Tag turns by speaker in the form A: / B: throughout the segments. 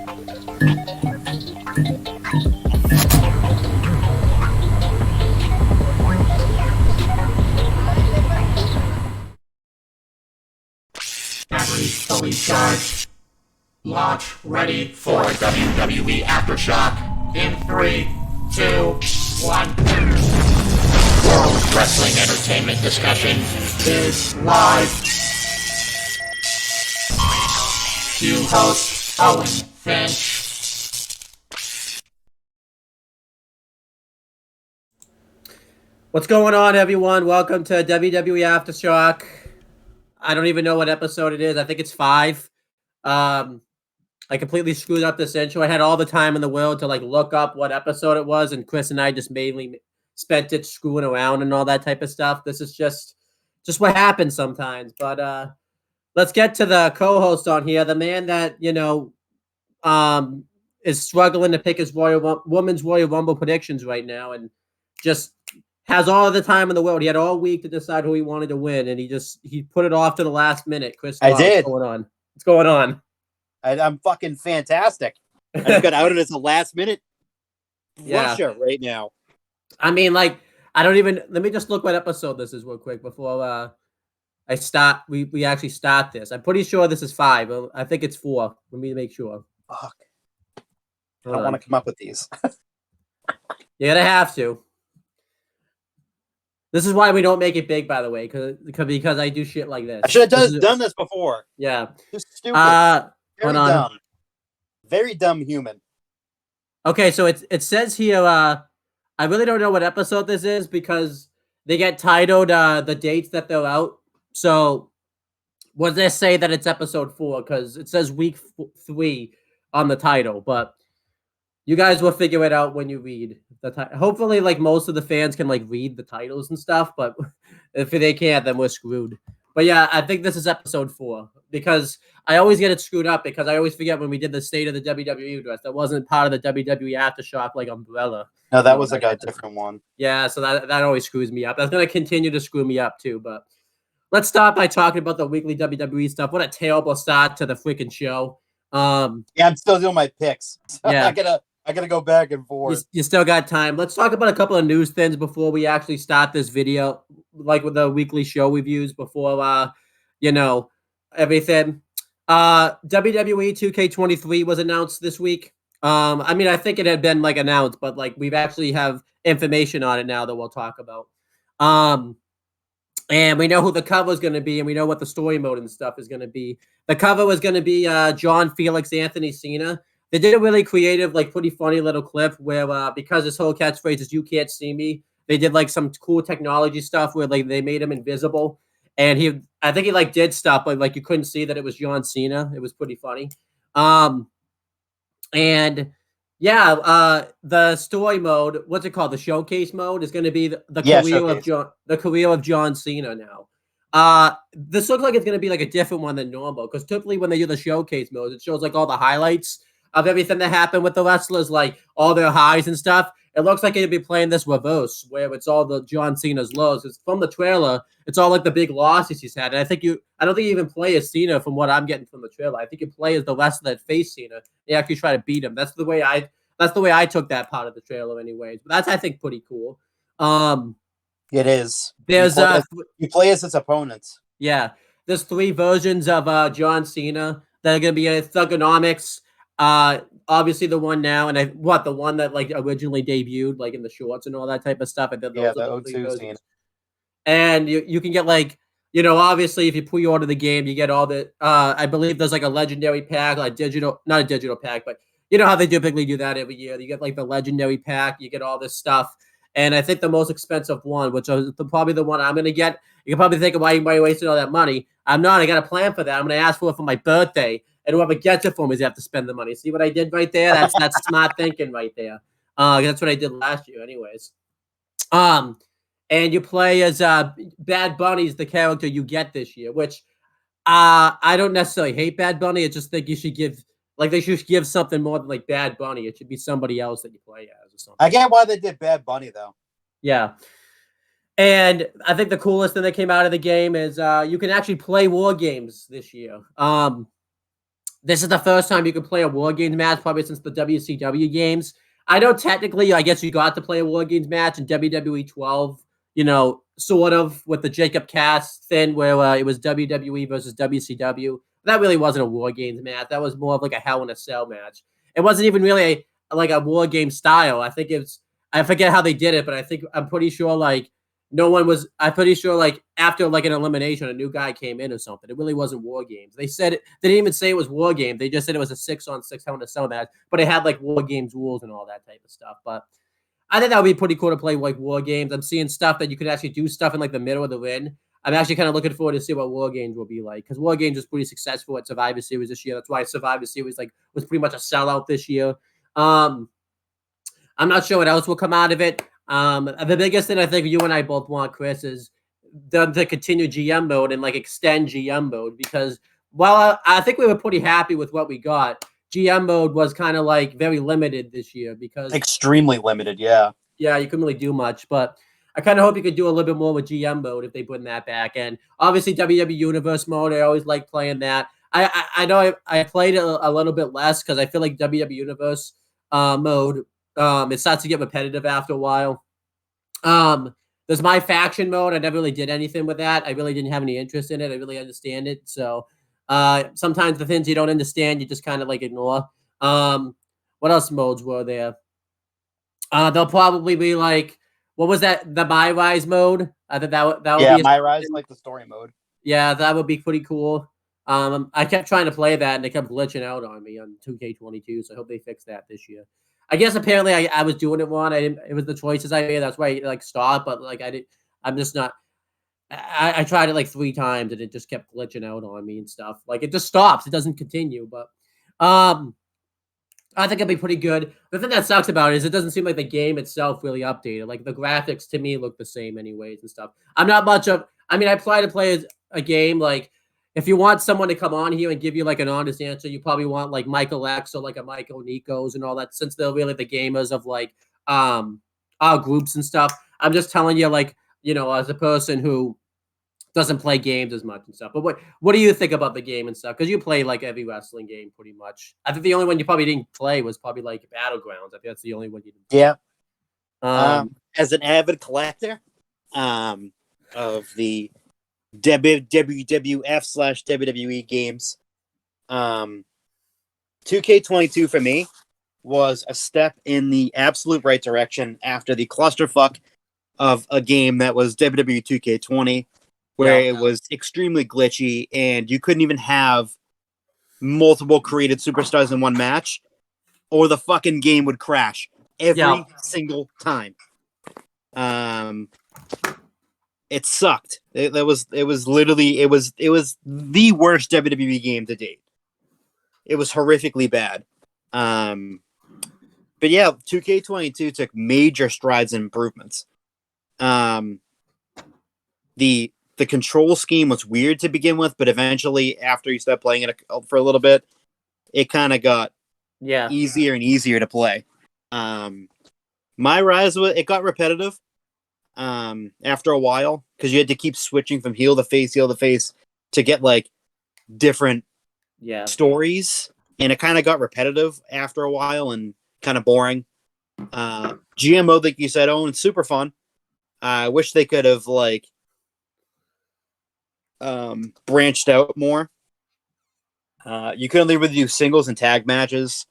A: Batteries fully charged. Launch ready for WWE Aftershock in 3, 2, 1. World Wrestling Entertainment Discussion is live. Cue host Owen Finch.
B: What's going on, everyone? Welcome to WWE Aftershock. I don't even know what episode it is. I think it's 5. I completely screwed up this intro. I had all the time in the world to look up what episode it was, and Chris and I just mainly spent it screwing around and all that type of stuff. This is just what happens sometimes. But let's get to the co-host on here, the man that is struggling to pick his Women's Royal Rumble predictions right now, and just has all of the time in the world. He had all week to decide who he wanted to win, and he put it off to the last minute. Chris,
C: I did.
B: What's going on?
C: I'm fucking fantastic. I just got outed as a last minute rusher right now.
B: I mean, I don't even. Let me just look what episode this is real quick before I start. We actually start this. I'm pretty sure this is 5. I think it's 4. Let me make sure.
C: Fuck. I don't want to come up with these.
B: You're gonna have to. This is why we don't make it big, by the way, because I do shit like this.
C: I should have done this before.
B: Yeah.
C: Just stupid. Very dumb. Very dumb human.
B: Okay, so it says here, I really don't know what episode this is because they get titled the dates that they're out. So what does they say that it's episode 4? Because it says week 3 on the title, but you guys will figure it out when you read the title. Hopefully, most of the fans can read the titles and stuff, but if they can't, then we're screwed. But yeah, I think this is episode 4 because I always get it screwed up because I always forget when we did the State of the WWE dress. That wasn't part of the WWE Aftershock umbrella.
C: No, that was a different one.
B: Yeah, so that always screws me up. That's going to continue to screw me up too. But let's start by talking about the weekly WWE stuff. What a terrible start to the freaking show.
C: Yeah, I'm still doing my picks. So
B: yeah,
C: I gotta go back and forth.
B: You still got time. Let's talk about a couple of news things before we actually start this video, with the weekly show reviews before everything. WWE 2K23 was announced this week. I mean, I think it had been announced, but we've actually have information on it now that we'll talk about. And we know who the cover is going to be, and we know what the story mode and stuff is going to be. The cover was going to be John Felix Anthony Cena. They did a really creative, pretty funny little clip where because his whole catchphrase is "You can't see me," they did some cool technology stuff where they made him invisible, and I think he did stuff, but you couldn't see that it was John Cena. It was pretty funny. And yeah, the story mode, what's it called? The showcase mode is going to be the career of John Cena now. This looks like it's going to be a different one than normal because typically when they do the showcase mode, it shows all the highlights of everything that happened with the wrestlers, all their highs and stuff. It looks like it'd be playing this reverse where it's all the John Cena's lows. It's from the trailer. It's all the big losses he's had. And I don't think you even play as Cena from what I'm getting from the trailer. I think you play as the wrestler that faced Cena. They actually try to beat him. That's the way I took that part of the trailer anyways. But that's, I think, pretty cool.
C: It is.
B: There's
C: you play as his opponents.
B: Yeah. There's 3 versions of John Cena that are gonna be in Thugonomics. Obviously the one now, and the one that originally debuted in the shorts and all that type of stuff. And then
C: the O2 scene.
B: And you can get obviously if you pre-order the game, you get all the I believe there's a legendary pack, not a digital pack, but you know how they typically do that every year. You get the legendary pack, you get all this stuff. And I think the most expensive one, which is probably the one I'm gonna get, you can probably think of why you wasted all that money. I'm not. I got a plan for that. I'm gonna ask for it for my birthday. And whoever gets it for me is have to spend the money. See what I did right there? That's smart thinking right there. That's what I did last year, anyways. And you play as Bad Bunny's the character you get this year, which I don't necessarily hate Bad Bunny. I just think you should give they should give something more than Bad Bunny. It should be somebody else that you play as or something.
C: I get why they did Bad Bunny though.
B: Yeah. And I think the coolest thing that came out of the game is you can actually play war games this year. This is the first time you can play a War Games match probably since the WCW games. I know technically, I guess you got to play a War Games match in WWE 12, sort of with the Jacob Cass thing where it was WWE versus WCW. That really wasn't a War Games match. That was more of like a Hell in a Cell match. It wasn't even really like a War Game style. I forget how they did it, but I'm pretty sure like I'm pretty sure like after like an elimination, a new guy came in or something. It really wasn't War Games. They didn't even say it was War Games. They just said it was a 6-on-6 Hell in a Cell match, but it had like War Games rules and all that type of stuff. But I think that would be pretty cool to play like War Games. I'm seeing stuff that you could actually do stuff in like the middle of the ring. I'm actually kind of looking forward to see what War Games will be like because War Games was pretty successful at Survivor Series this year. That's why Survivor Series was pretty much a sellout this year. I'm not sure what else will come out of it. The biggest thing I think you and I both want, Chris, is to continue GM mode and like extend GM mode because while I think we were pretty happy with what we got, GM mode was kind of like very limited this year because
C: extremely limited. Yeah.
B: Yeah, you couldn't really do much, but I kind of hope you could do a little bit more with GM mode if they bring that back. And obviously WWE Universe mode, I always like playing that. I know I played it a little bit less because I feel like WWE Universe mode it starts to get repetitive after a while. There's my faction mode. I never really did anything with that. I really didn't have any interest in it. I really understand it. So sometimes the things you don't understand, you just kind of like ignore. What else modes were there? They'll probably be like, what was that? The My Rise mode. I think that would be
C: My Rise, like the story mode.
B: Yeah, that would be pretty cool. I kept trying to play that and it kept glitching out on me on 2K22. So I hope they fix that this year. I guess apparently I was doing it wrong. It was the choices I made. That's why I like stopped. But like I'm just not. I tried it like 3 times and it just kept glitching out on me and stuff. Like it just stops. It doesn't continue. But I think it'll be pretty good. The thing that sucks about it is it doesn't seem like the game itself really updated. Like the graphics to me look the same anyways and stuff. I'm not much of. I mean, I try to play a game like. If you want someone to come on here and give you like an honest answer, you probably want like Michael X or like a Michael Nikos and all that, since they're really the gamers of like our groups and stuff. I'm just telling you, like, as a person who doesn't play games as much and stuff. But what do you think about the game and stuff? Because you play like every wrestling game pretty much. I think the only one you probably didn't play was probably like Battlegrounds. I think that's the only one you didn't play.
C: Yeah. As an avid collector of the WWF/WWE games. 2K22 for me was a step in the absolute right direction after the clusterfuck of a game that was WWE 2K20, where it was extremely glitchy and you couldn't even have multiple created superstars in one match, or the fucking game would crash every single time. It sucked. It was the worst WWE game to date. It was horrifically bad. But yeah, 2K22 took major strides and improvements. The control scheme was weird to begin with, but eventually, after you start playing it for a little bit, it kind of got easier and easier to play. My Rise, it got repetitive. After a while, because you had to keep switching from heel to face to get like different stories, and it kind of got repetitive after a while and kind of boring. GMO, like you said, Owen, super fun. I wish they could have like branched out more. You could only really do singles and tag matches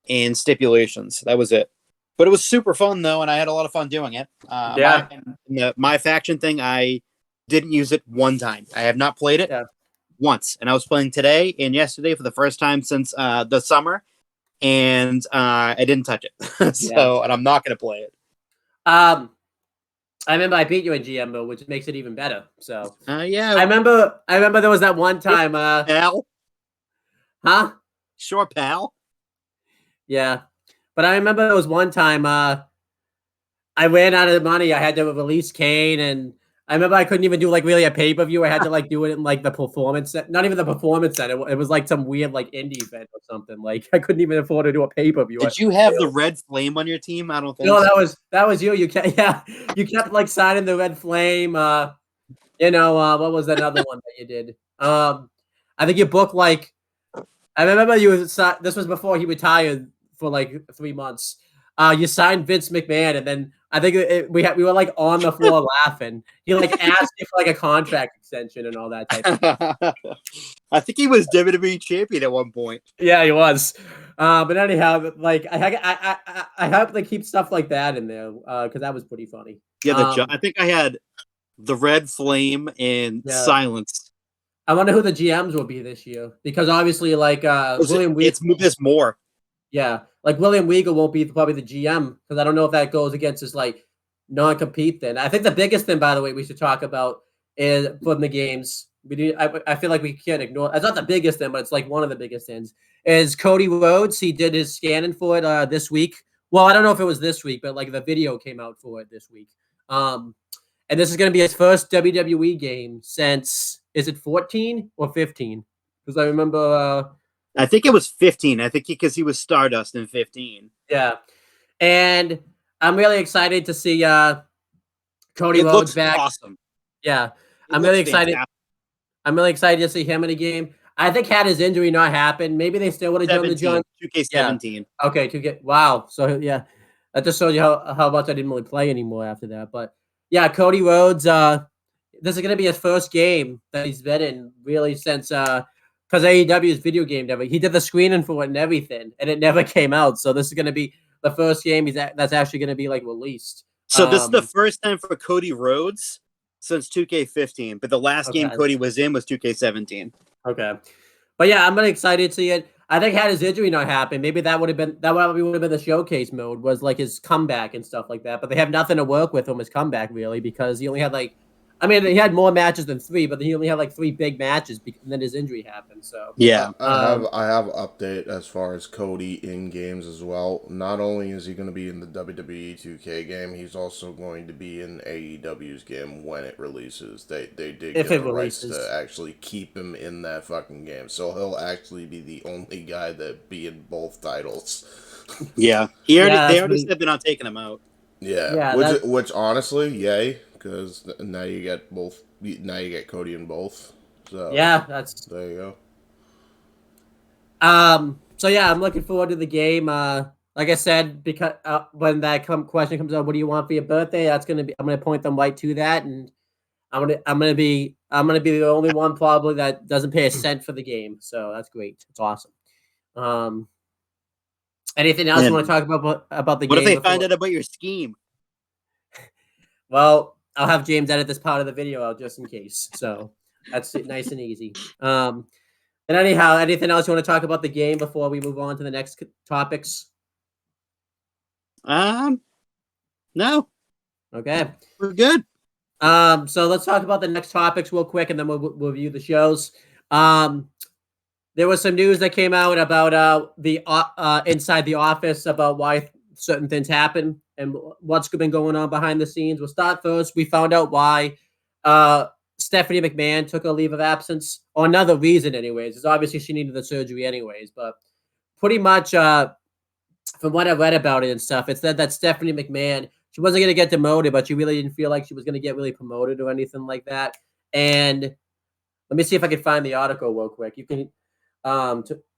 C: and stipulations. That was it. But it was super fun, though, and I had a lot of fun doing it. My faction thing, I didn't use it one time. I have not played it once. And I was playing today and yesterday for the first time since the summer, and I didn't touch it. And I'm not going to play it.
B: I remember I beat you in GM mode, which makes it even better. So
C: yeah.
B: I remember there was that one time.
C: Pal?
B: Huh?
C: Sure, pal.
B: Yeah. But I remember there was one time I ran out of money. I had to release Kane, and I remember I couldn't even do like really a pay-per-view. I had to like do it in like the performance set. Not even the performance set. It was like some weird like indie event or something. Like I couldn't even afford to do a pay-per-view.
C: Did you have the Red Flame on your team? I don't think
B: so. That was you. You kept like signing the Red Flame. What was another one that you did? I think you booked like I remember this was before he retired for like 3 months. You signed Vince McMahon, and then I think we were like on the floor laughing. He like asked you for like a contract extension and all that type of stuff.
C: I think he was WWE champion at one point.
B: Yeah, he was. But anyhow, like I hope they keep stuff like that in there because that was pretty funny.
C: Yeah, I think I had the Red Flame and Silence.
B: I wonder who the GMs will be this year because obviously, like William Weagle.
C: There's more.
B: Yeah, like William Weagle won't be probably the GM because I don't know if that goes against his like non-compete. Then I think the biggest thing, by the way, we should talk about is from the games. I feel like we can't ignore. It's not the biggest thing, but it's like one of the biggest things. Is Cody Rhodes? He did his scanning for it this week. Well, I don't know if it was this week, but like the video came out for it this week. And this is going to be his first WWE game since, is it 14 or 15? Because I remember.
C: I think it was 15. I think because he was Stardust in 15.
B: Yeah. And I'm really excited to see Cody Rhodes back.
C: Awesome.
B: Yeah. I'm really excited. Fantastic. I'm really excited to see him in a game. I think had his injury not happened, maybe they still would have done the John
C: 2K17.
B: Yeah. Okay, 2K. Wow. So yeah. That just shows you how much I didn't really play anymore after that. But yeah, Cody Rhodes, this is gonna be his first game that he's been in really since because AEW's video game never. He did the screening for it and everything, and it never came out. So this is going to be the first game that's actually going to be like released.
C: So this is the first time for Cody Rhodes since 2K15, but the last game Cody was in was 2K17.
B: Okay, but yeah, I'm really excited to see it. I think had his injury not happened, maybe that would have been the showcase mode was like his comeback and stuff like that. But they have nothing to work with him his comeback really because he only had like. I mean, he had more matches than 3, but he only had like 3 big matches, and then his injury happened. So
C: yeah,
D: I have an update as far as Cody in games as well. Not only is he going to be in the WWE 2K game, he's also going to be in AEW's game when it releases. They did get the rights to actually keep him in that fucking game, so he'll actually be the only guy that be in both titles.
C: Yeah, they already said they're not taking him out.
D: Yeah, which honestly, yay. Because now you get both. Now you get Cody in both. So
B: yeah,
D: there you
B: go. So yeah, I'm looking forward to the game. Like I said, because when that question comes up, what do you want for your birthday? That's gonna be. I'm gonna point them right to that, and I'm gonna be the only one probably that doesn't pay a cent for the game. So that's great. It's awesome. Anything else you want to talk about the game?
C: What if they find out about your scheme?
B: Well. I'll have James edit this part of the video out just in case. So that's nice and easy. And anyhow, anything else you want to talk about the game before we move on to the next topics?
C: No.
B: Okay.
C: We're good.
B: So let's talk about the next topics real quick, and then we'll review the shows. There was some news that came out about the inside the office about why certain things happen and what's been going on behind the scenes. We'll start first. We found out why Stephanie McMahon took a leave of absence, or another reason anyways. It's obviously she needed the surgery anyways, but pretty much from what I read about it and stuff, it said that Stephanie McMahon, she wasn't going to get demoted, but she really didn't feel like she was going to get really promoted or anything like that. And let me see if I can find the article real quick. You can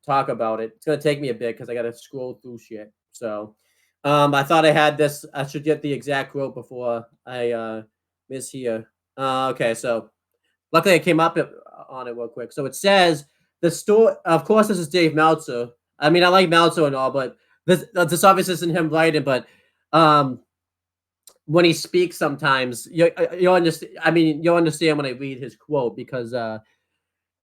B: talk about it. It's going to take me a bit because I got to scroll through shit. So I thought I had this. I should get the exact quote before I miss here. Okay, so luckily I came up on it real quick. So it says the story. Of course, this is Dave Meltzer. I mean, I like Meltzer and all, but this obviously isn't him writing. But when he speaks, sometimes you'll understand. I mean, you'll understand when I read his quote because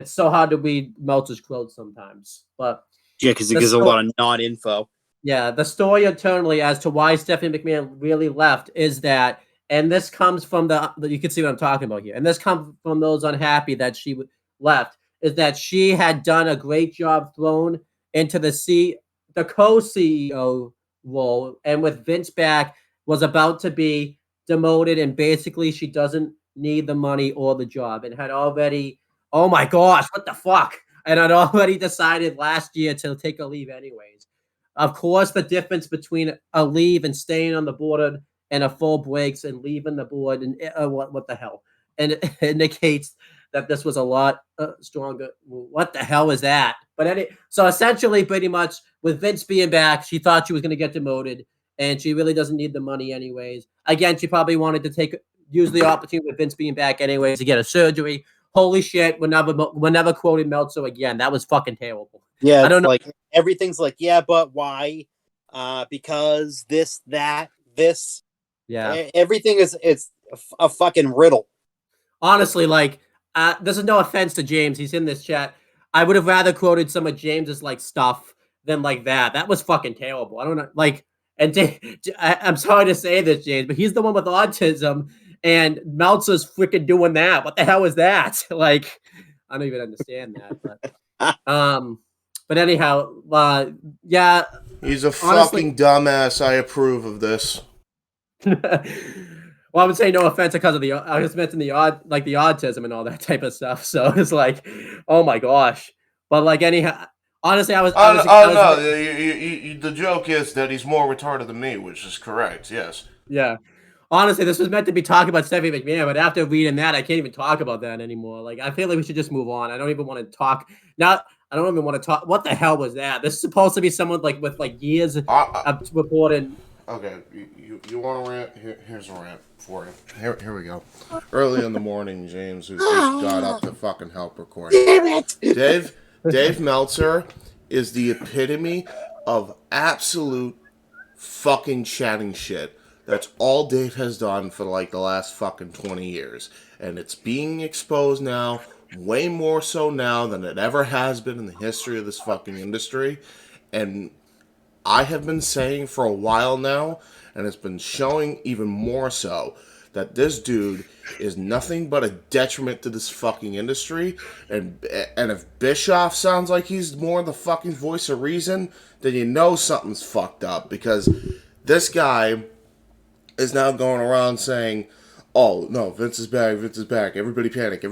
B: it's so hard to read Meltzer's quote sometimes. But
C: yeah, because it gives a lot of non-info.
B: Yeah, the story internally as to why Stephanie McMahon really left is that, and this comes from you can see what I'm talking about here, and this comes from those unhappy that she left, is that she had done a great job thrown into the co-CEO role, and with Vince back, was about to be demoted, and basically she doesn't need the money or the job, and had already, oh my gosh, what the fuck, and had already decided last year to take a leave anyways. Of course, the difference between a leave and staying on the board and a full breaks and leaving the board and what the hell, and it indicates that this was a lot stronger. What the hell is that? But so essentially, pretty much with Vince being back, she thought she was going to get demoted, and she really doesn't need the money anyways. Again, she probably wanted to use the opportunity with Vince being back anyways to get a surgery. Holy shit! We're never quoting Meltzer again. That was fucking terrible.
C: Yeah, I don't know. Like everything's like, yeah, but why? Because this, that, this.
B: Yeah,
C: everything is a fucking riddle.
B: Honestly, like, this is no offense to James. He's in this chat. I would have rather quoted some of James's like stuff than like that. That was fucking terrible. I don't know, like, and I'm sorry to say this, James, but he's the one with autism, and Meltzer's freaking doing that. What the hell is that? Like, I don't even understand that. But anyhow, yeah.
D: He's a fucking dumbass. I approve of this.
B: Well, I would say no offense because of I was mentioning the autism and all that type of stuff. So it's like, oh my gosh. But like anyhow, honestly,
D: the joke is that he's more retarded than me, which is correct. Yes.
B: Yeah. Honestly, this was meant to be talking about Stephanie McMahon, but after reading that, I can't even talk about that anymore. Like, I feel like we should just move on. I don't even want to talk now. I don't even want to talk. What the hell was that? This is supposed to be someone like with like years of reporting.
D: Okay, you want to rant? Here's a rant for you. Here we go. Early in the morning, James, who just got up to fucking help record. Damn it! Dave Meltzer is the epitome of absolute fucking chatting shit. That's all Dave has done for like the last fucking 20 years. And it's being exposed now, way more so now than it ever has been in the history of this fucking industry. And I have been saying for a while now, and it's been showing even more so, that this dude is nothing but a detriment to this fucking industry. And if Bischoff sounds like he's more the fucking voice of reason, then you know something's fucked up. Because this guy is now going around saying, oh, no, Vince is back, everybody panic,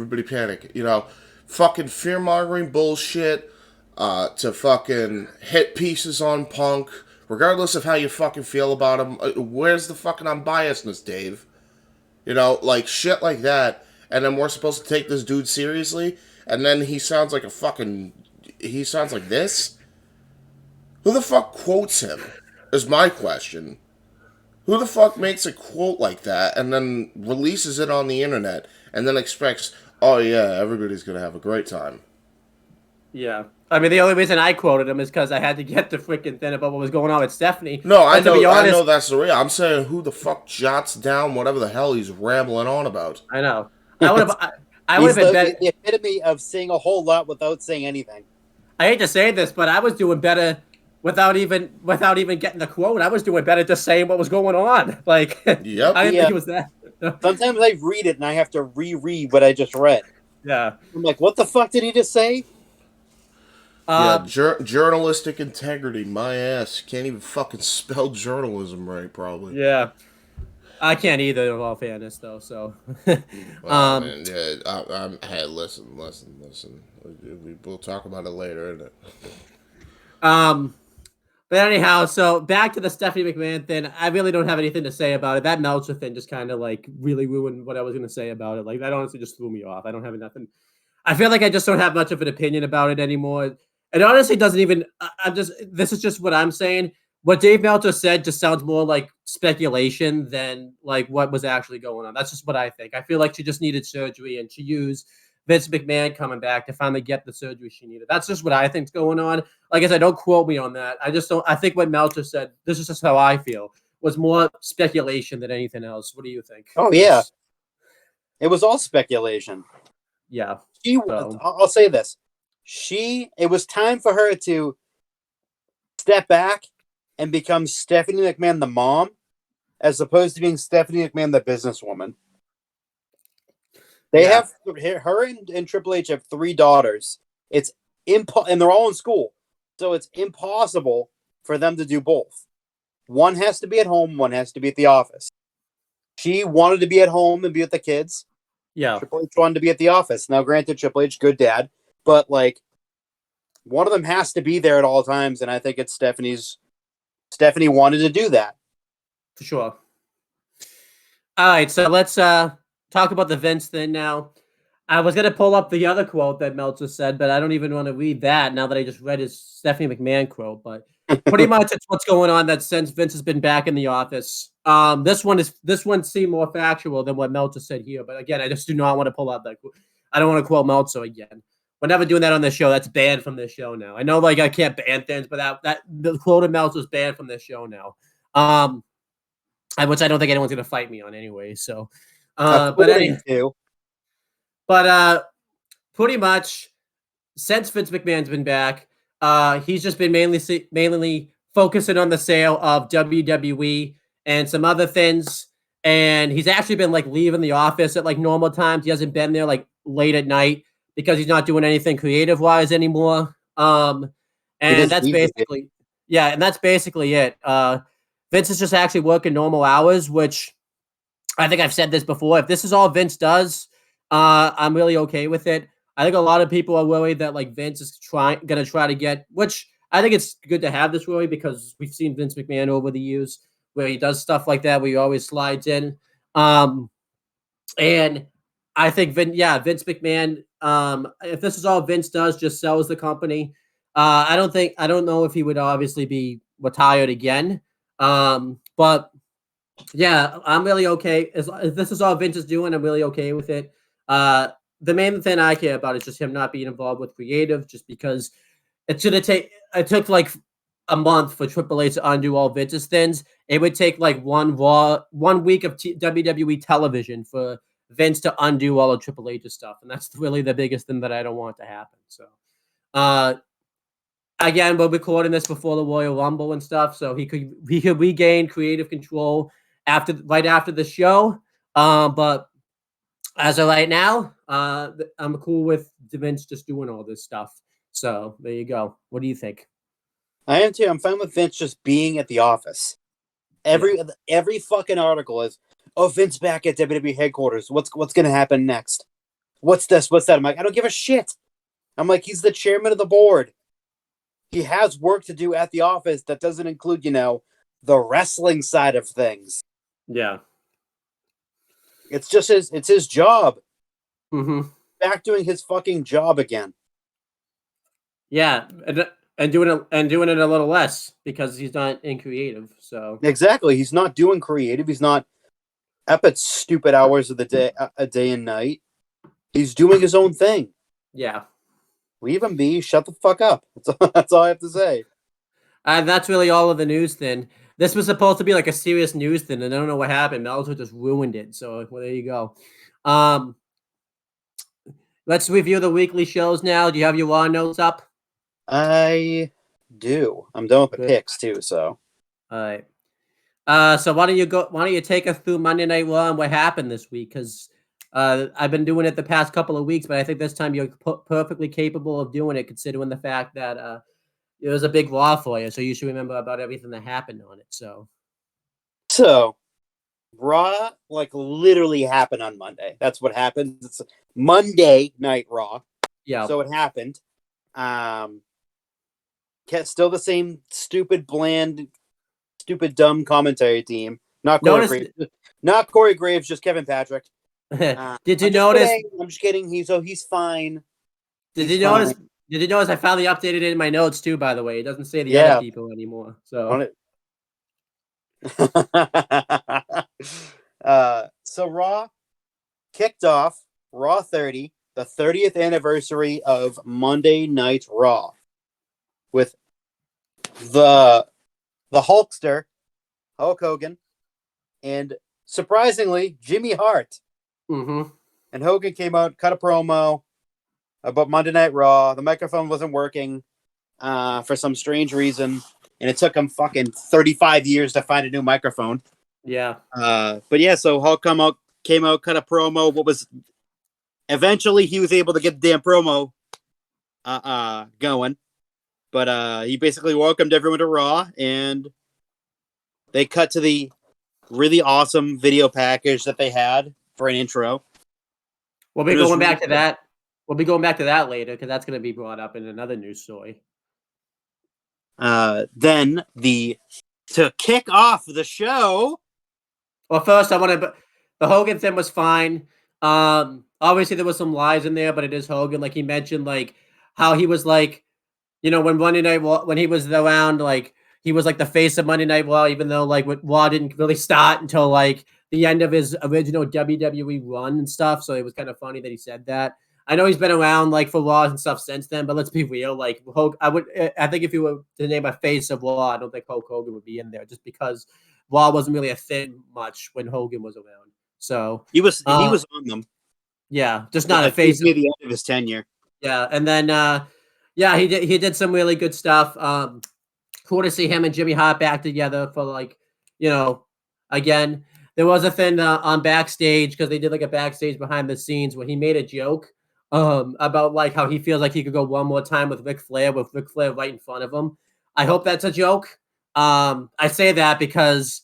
D: you know, fucking fear-mongering bullshit, to fucking hit pieces on Punk, regardless of how you fucking feel about him. Where's the fucking unbiasedness, Dave? You know, like, shit like that, and then we're supposed to take this dude seriously, and then he sounds like he sounds like this? Who the fuck quotes him, is my question. Who the fuck makes a quote like that and then releases it on the internet and then expects, oh yeah, everybody's gonna have a great time?
B: Yeah. I mean, the only reason I quoted him is because I had to get the freaking thing about what was going on with Stephanie.
D: No, I know that's the real. I'm saying who the fuck jots down whatever the hell he's rambling on about.
B: I know. I would have been better.
C: The epitome of saying a whole lot without saying anything.
B: I hate to say this, but I was doing better without even getting the quote. I was doing better just saying what was going on. Like,
D: yep.
B: I didn't think it was that.
C: Sometimes I read it and I have to reread what I just read.
B: Yeah.
C: I'm like, what the fuck did he just say?
D: Journalistic integrity, my ass. Can't even fucking spell journalism right, probably.
B: Yeah. I can't either, in all fairness, though, so.
D: Well, man, yeah, hey, listen. We'll talk about it later, isn't it?
B: But anyhow, so back to the Stephanie McMahon thing. I really don't have anything to say about it. That Meltzer thing just kind of like really ruined what I was going to say about it. Like, that honestly just threw me off. I don't have nothing. I feel like I just don't have much of an opinion about it anymore. It honestly doesn't even, this is just what I'm saying. What Dave Meltzer said just sounds more like speculation than like what was actually going on. That's just what I think. I feel like she just needed surgery and she used Vince McMahon coming back to finally get the surgery she needed. That's just what I think's going on. Like I said, don't quote me on that. I think what Meltzer said, this is just how I feel, was more speculation than anything else. What do you think?
C: Oh, yeah. It was all speculation.
B: Yeah.
C: I'll say this. It was time for her to step back and become Stephanie McMahon, the mom, as opposed to being Stephanie McMahon, the businesswoman. They have her and Triple H have 3 daughters. It's and they're all in school, so it's impossible for them to do both. One has to be at home, one has to be at the office. She wanted to be at home and be with the kids.
B: Yeah,
C: Triple H wanted to be at the office. Now, granted, Triple H, good dad, but like one of them has to be there at all times, and I think it's Stephanie's. Stephanie wanted to do that
B: for sure. All right, so let's talk about the Vince thing now. I was gonna pull up the other quote that Meltzer said, but I don't even want to read that now that I just read his Stephanie McMahon quote. But pretty much it's what's going on that since Vince has been back in the office. This one seemed more factual than what Meltzer said here. But again, I just do not want to pull out that. I don't want to quote Meltzer again. We're never doing that on this show. That's banned from this show now. I know, like, I can't ban things, but that the quote of Meltzer is banned from this show now. Which I don't think anyone's gonna fight me on anyway. So, but anyway. But pretty much since Vince McMahon's been back, he's just been mainly focusing on the sale of WWE and some other things. And he's actually been like leaving the office at like normal times. He hasn't been there like late at night because he's not doing anything creative wise anymore. And that's basically and that's basically it. Vince is just actually working normal hours, which I think I've said this before. If this is all Vince does, I'm really okay with it. I think a lot of people are worried that like Vince is gonna try to get, which I think it's good to have this worry because we've seen Vince McMahon over the years where he does stuff like that, where he always slides in. And I think Vince McMahon, if this is all Vince does, just sells the company. I don't know if he would obviously be retired again. But yeah, I'm really okay. If this is all Vince is doing, I'm really okay with it. The main thing I care about is just him not being involved with creative, just because it took like a month for Triple H to undo all Vince's things. It would take like one week of WWE television for Vince to undo all of Triple H's stuff, and that's really the biggest thing that I don't want to happen. So, again, we're recording this before the Royal Rumble and stuff, so he could regain creative control right after the show. But as of right now, I'm cool with Vince just doing all this stuff. So there you go. What do you think?
C: I am too. I'm fine with Vince just being at the office. Every fucking article is, oh, Vince back at WWE headquarters. What's going to happen next? What's this? What's that? I'm like, I don't give a shit. I'm like, he's the chairman of the board. He has work to do at the office that doesn't include, the wrestling side of things.
B: Yeah.
C: It's just his job.
B: Mm-hmm.
C: Back doing his fucking job again.
B: Yeah, and doing it a little less because he's not in creative. So
C: exactly, he's not doing creative. He's not up at stupid hours of the day, a day and night. He's doing his own thing.
B: Yeah.
C: Leave him be. Shut the fuck up. That's all I have to say.
B: That's really all of the news then. This was supposed to be like a serious news thing, and I don't know what happened. Meltzer just ruined it. So well, there you go. Let's review the weekly shows now. Do you have your Raw notes up?
C: I do. I'm done with the picks too. So,
B: all right. So why don't you take us through Monday Night Raw and what happened this week? Because I've been doing it the past couple of weeks, but I think this time you're perfectly capable of doing it, considering the fact that it was a big Raw for you, so you should remember about everything that happened on it. So
C: Raw like literally happened on Monday. That's what happened. It's Monday Night Raw.
B: Yeah.
C: So it happened. Still the same stupid, bland, stupid, dumb commentary team. Not Corey Graves, just Kevin Patrick.
B: Did you notice?
C: I'm just kidding. He's fine.
B: Did you notice? Did you notice I finally updated it in my notes too? By the way, it doesn't say the other people anymore. So,
C: so Raw kicked off Raw 30, the 30th anniversary of Monday Night Raw, with the Hulkster, Hulk Hogan, and surprisingly Jimmy Hart.
B: Mm-hmm.
C: And Hogan came out, cut a promo about Monday Night Raw. The microphone wasn't working for some strange reason, and it took him fucking 35 years to find a new microphone.
B: Yeah.
C: But yeah, so Hulk came out, cut a promo. Eventually he was able to get the damn promo going. But he basically welcomed everyone to Raw, and they cut to the really awesome video package that they had for an intro.
B: We'll be going back to that. We'll be going back to that later because that's going to be brought up in another news story.
C: Then to kick off the show.
B: Well, first I want to. The Hogan thing was fine. obviously there was some lies in there, but it is Hogan. Like he mentioned, like how he was like, when Monday Night Raw, when he was around, like he was like the face of Monday Night Raw, even though like Raw didn't really start until like the end of his original WWE run and stuff. So it was kind of funny that he said that. I know he's been around like for Raw and stuff since then, but let's be real. Like I think if you were to name a face of Raw, I don't think Hulk Hogan would be in there just because Raw wasn't really a thing much when Hogan was around. So
C: he was on them.
B: Yeah, just not a face.
C: Near the end of his tenure.
B: Yeah, and then he did some really good stuff. Cool to see him and Jimmy Hart back together for like, again. There was a thing on backstage because they did like a backstage behind the scenes where he made a joke about like how he feels like he could go one more time with Ric Flair right in front of him. I hope that's a joke. I say that because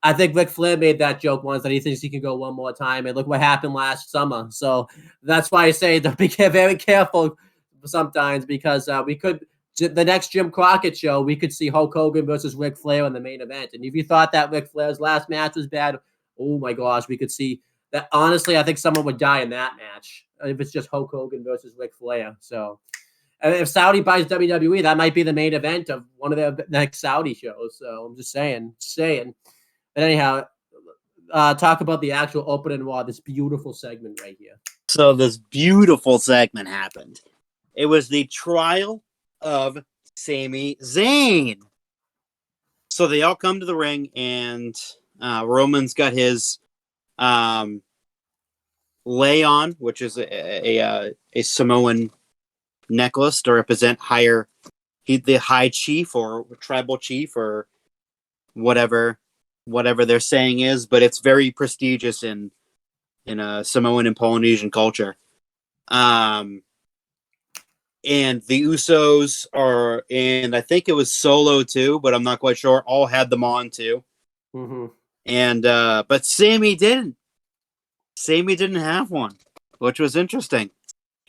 B: I think Ric Flair made that joke once that he thinks he can go one more time, and look what happened last summer. So that's why I say to be very careful sometimes because the next Jim Crockett show, we could see Hulk Hogan versus Ric Flair in the main event. And if you thought that Ric Flair's last match was bad, oh my gosh, we could see that. Honestly, I think someone would die in that match if it's just Hulk Hogan versus Ric Flair. So if Saudi buys WWE, that might be the main event of one of their next Saudi shows. So I'm just saying. But anyhow, talk about the actual opening Raw, this beautiful segment right here.
C: So this beautiful segment happened. It was the trial of Sami Zayn. So they all come to the ring, and Roman's got his lay on, which is a Samoan necklace to represent the high chief or tribal chief or whatever their saying is, but it's very prestigious in Samoan and Polynesian culture. And the Usos and I think it was Solo too, but I'm not quite sure, all had them on too.
B: Mm-hmm.
C: And but Sami didn't. Sami didn't have one, which was interesting.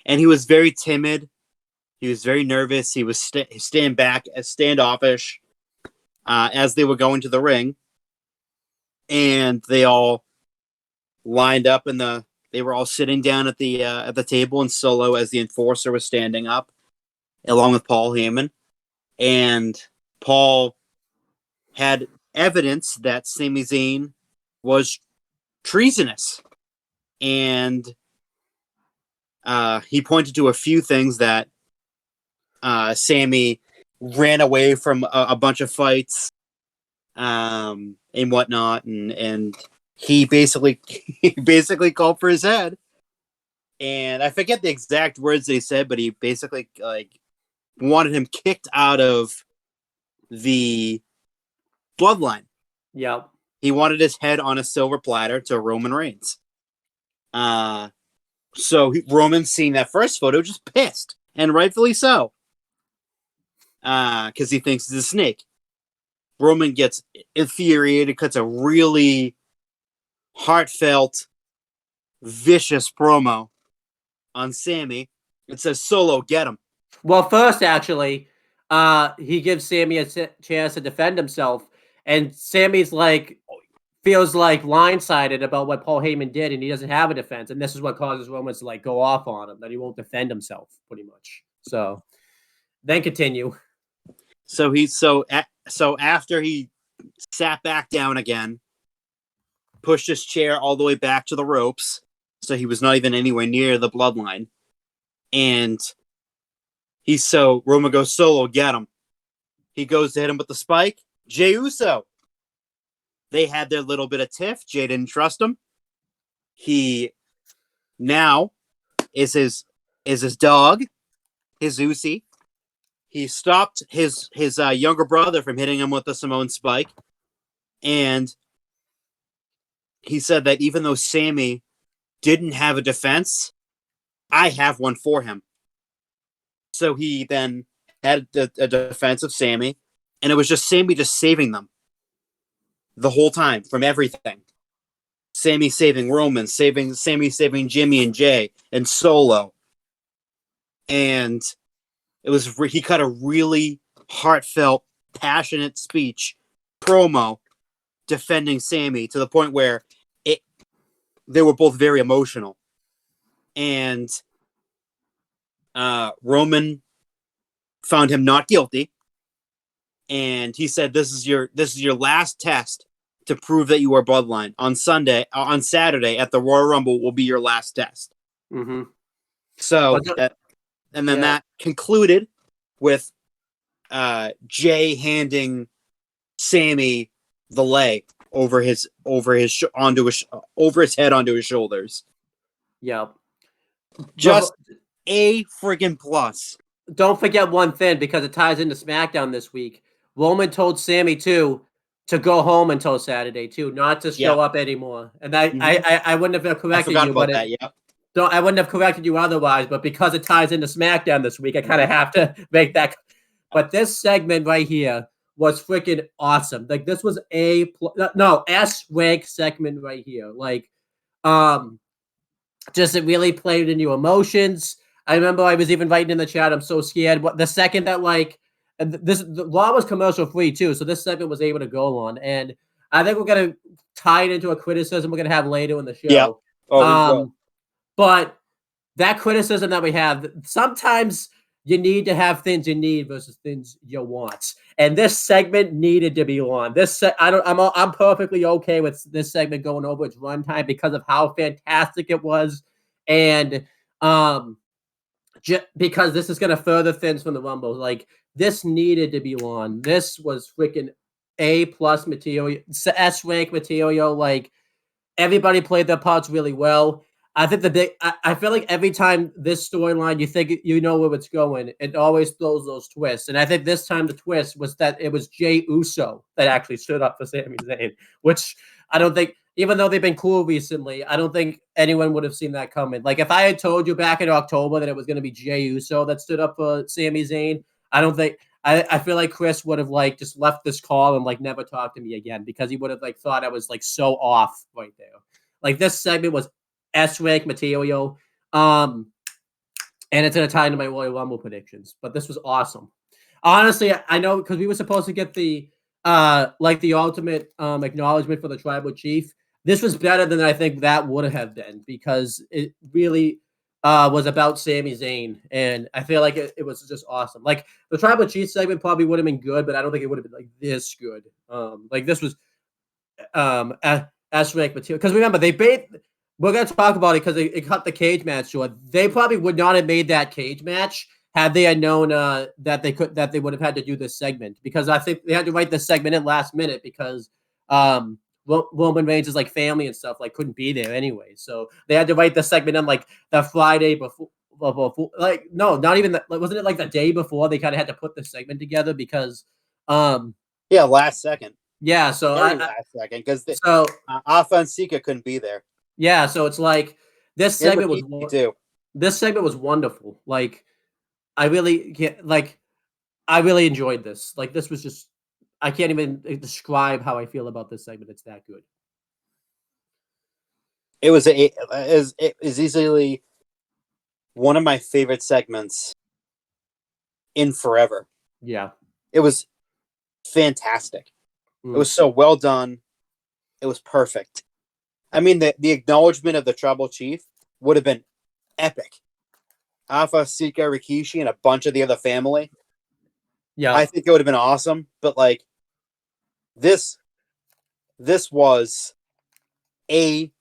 C: And he was very timid. He was very nervous. He was staying back, standoffish, as they were going to the ring. And they all lined up they were all sitting down at the table, and Solo, as the enforcer, was standing up, along with Paul Heyman. And Paul had evidence that Sami Zayn was treasonous. And he pointed to a few things that Sami ran away from a bunch of fights and whatnot, and he basically called for his head. And I forget the exact words that he said, but he basically wanted him kicked out of the bloodline.
B: Yep.
C: He wanted his head on a silver platter to Roman Reigns. So Roman, seeing that first photo, just pissed, and rightfully so, because he thinks he's a snake. Roman gets infuriated, cuts a really heartfelt, vicious promo on Sami. It says, "Solo, get him."
B: Well, first, actually, he gives Sami a chance to defend himself, and Sami's feels blindsided about what Paul Heyman did, and he doesn't have a defense, and this is what causes Roman to go off on him, that he won't defend himself, pretty much. So, then continue.
C: So after he sat back down again, pushed his chair all the way back to the ropes, so he was not even anywhere near the bloodline, and Roman goes, "Solo, get him." He goes to hit him with the spike. Jey Uso. They had their little bit of tiff. Jey didn't trust him. He now is his dog, his Uzi. He stopped his younger brother from hitting him with the Samoan spike. And he said that even though Sami didn't have a defense, I have one for him. So he then had a defense of Sami, and it was just Sami just saving them the whole time from everything. Sami saving Roman, Sami saving Jimmy and Jay and Solo. And he cut a really heartfelt, passionate speech promo defending Sami to the point where they were both very emotional. and Roman found him not guilty, and he said, "This is your last test to prove that you are bloodline. On Saturday at the Royal Rumble will be your last test."
B: Mm-hmm.
C: So, and then that concluded with Jay handing Sammy the leg over his head onto his shoulders.
B: Yeah,
C: just a friggin' plus.
B: Don't forget one thing, because it ties into SmackDown this week. Roman told Sammy too to go home until Saturday too, not to show up anymore. And I wouldn't have corrected you, but I wouldn't have corrected you otherwise. But because it ties into SmackDown this week, I kind of have to make that. But this segment right here was freaking awesome. Like, this was S rank segment right here. Like, just it really played into emotions. I remember I was even writing in the chat, I'm so scared. But the second that, like, the Raw was commercial free too, so this segment was able to go on. And I think we're gonna tie it into a criticism we're gonna have later in the show.
C: Yeah. Oh,
B: but that criticism that we have, sometimes you need to have things you need versus things you want. And this segment needed to be on. I'm perfectly okay with this segment going over its runtime because of how fantastic it was, and because this is going to further things from the Rumble. Like, this needed to be on. This was freaking A+ material, S rank material. Like, everybody played their parts really well. I think I feel like every time this storyline, you think you know where it's going, it always throws those twists. And I think this time the twist was that it was Jey Uso that actually stood up for Sami Zayn, which I don't think, even though they've been cool recently, I don't think anyone would have seen that coming. Like, if I had told you back in October that it was going to be Jey Uso that stood up for Sami Zayn, I feel like Chris would have, like, just left this call and, like, never talked to me again, because he would have, like, thought I was, like, so off right there. Like, this segment was S-rank material. And it's going to tie into my Royal Rumble predictions. But this was awesome. Honestly, I know, because we were supposed to get the ultimate acknowledgement for the Tribal Chief. This was better than I think that would have been, because it really was about Sami Zayn. And I feel like it was just awesome. Like, the Tribal Chief segment probably would have been good, but I don't think it would have been, like, this good. Like, this was S-rank material. Because remember, we're going to talk about it because it cut the cage match short. They probably would not have made that cage match had they had known that they would have had to do this segment, because I think they had to write this segment in last minute because Roman Reigns' like family and stuff like couldn't be there anyway. So they had to write the segment in like the Friday before, like, no, not even that. Wasn't it like the day before they kind of had to put the segment together because
C: last second.
B: Yeah, so
C: last second, because Alpha Sika couldn't be there.
B: Yeah, so it's like this segment was wonderful. Like, I really enjoyed this. Like, this was just, I can't even describe how I feel about this segment. It's that good.
C: It was easily one of my favorite segments in forever.
B: Yeah.
C: It was fantastic. It was so well done. It was perfect. I mean, the acknowledgement of the Tribal Chief would have been epic. Alpha, Sika, Rikishi, and a bunch of the other family.
B: Yeah.
C: I think it would have been awesome. But, like, this was A+,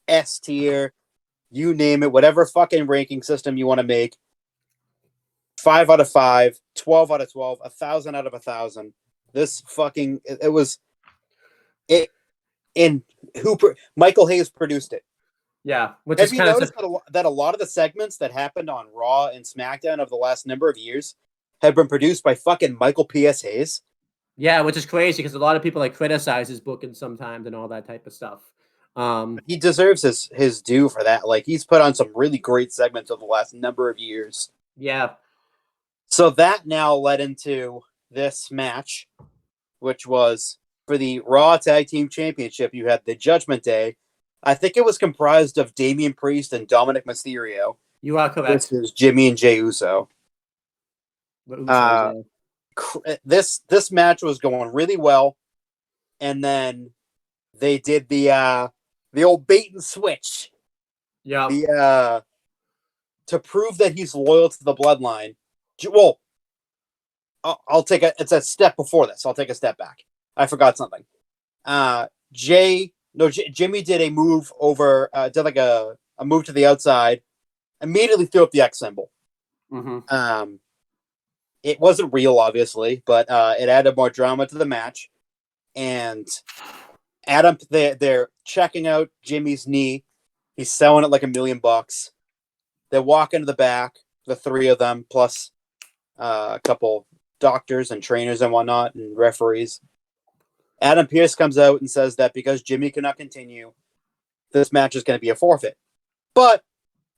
C: S tier, you name it, whatever fucking ranking system you want to make. 5 out of 5, 12 out of 12, 1,000 out of 1,000. This fucking, it was, it, and Michael Hayes produced it.
B: Yeah, which
C: have you noticed that a lot of the segments that happened on Raw and SmackDown over the last number of years have been produced by fucking Michael P.S. Hayes?
B: Yeah, which is crazy because a lot of people like criticize his booking sometimes and all that type of stuff.
C: He deserves his due for that. Like, he's put on some really great segments over the last number of years.
B: Yeah.
C: So that now led into this match, which was for the Raw Tag Team Championship. You had the Judgment Day. I think it was comprised of Damian Priest and Dominic Mysterio.
B: You are correct.
C: This is Jimmy and Jey Uso. This match was going really well, and then they did the old bait and switch
B: Yeah.
C: To prove that he's loyal to the bloodline. Well, it's a step before this. I'll take a step back. I forgot something. Jimmy did a move over, did like a move to the outside, immediately threw up the X symbol.
B: Mm-hmm.
C: It wasn't real, obviously, but it added more drama to the match. And Adam, they're checking out Jimmy's knee. He's selling it like $1 million. They walk into the back, the three of them, plus a couple doctors and trainers and whatnot, and referees. Adam Pearce comes out and says that because Jimmy cannot continue, this match is going to be a forfeit. But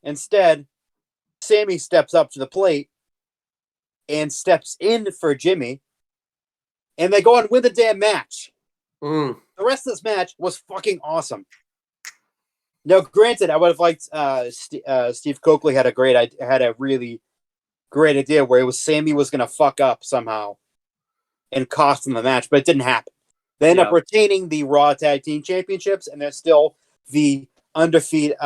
C: instead, Sammy steps up to the plate and steps in for Jimmy, and they go and win the damn match. The rest of this match was fucking awesome. Now, granted, I would have liked Steve Coakley had a really great idea where it was Sammy was going to fuck up somehow and cost him the match, but it didn't happen. They end up retaining the Raw Tag Team Championships, and they're still the undisputed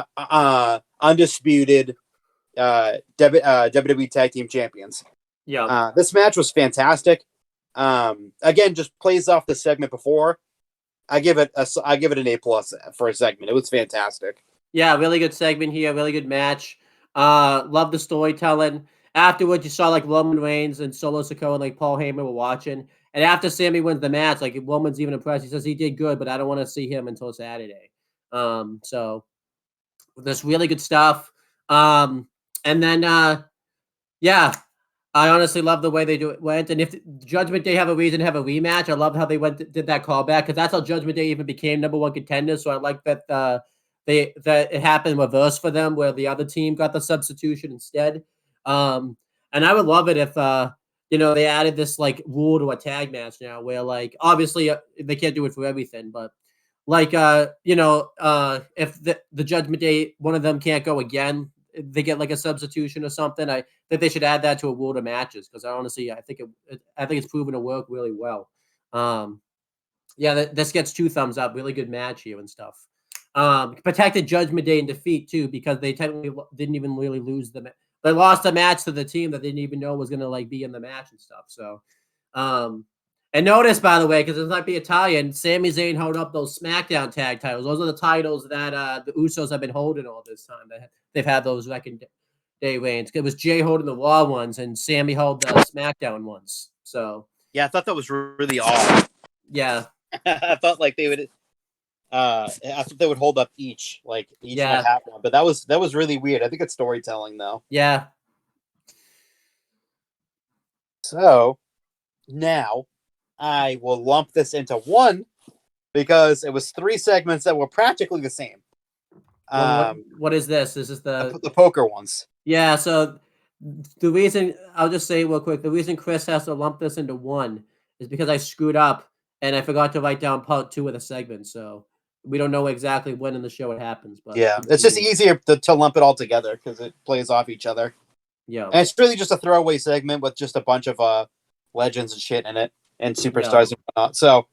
C: WWE Tag Team Champions.
B: Yeah.
C: This match was fantastic. Again, just plays off the segment before. I give it an A+ for a segment. It was fantastic.
B: Yeah, really good segment here. Really good match. Love the storytelling. Afterwards, you saw like Roman Reigns and Solo Sikoa and like Paul Heyman were watching. And after Sammy wins the match, like Roman's even impressed. He says he did good, but I don't want to see him until Saturday. So there's really good stuff. And then yeah, I honestly love the way they went. And if Judgment Day have a reason to have a rematch, I love how they did that callback, because that's how Judgment Day even became #1 contenders. So I like that that it happened reverse for them, where the other team got the substitution instead. And I would love it if they added this like rule to a tag match now, where like obviously they can't do it for everything, but like if the Judgment Day, one of them can't go again, they get like a substitution or something. I think they should add that to a rule to matches, because I think it's proven to work really well. This gets 2 thumbs up. Really good match here and stuff. Protected Judgment Day in defeat too, because they technically didn't even really lose the match. They lost a match to the team that they didn't even know was going to like be in the match and stuff. So, and notice, by the way, because it might be Italian, Sami Zayn held up those SmackDown tag titles. Those are the titles that the Usos have been holding all this time. They've had those second day reigns. It was Jay holding the Raw ones, and Sammy held the SmackDown ones. So
C: yeah, I thought that was really awesome.
B: Yeah,
C: I thought like they would. I thought they would hold up each would have one, but that was really weird. I think it's storytelling though.
B: Yeah.
C: So now I will lump this into one, because it was 3 segments that were practically the same.
B: What is this? This is the
C: poker ones.
B: Yeah. So the reason, I'll just say real quick, the reason Chris has to lump this into one is because I screwed up and I forgot to write down part 2 of the segment. So we don't know exactly when in the show it happens, but
C: yeah, it's just easier to lump it all together because it plays off each other.
B: Yeah,
C: and it's really just a throwaway segment with just a bunch of legends and shit in it and superstars and whatnot. So,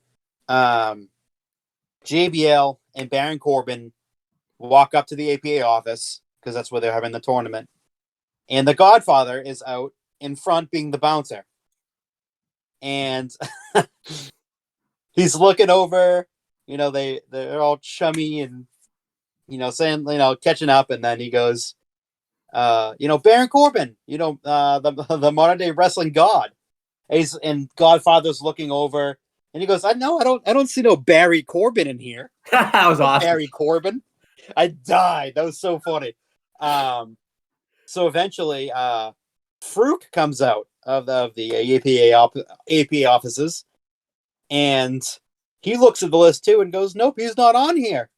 C: JBL and Baron Corbin walk up to the APA office because that's where they're having the tournament, and the Godfather is out in front being the bouncer, and he's looking over. They're all chummy and, saying, catching up. And then he goes, Baron Corbin, the modern day wrestling god. And Godfather's looking over and he goes, I don't see no Barry Corbin in here.
B: That was awesome.
C: Barry Corbin. I died. That was so funny. So eventually, Farouk comes out of the APA offices, and he looks at the list too and goes, nope, he's not on here.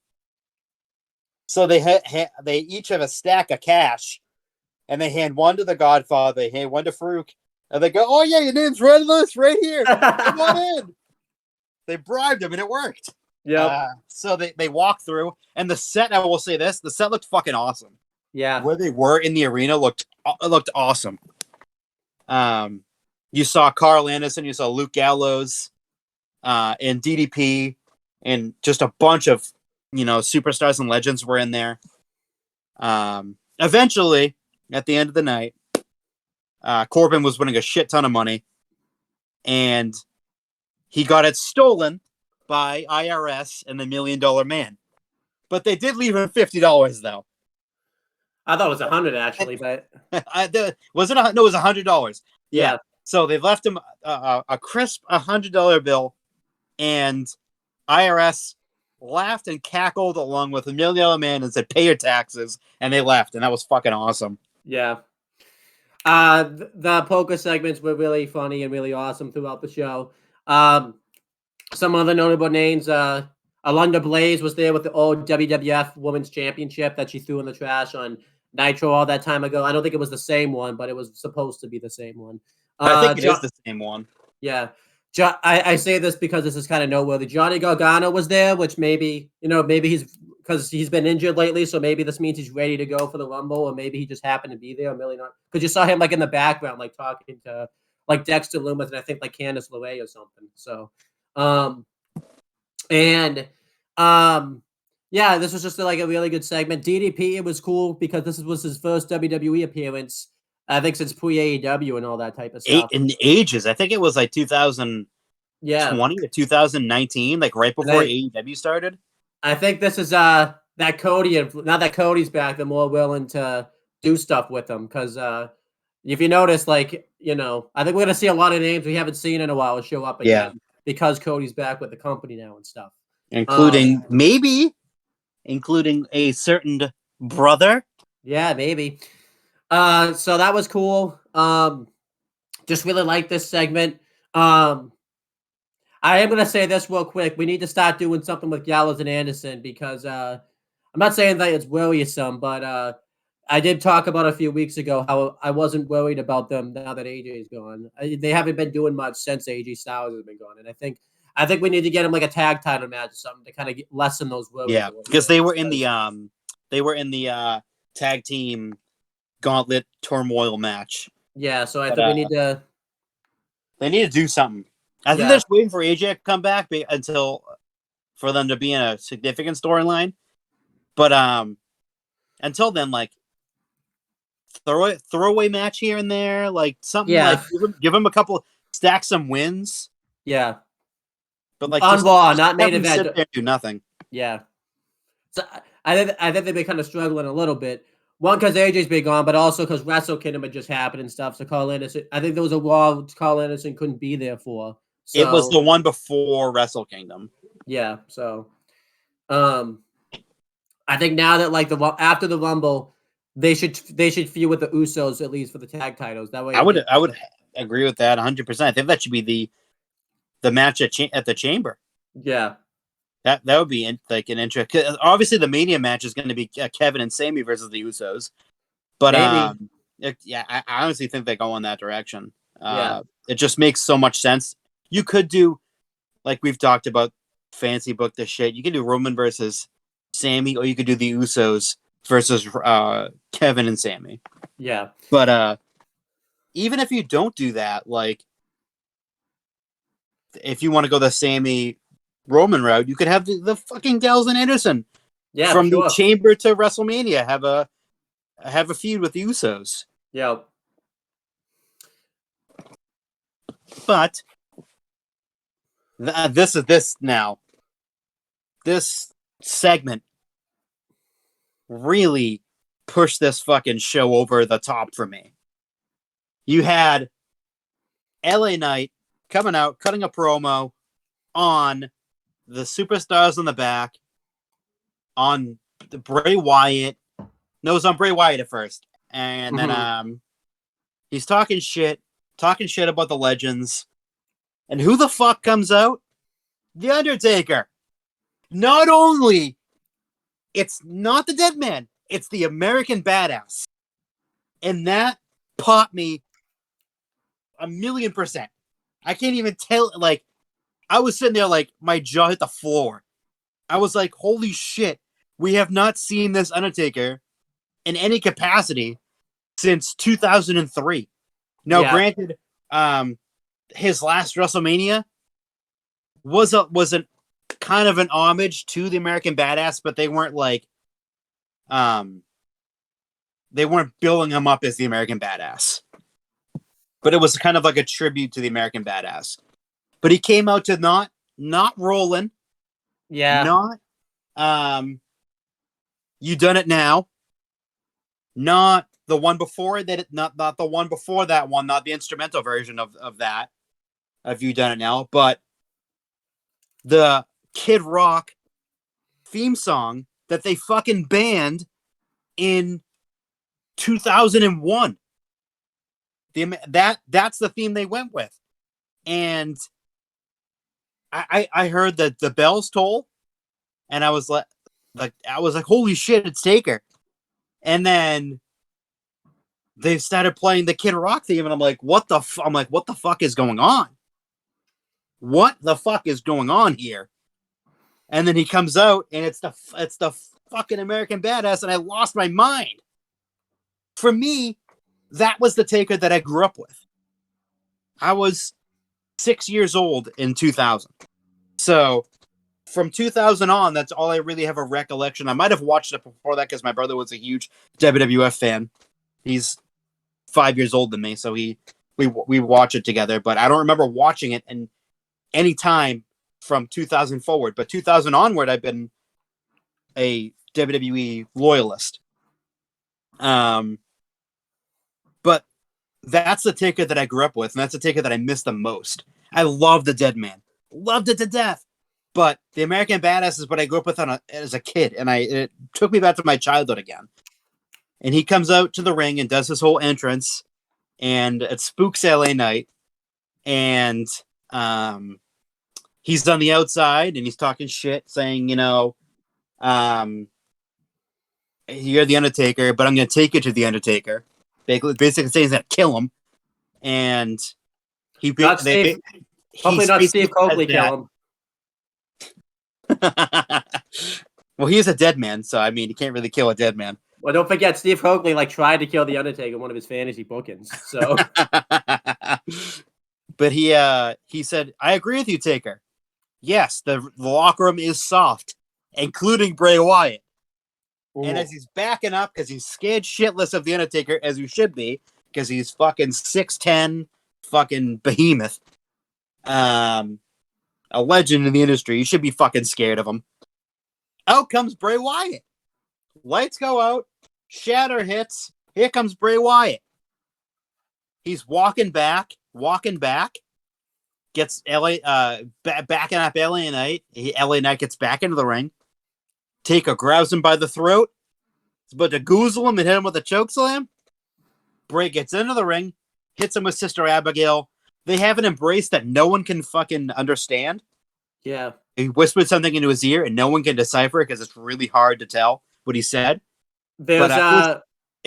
C: So they each have a stack of cash, and they hand one to the Godfather, they hand one to Farouk, and they go, oh yeah, your name's right on the list right here. Come on in. They bribed him and it worked.
B: Yeah.
C: So they walk through, and the set, I will say this, the set looked fucking awesome.
B: Yeah.
C: Where they were in the arena looked awesome. You saw Carl Anderson, you saw Luke Gallows, and DDP, and just a bunch of superstars and legends were in there. Eventually, at the end of the night, Corbin was winning a shit ton of money, and he got it stolen by IRS and the $1 Million Man. But they did leave him $50 though.
B: I thought it was 100 actually, but
C: was it? No, it was $100.
B: Yeah.
C: So they left him a crisp $100 bill, and IRS laughed and cackled along with the $1 Million Man and said, "Pay your taxes," and they left, and that was fucking awesome.
B: Yeah. The poker segments were really funny and really awesome throughout the show. Some other notable names, Alundra Blaze was there with the old WWF Women's Championship that she threw in the trash on Nitro all that time ago. I don't think it was the same one, but it was supposed to be the same one.
C: I think it is the same one.
B: Yeah. I say this because this is kind of noteworthy. Johnny Gargano was there, which maybe because he's been injured lately, so maybe this means he's ready to go for the Rumble, or maybe he just happened to be there. I'm really not, because you saw him like in the background, like talking to like Dexter Lumis and I think like Candice LeRae or something. So, yeah, this was just like a really good segment. DDP, it was cool because this was his first WWE appearance, I think, since pre-AEW and all that type of stuff.
C: In ages. I think it was like 2020 to 2019, like right before AEW started.
B: I think this is that Cody, and now that Cody's back, they're more willing to do stuff with him. Because if you notice, like, I think we're gonna see a lot of names we haven't seen in a while show up again because Cody's back with the company now and stuff. Including
C: a certain brother.
B: Yeah, maybe. So that was cool. Just really like this segment. I am going to say this real quick. We need to start doing something with Gallows and Anderson because I'm not saying that it's worrisome, but I did talk about a few weeks ago how I wasn't worried about them now that AJ is gone. They haven't been doing much since AJ Styles has been gone, and I think we need to get them like a tag title match or something to kind of lessen those worries.
C: Yeah, because they were in the tag team gauntlet turmoil match.
B: Yeah, so I think we need to.
C: They need to do something. I think they're just waiting for AJ to come back for them to be in a significant storyline. But until then, like throwaway match here and there, like something like give him a couple, stack some wins.
B: Yeah,
C: but like
B: on Raw, not main event.
C: Sit there and do nothing.
B: Yeah, so I think they've been kind of struggling a little bit. One, because AJ's been gone, but also because Wrestle Kingdom had just happened and stuff. So Carl Anderson, I think there was a Raw Carl Anderson couldn't be there for. So,
C: it was the one before Wrestle Kingdom.
B: Yeah, so I think now that after the Rumble, they should feud with the Usos at least for the tag titles. That way,
C: I would agree with that 100%. I think that should be the match at the Chamber.
B: Yeah,
C: that would be an interest. Obviously, the Mania match is going to be Kevin and Sami versus the Usos. But I honestly think they go in that direction. It just makes so much sense. You could do, like we've talked about, fancy book this shit. You could do Roman versus Sami, or you could do the Usos versus Kevin and Sami.
B: Yeah.
C: But even if you don't do that, like if you want to go the Sami Roman route, you could have the fucking Gallows and Anderson.
B: Yeah.
C: From the Chamber to WrestleMania, have a feud with the Usos.
B: Yeah.
C: But this segment really pushed this fucking show over the top for me. You had LA Knight coming out, cutting a promo on the superstars in the back, on the Bray Wyatt. No, it was on Bray Wyatt at first. And then he's talking shit about the legends. And who the fuck comes out? The Undertaker. Not only, it's not the Dead Man, it's the American Badass. And that popped me 1,000,000%. I can't even tell, like, I was sitting there like, my jaw hit the floor. I was like, holy shit, we have not seen this Undertaker in any capacity since 2003. Now, granted, his last WrestleMania was a kind of an homage to the American Badass, but they weren't like they weren't building him up as the American Badass. But it was kind of like a tribute to the American Badass. But he came out to not Roland.
B: Yeah.
C: Not You Done It Now. Not the one before that, not the one before that one, not the instrumental version of that, of You Done It Now, but the Kid Rock theme song that they fucking banned in 2001. That's the theme they went with. And I heard that the bells toll, and I was like, holy shit, it's Taker. And then they started playing the Kid Rock theme, and I'm like, what the fuck is going on? What the fuck is going on here? And then he comes out, and it's the fucking American Badass, and I lost my mind. For me, that was the Taker that I grew up with. I was 6 years old in 2000. So from 2000 on, that's all I really have a recollection. I might have watched it before that because my brother was a huge WWF fan. He's 5 years older than me, so we watch it together. But I don't remember watching it in any time from 2000 forward. But 2000 onward, I've been a WWE loyalist. But that's the Taker that I grew up with, and that's the Taker that I miss the most. I love the Dead Man. Loved it to death. But the American Badass is what I grew up with as a kid, and it took me back to my childhood again. And he comes out to the ring and does his whole entrance, and it spooks LA Knight. And he's on the outside, and he's talking shit, saying, you're the Undertaker, but I'm going to take you to the Undertaker. Basically saying he's going to kill him. And
B: hopefully not Steve Coakley kill him.
C: Well, he is a dead man, so I mean, he can't really kill a dead man.
B: Well, don't forget, Steve Coakley tried to kill the Undertaker in one of his fantasy bookings. So,
C: but he said, "I agree with you, Taker. Yes, the locker room is soft, including Bray Wyatt." Ooh. And as he's backing up because he's scared shitless of the Undertaker, as you should be, because he's fucking 6'10", fucking behemoth. A legend in the industry. You should be fucking scared of him. Out comes Bray Wyatt. Lights go out. Shatter hits. Here comes Bray Wyatt. He's walking back. Gets backing up LA Knight. LA Knight gets back into the ring. Taker grabs him by the throat. He's about to goozle him and hit him with a chokeslam. Bray gets into the ring. Hits him with Sister Abigail. They have an embrace that no one can fucking understand.
B: Yeah.
C: He whispered something into his ear, and no one can decipher it because it's really hard to tell what he said. It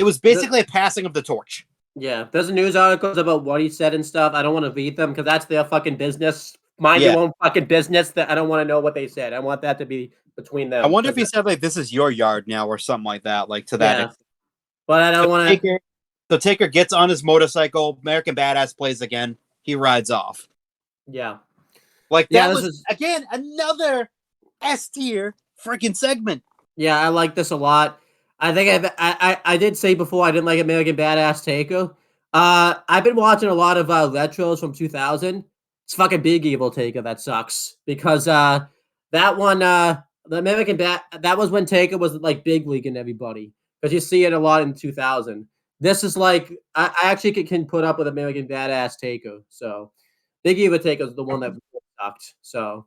C: was basically a passing of the torch.
B: Yeah. There's news articles about what he said and stuff. I don't want to read them because that's their fucking business. Mind your own fucking business. That I don't want to know what they said. I want that to be between them.
C: I wonder if he said, this is your yard now or something like that. To that.
B: Yeah. But I don't want to.
C: So Taker gets on his motorcycle. American Badass plays again. He rides off.
B: Yeah.
C: That was again another S tier freaking segment.
B: Yeah, I like this a lot. I think I did say before I didn't like American Badass Taker. I've been watching a lot of retros from 2000. It's fucking Big Evil Taker that sucks because that one the American that was when Taker was big leaguing everybody because you see it a lot in 2000. This is I actually can put up with American Badass Taker. So Big Evil Taker is the one that sucked. So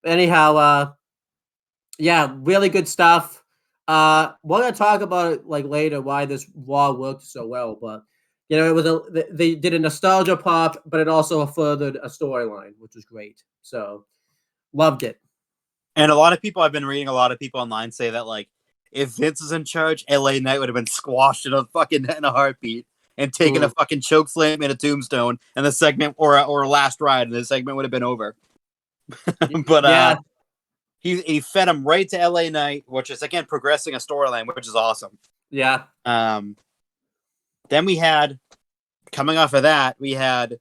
B: anyhow, yeah, really good stuff. We're gonna talk about it later why this Raw worked so well, but it was they did a nostalgia pop, but it also furthered a storyline, which was great. So loved it.
C: And I've been reading a lot of people online say that if Vince was in charge, LA Knight would have been squashed in a heartbeat and taken a fucking choke slam and a tombstone, and the segment or a last ride, and the segment would have been over. But yeah. He fed him right to LA Knight, which is again progressing a storyline, which is awesome.
B: Yeah.
C: Then we had, coming off of that, we had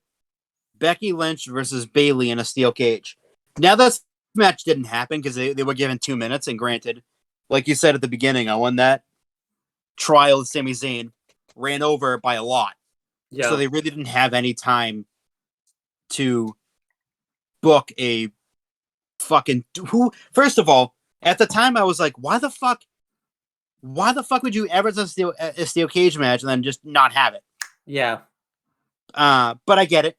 C: Becky Lynch versus Bayley in a steel cage. Now this match didn't happen because they were given 2 minutes, and granted, like you said at the beginning, I won that trial of Sami Zayn. ran over by a lot.
B: Yeah.
C: So they really didn't have any time to book a fucking who. First of all, at the time I was like, why the fuck would you ever do a steel cage match and then just not have it?
B: Yeah.
C: But I get it.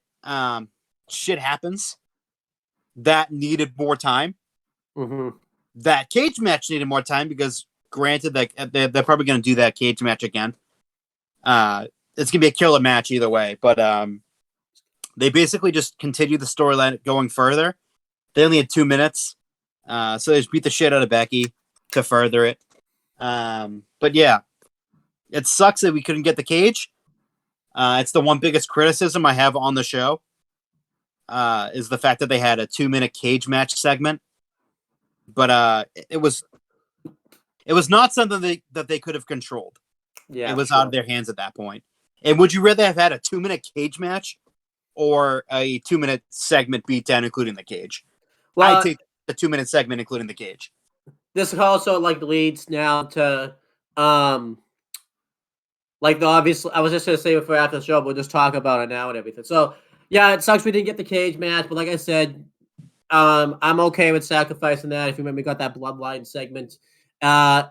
C: Shit happens. That needed more time.
B: Mm-hmm. That
C: cage match needed more time because, granted, like they're probably going to do that cage match again. It's gonna be a killer match either way. But they basically just continue the storyline going further. They only had 2 minutes, so they just beat the shit out of Becky to further it. But yeah, it sucks that we couldn't get the cage. It's the one biggest criticism I have on the show. Is the fact that they had a 2-minute cage match segment, but it was not something that they could have controlled.
B: Yeah,
C: it was out of their hands at that point. And would you rather have had a 2-minute cage match or a 2-minute segment beatdown, including the cage? Well, I'd take the 2-minute segment, including the cage.
B: This also like leads now to like the obvious. I was just gonna say before after the show, we'll just talk about it now and everything. So yeah, it sucks we didn't get the cage match, but like I said, I'm okay with sacrificing that. If you remember, we got that Bloodline segment. And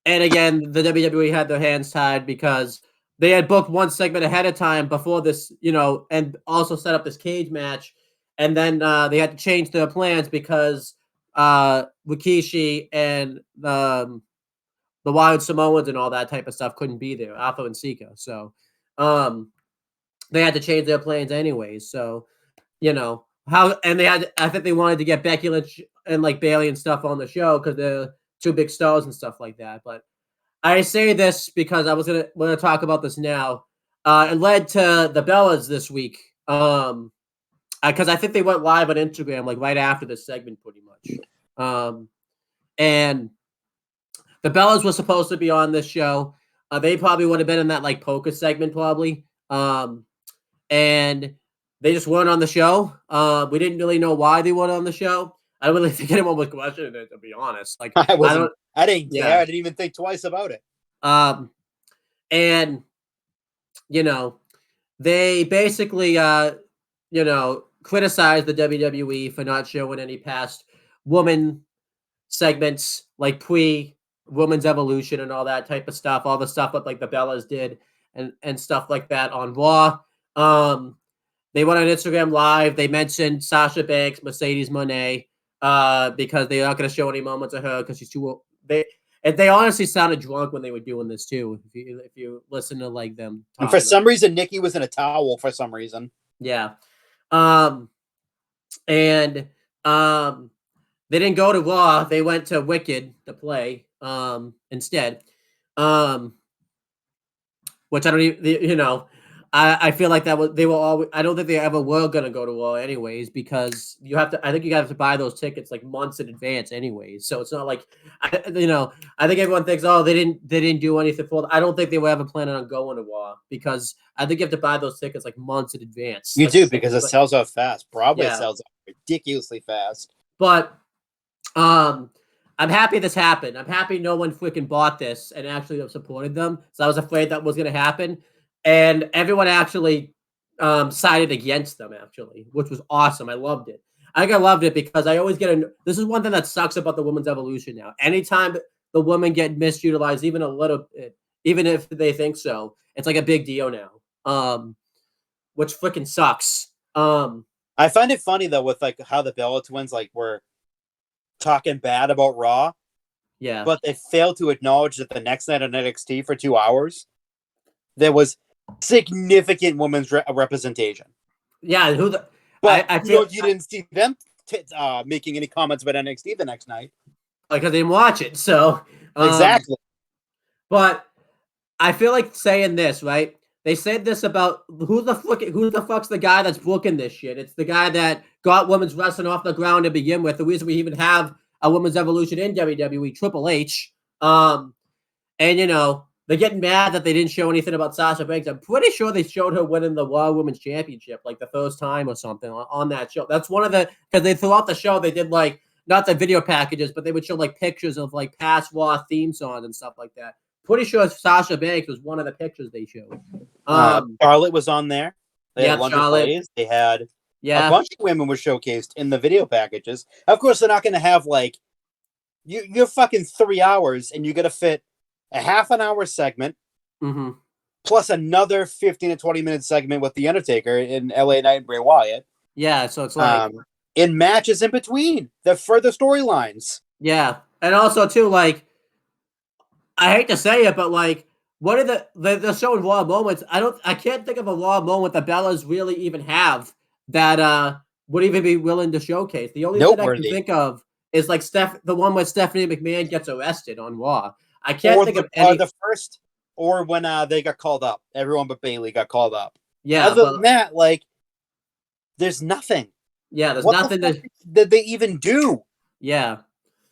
B: again, the WWE had their hands tied because they had booked one segment ahead of time before this, and also set up this cage match. And then they had to change their plans because Rikishi and the Wild Samoans and all that type of stuff couldn't be there, Alpha and Sika. So they had to change their plans anyways. So, I think they wanted to get Becky Lynch and like Bayley and stuff on the show because they're two big stars and stuff like that. But I say this because I was gonna talk about this now. It led to the Bellas this week. Because I think they went live on Instagram like right after this segment, pretty much. And the Bellas were supposed to be on this show. They probably would have been in that like poker segment, probably. And they just weren't on the show. We didn't really know why they weren't on the show. I don't really think anyone was questioning it, to be honest. Like
C: I didn't care. I didn't even think twice about it.
B: And they basically criticized the WWE for not showing any past woman segments like pre-Women's Evolution and all that type of stuff, all the stuff that like the Bellas did and stuff like that on Raw. They went on Instagram Live. They mentioned Sasha Banks, Mercedes Moné, because they're not going to show any moments of her because she's too old. They honestly sounded drunk when they were doing this too. If you listen to like them,
C: and for some reason, Nikki was in a towel for some reason.
B: Yeah, and they didn't go to Raw. They went to Wicked to play instead. Which I don't even, I feel like they were all. I don't think they ever were gonna go to Raw anyways because you have to. I think you have to buy those tickets like months in advance anyways. So it's not like I think everyone thinks they didn't do anything for. I don't think they were ever planning on going to Raw because I think you have to buy those tickets like months in advance.
C: You do because it sells out fast. Probably sells out ridiculously fast.
B: But I'm happy this happened. I'm happy no one freaking bought this and actually supported them. So I was afraid that was going to happen. And everyone actually sided against them, actually, which was awesome. I loved it. I loved it because I always this is one thing that sucks about the women's evolution now. Anytime the women get misutilized, even a little bit, even if they think so, it's like a big deal now, which freaking sucks.
C: I find it funny, though, with like how the Bella Twins like were talking bad about Raw.
B: Yeah.
C: But they failed to acknowledge that the next night on NXT for 2 hours, there was significant women's representation.
B: Yeah,
C: but I feel you didn't see them making any comments about NXT the next night
B: because they didn't watch it. So
C: exactly.
B: But I feel like saying this, right? They said this about who the fuck's the guy that's booking this shit? It's the guy that got women's wrestling off the ground to begin with. The reason we even have a women's evolution in WWE, Triple H. And they're getting mad that they didn't show anything about Sasha Banks. I'm pretty sure they showed her winning the Raw Women's Championship like the first time or something on that show. That's one of because they throughout the show they did like not the video packages, but they would show like pictures of like past Raw theme songs and stuff like that. pretty sure Sasha Banks was one of the pictures they showed.
C: Charlotte was on there. They had
B: Charlotte.
C: Plays. They had a bunch of women were showcased in the video packages. Of course, they're not going to have like you're fucking 3 hours and you got to fit a half an hour segment plus another 15 to 20 minute segment with The Undertaker in LA Knight and Bray Wyatt.
B: Yeah, so it's like
C: in matches in between the further storylines.
B: Yeah, and also too, like, I hate to say it, but like, what are the showing raw moments? I can't think of a raw moment the Bellas really even have that would even be willing to showcase. The only thing I can think of is like the one where Stephanie McMahon gets arrested on Raw. I can't think of any.
C: The first, or when they got called up. Everyone but Bayley got called up.
B: Yeah.
C: Other than that, like, there's nothing.
B: Yeah, there's
C: what
B: nothing
C: did they even do?
B: Yeah.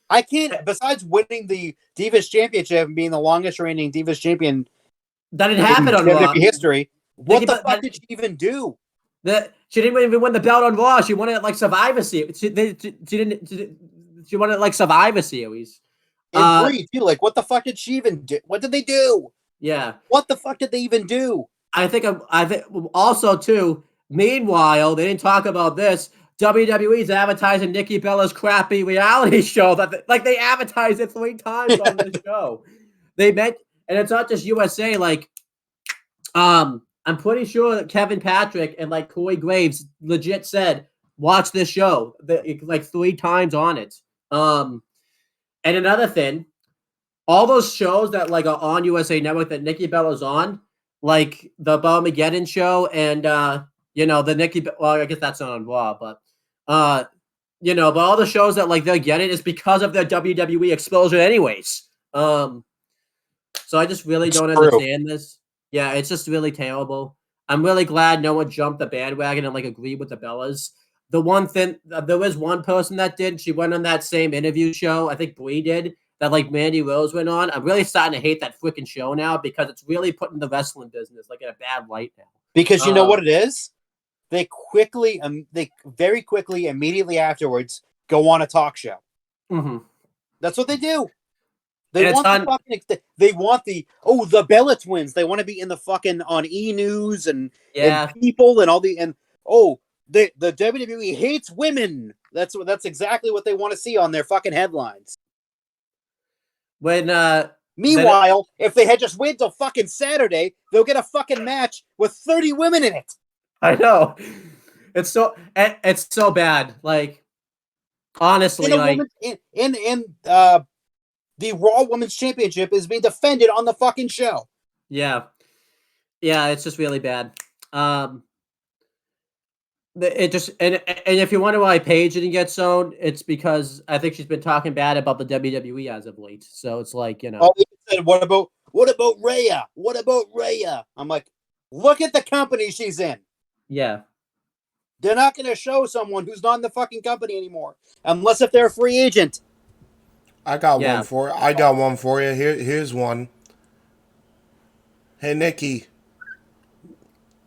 C: I can't, besides winning the Divas Championship and being the longest reigning Divas Champion
B: that didn't happen on Raw
C: history, what the fuck did she even do?
B: She didn't even win the belt on Raw. She won it like Survivor Series. She won it like Survivor Series.
C: And Brie, too. Like, what the fuck did she even do? What did they do?
B: Yeah.
C: What the fuck did they even do?
B: I think also too. Meanwhile, they didn't talk about this. WWE's advertising Nikki Bella's crappy reality show that they advertised it 3 times on the show. They meant, and it's not just USA. Like, I'm pretty sure that Kevin Patrick and like Corey Graves legit said, "Watch this show," like 3 times on it. And another thing, all those shows that like are on USA Network that Nikki Bella's on, like the Bellmageddon show and the Nikki. Well, I guess that's not on Raw, but but all the shows that like they're getting is because of their WWE exposure, anyways. So I just really don't understand this. Yeah, it's just really terrible. I'm really glad no one jumped the bandwagon and like agreed with the Bellas. The one thing, there was one person that did. She went on that same interview show. I think Brie did. That like Mandy Rose went on. I'm really starting to hate that freaking show now because it's really putting the wrestling business like in a bad light now.
C: Because you know what it is? They very quickly, immediately afterwards, go on a talk show.
B: Mm-hmm.
C: That's what they do. They want the Bella Twins. They want to be in the fucking on E! News and People and all the the WWE hates women. That's exactly what they want to see on their fucking headlines. Meanwhile, if they had just waited till fucking Saturday, they'll get a fucking match with 30 women in it.
B: I know. It's so bad. Like, honestly,
C: the Raw Women's Championship is being defended on the fucking show.
B: Yeah. Yeah, it's just really bad. It just and if you wonder why Paige didn't get zoned, it's because I think she's been talking bad about the WWE as of late. So it's like,
C: Oh, they said, what about Rhea? What about Rhea? I'm like, look at the company she's in.
B: Yeah.
C: They're not going to show someone who's not in the fucking company anymore, unless if they're a free agent.
D: I got one for you. Here's one. Hey, Nikki.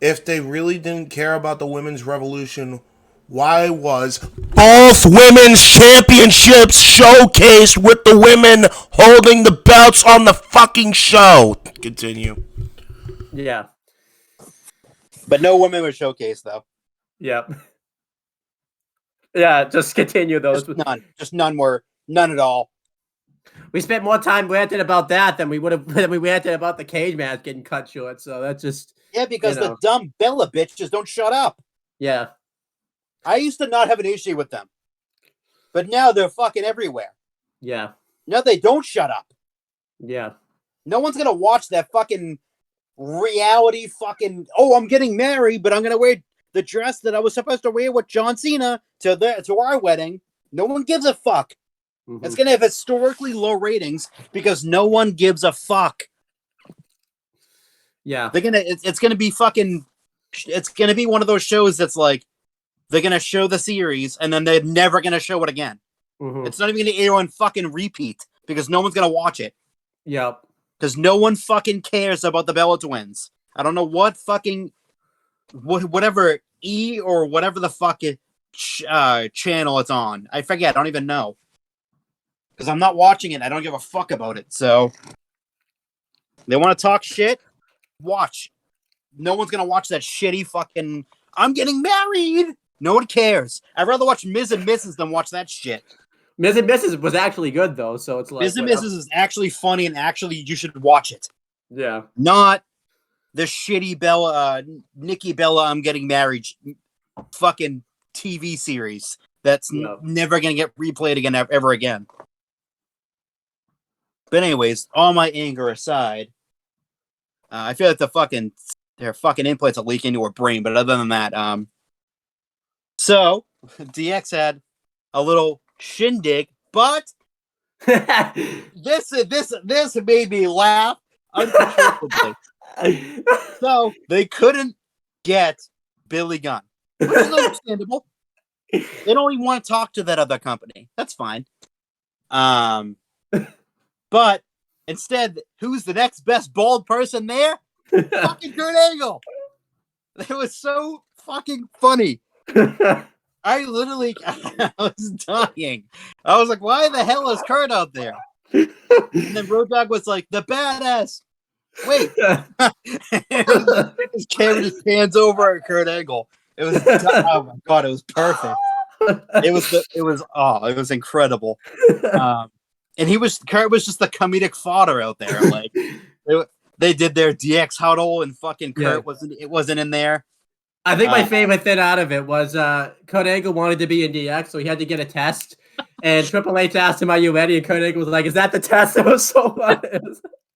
D: If they really didn't care about the women's revolution, why was both women's championships showcased with the women holding the belts on the fucking show? Continue.
B: Yeah.
C: But no women were showcased, though.
B: Yep. Yeah, just continue those.
C: Just none at all.
B: We spent more time ranting about that than we ranted about the cage match getting cut short. So that's just
C: because the dumb Bella bitches don't shut up.
B: Yeah.
C: I used to not have an issue with them, but now they're fucking everywhere.
B: Yeah.
C: Now they don't shut up.
B: Yeah.
C: No one's gonna watch that fucking reality fucking. Oh, I'm getting married, but I'm gonna wear the dress that I was supposed to wear with John Cena to our wedding. No one gives a fuck. Mm-hmm. It's gonna have historically low ratings because no one gives a fuck.
B: Yeah,
C: it's gonna be fucking. It's gonna be one of those shows that's like they're gonna show the series and then they're never gonna show it again. Mm-hmm. It's not even gonna air on fucking repeat because no one's gonna watch it.
B: Yep.
C: Because no one fucking cares about the Bella Twins. I don't know what fucking whatever E or whatever the fuck channel it's on. I forget. I don't even know. Because I'm not watching it. I don't give a fuck about it. So They want to talk shit? Watch. No one's going to watch that shitty fucking, I'm getting married. No one cares. I'd rather watch Ms. and Mrs. than watch that shit.
B: Ms. and Mrs. was actually good, though, so it's like...
C: Ms. and Mrs. is actually funny, and actually you should watch it.
B: Yeah.
C: Not the shitty Nikki Bella, I'm getting married fucking TV series that's never going to get replayed again ever again. But anyways, all my anger aside, I feel like their fucking implants will leak into her brain. But other than that, so DX had a little shindig, but this made me laugh uncontrollably. So they couldn't get Billy Gunn, which is understandable. They don't even want to talk to that other company. That's fine. But instead, who's the next best bald person there? Fucking Kurt Angle. It was so fucking funny. I was dying. I was like, why the hell is Kurt out there? And then Road Dogg was like, the badass. Wait. His camera just pans over at Kurt Angle. It was, oh my God, it was perfect. It was incredible. And Kurt was just the comedic fodder out there. Like they did their DX huddle, and fucking Kurt wasn't in there.
B: I think my favorite thing out of it was Kurt Angle wanted to be in DX, so he had to get a test. And Triple H asked him, "Are you ready?" And Kurt Angle was like, "Is that the test?" It was so fun.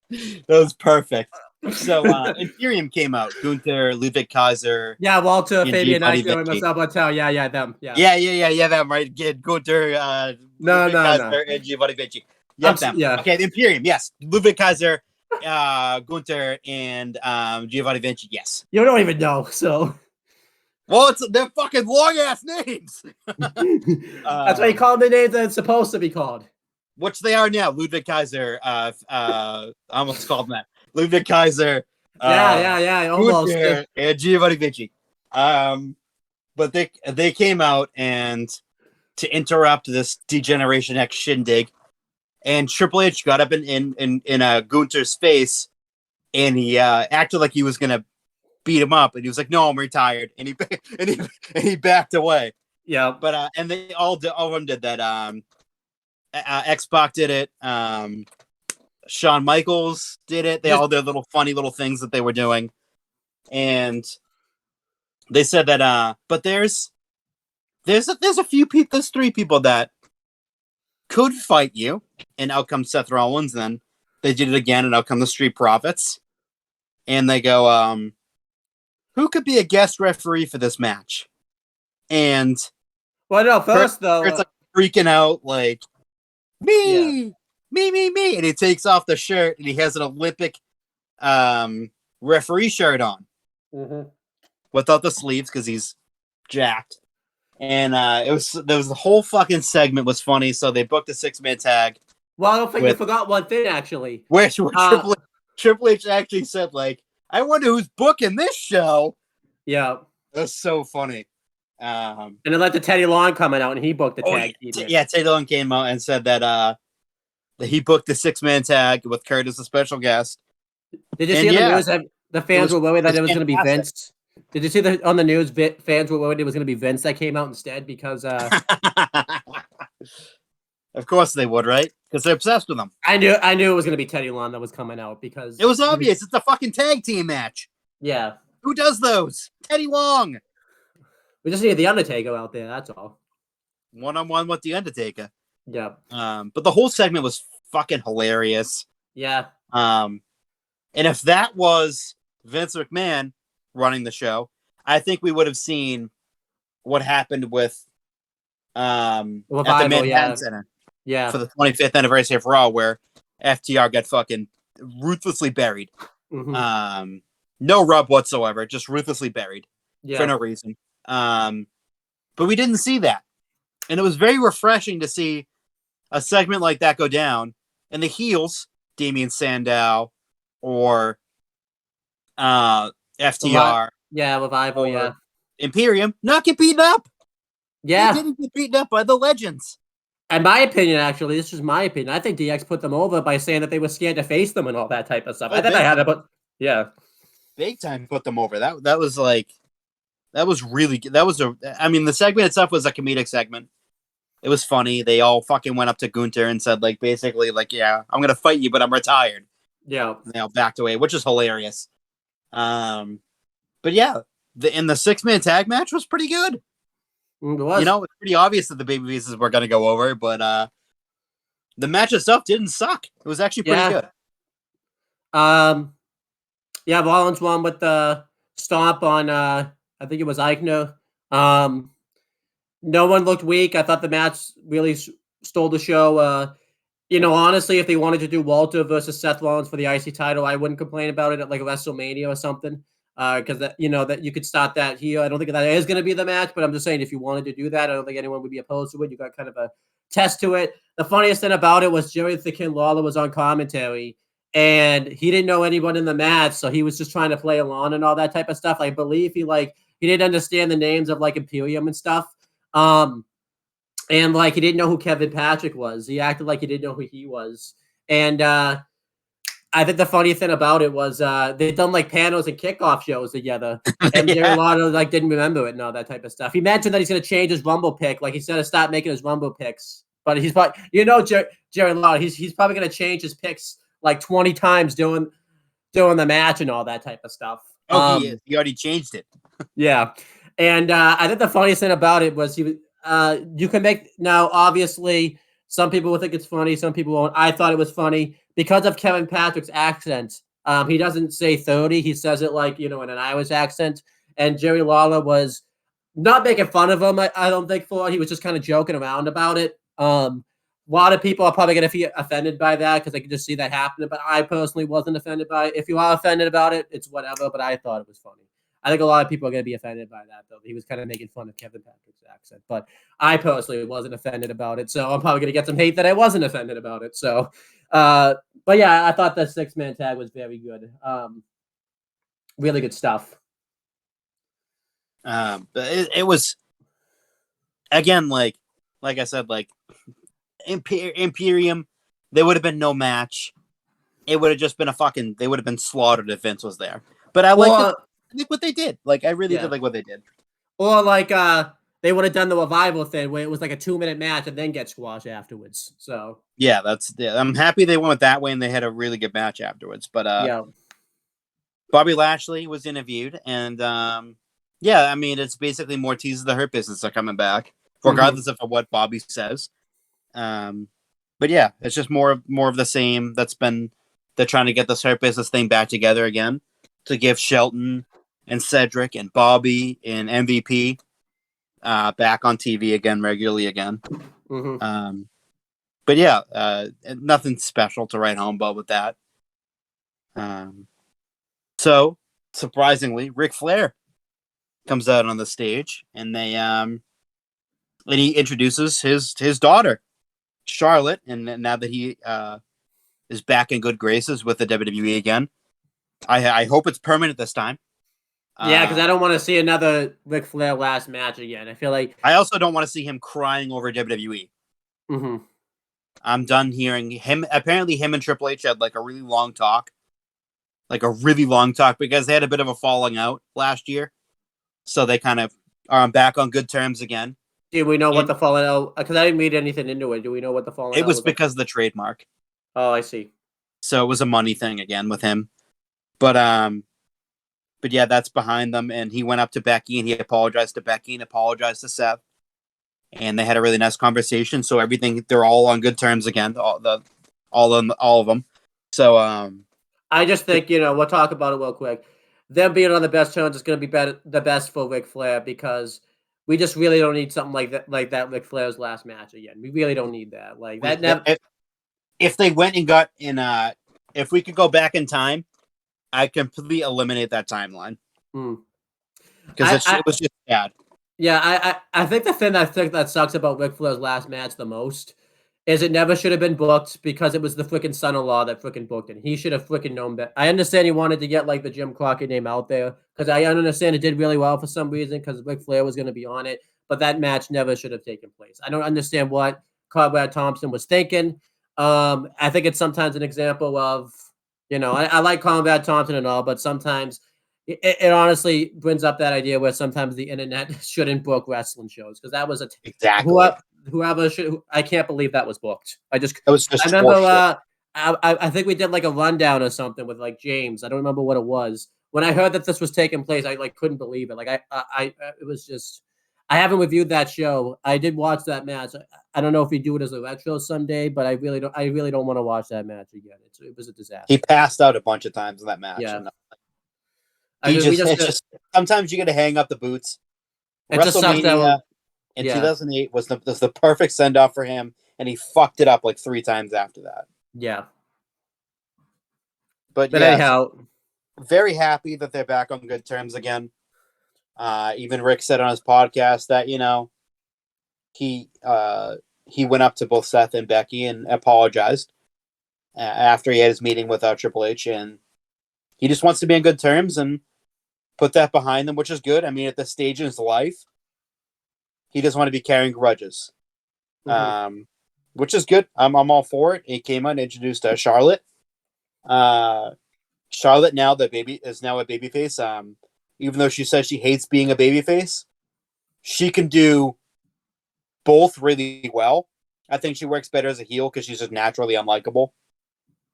C: That was perfect. So Imperium came out. Gunther, Ludwig Kaiser.
B: Yeah, Walter, Fabian Eichner, and Marcel Bartel. Yeah, them.
C: Yeah, them, right? Gunther, Kaiser, and Giovanni Vinci. Yeah, them. Yeah. Okay, the Imperium, yes. Ludwig Kaiser, Gunther, and Giovanni Vinci, yes.
B: You don't even know, so...
C: Well, they're fucking long-ass names!
B: That's why you call them the names that it's supposed to be called.
C: Which they are now. Ludwig Kaiser, I almost called them that. Ludwig Kaiser.
B: Almost.
C: Gunther, and Giovanni Vinci. But they came out and to interrupt this Degeneration X shindig, and Triple H got up in Gunther's face, and he acted like he was gonna beat him up, and he was like, "No, I'm retired," and he backed away.
B: Yeah,
C: but and they all of them did that. X-Pac did it. Shawn Michaels did it. They all did little funny little things that they were doing, and they said that. But there's a few people. There's 3 people that could fight you, and out comes Seth Rollins. Then they did it again, and out come the Street Profits, and they go, who could be a guest referee for this match? And
B: first though,
C: it's like freaking out, like me, and he takes off the shirt, and he has an Olympic referee shirt on, without the sleeves because he's jacked. And the whole fucking segment was funny, so they booked a 6-man tag.
B: Well, I don't think they forgot one thing, actually.
C: Where Triple H actually said, like, I wonder who's booking this show.
B: Yeah.
C: That's so funny.
B: And it led to Teddy Long coming out, and he booked the tag.
C: Teddy Long came out and said that he booked the 6-man tag with Kurt as a special guest.
B: Did you see on the news that the fans were worried that it was going to be Vince? Did you see on the news fans were worried it was going to be Vince that came out instead because...
C: Of course they would, right? Because they're obsessed with him.
B: I knew it was going to be Teddy Long that was coming out because...
C: It was obvious. It's a fucking tag team match.
B: Yeah.
C: Who does those? Teddy Long.
B: We just needed The Undertaker out there, that's all.
C: One-on-one with The Undertaker.
B: Yeah.
C: But the whole segment was fucking hilarious.
B: Yeah.
C: And if that was Vince McMahon running the show, I think we would have seen what happened with at the Manhattan Center.
B: Yeah.
C: For the 25th anniversary of Raw, where FTR got fucking ruthlessly buried.
B: Mm-hmm.
C: No rub whatsoever, just ruthlessly buried for no reason. But we didn't see that. And it was very refreshing to see a segment like that go down, and the heels, Damian Sandow or FTR.
B: Revival,
C: Imperium, not get beaten up.
B: Yeah.
C: They didn't get beaten up by the legends.
B: In my opinion, actually, this is my opinion. I think DX put them over by saying that they were scared to face them and all that type of stuff.
C: Oh,
B: I think I had about
C: big time put them over. That was like that was really good. That was I mean, the segment itself was a comedic segment. It was funny. They all fucking went up to Gunther and said like basically like, yeah, I'm gonna fight you, but I'm retired.
B: Yeah.
C: And they all backed away, which is hilarious. But yeah, the 6-man tag match was pretty good.
B: It was.
C: You know, it's pretty obvious that the babyfaces were gonna go over, but the match itself didn't suck. It was actually pretty good.
B: Yeah, Rollins won with the stomp on I think it was Eichner. No one looked weak. I thought the match really stole the show. You know, honestly, if they wanted to do Walter versus Seth Rollins for the IC title, I wouldn't complain about it at like a WrestleMania or something. Because that, you know, that you could start that here. I don't think that is going to be the match, but I'm just saying if you wanted to do that, I don't think anyone would be opposed to it. You got kind of a test to it. The funniest thing about it was Jerry the King Lawler was on commentary, and he didn't know anyone in the match, so he was just trying to play along and all that type of stuff. I believe he didn't understand the names of like Imperium and stuff. And like he didn't know who Kevin Patrick was. He acted like he didn't know who he was. And I think the funny thing about it was they'd done like panels and kickoff shows together, and Jerry Lawler like didn't remember it and all that type of stuff. He mentioned that he's going to change his Rumble pick, like he's going to stop making his Rumble picks. But he's probably, you know, Jerry Lawler, he's probably going to change his picks like 20 times doing the match and all that type of stuff.
C: Oh, he already changed it.
B: Yeah, and I think the funniest thing about it was you can make now obviously. Some people will think it's funny. Some people won't. I thought it was funny because of Kevin Patrick's accent. He doesn't say 30. He says it like, you know, in an Irish accent. And Jerry Lawler was not making fun of him, I don't think, for it. He was just kind of joking around about it. A lot of people are probably going to be offended by that because they can just see that happening. But I personally wasn't offended by it. If you are offended about it, it's whatever. But I thought it was funny. I think a lot of people are going to be offended by that, though. He was kind of making fun of Kevin Patrick's accent. But I personally wasn't offended about it. So I'm probably going to get some hate that I wasn't offended about it. So, but yeah, I thought the 6-man tag was very good. Really good stuff.
C: But it was, again, like I said, like Imperium, there would have been no match. It would have just been they would have been slaughtered if Vince was there. But I like what they did. Like, I really did like what they did.
B: Or like they would have done the revival thing where it was like a 2-minute match and then get squashed afterwards. So
C: yeah, I'm happy they went that way and they had a really good match afterwards. But Bobby Lashley was interviewed, and yeah, I mean, it's basically more teases of the Hurt Business are coming back, regardless of what Bobby says. But yeah, it's just more of the same. They're trying to get this Hurt Business thing back together again to give Shelton and Cedric and Bobby and MVP back on TV again, regularly again. But yeah, nothing special to write home about with that. So surprisingly, Ric Flair comes out on the stage, and he introduces his daughter, Charlotte, and now that he is back in good graces with the WWE again, I hope it's permanent this time.
B: Yeah, because I don't want to see another Ric Flair last match again. I feel like
C: I also don't want to see him crying over WWE. I'm done hearing him. Apparently, him and Triple H had like a really long talk, because they had a bit of a falling out last year. So they kind of are back on good terms again.
B: Do we know what the falling out? Because I didn't read anything into it. Do we know what the falling out was?
C: It was because of the trademark.
B: Oh, I see.
C: So it was a money thing again with him. But yeah, that's behind them. And he went up to Becky and he apologized to Becky and apologized to Seth. And they had a really nice conversation. So they're all on good terms again. All of them. So
B: I just think, we'll talk about it real quick. Them being on the best terms is going to be the best for Ric Flair, because we just really don't need something like that Ric Flair's last match again. We really don't need that. Like that.
C: If they went and got in, if we could go back in time, I completely eliminate that timeline because it was just bad.
B: Yeah, I think the thing that sucks about Ric Flair's last match the most is it never should have been booked, because it was the freaking son-in-law that freaking booked it. He should have freaking known better. I understand he wanted to get like the Jim Crockett name out there, because I understand it did really well for some reason because Ric Flair was going to be on it, but that match never should have taken place. I don't understand what Conrad Thompson was thinking. I think it's sometimes an example of, I like Conrad Thompson and all, but sometimes it honestly brings up that idea where sometimes the internet shouldn't book wrestling shows, because that was
C: exactly
B: whoever should. I can't believe that was booked. I
C: remember.
B: I think we did like a rundown or something with like James. I don't remember what it was. When I heard that this was taking place, I like couldn't believe it. Like it was just. I haven't reviewed that show. I did watch that match. I don't know if we do it as a retro someday, but I really don't want to watch that match again. It was a disaster.
C: He passed out a bunch of times in that match.
B: Yeah.
C: And sometimes you got to hang up the boots. WrestleMania in 2008 was the perfect send off for him, and he fucked it up like 3 times after that.
B: Yeah.
C: But anyhow, very happy that they're back on good terms again. Even Rick said on his podcast that he went up to both Seth and Becky and apologized after he had his meeting with Triple H, and he just wants to be on good terms and put that behind them, which is good. I mean, at this stage in his life, he doesn't want to be carrying grudges, which is good. I'm all for it. He came out and introduced Charlotte. Charlotte is now a babyface. Even though she says she hates being a babyface, she can do both really well. I think she works better as a heel because she's just naturally unlikable.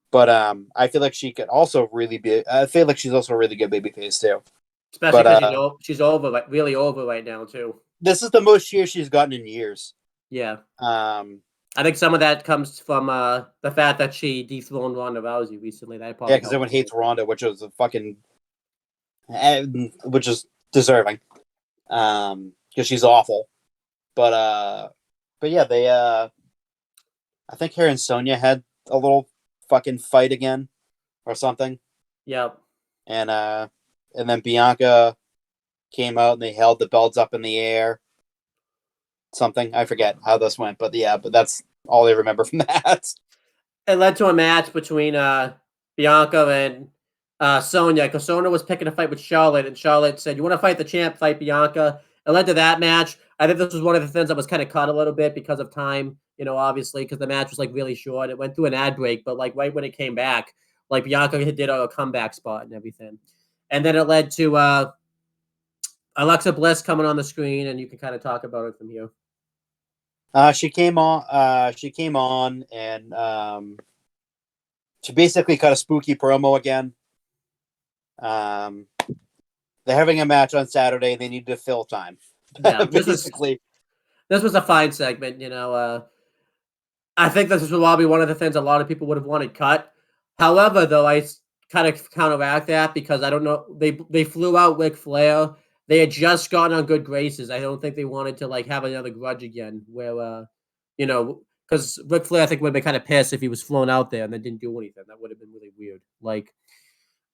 C: But I feel like she could also really be. I feel like she's also a really good babyface too.
B: Especially because she's over, like really over right now too.
C: This is the most cheer she's gotten in years.
B: Yeah. I think some of that comes from the fact that she dethroned Ronda Rousey recently.
C: Because everyone hates Ronda, which is which is deserving, because she's awful. But yeah, they I think her and Sonya had a little fucking fight again or something.
B: Yep.
C: And then Bianca came out and they held the belts up in the air. Something, I forget how this went, but that's all I remember from that.
B: It led to a match between Bianca and Sonya, because Sonya was picking a fight with Charlotte, and Charlotte said, "You want to fight the champ? Fight Bianca." It led to that match. I think this was one of the things that was kind of cut a little bit because of time, obviously, because the match was like really short. It went through an ad break, but like right when it came back, like Bianca did a comeback spot and everything. And then it led to Alexa Bliss coming on the screen, and you can kind of talk about it from here.
C: She came on and she basically cut a spooky promo again. They're having a match on Saturday. They need to fill time.
B: Yeah, this was a fine segment. I think this will be one of the things a lot of people would have wanted cut. However, though, I kind of counteract that because I don't know. They flew out Ric Flair. They had just gotten on good graces. I don't think they wanted to like have another grudge again. Where because Ric Flair I think would have been kind of pissed if he was flown out there and then didn't do anything. That would have been really weird. Like,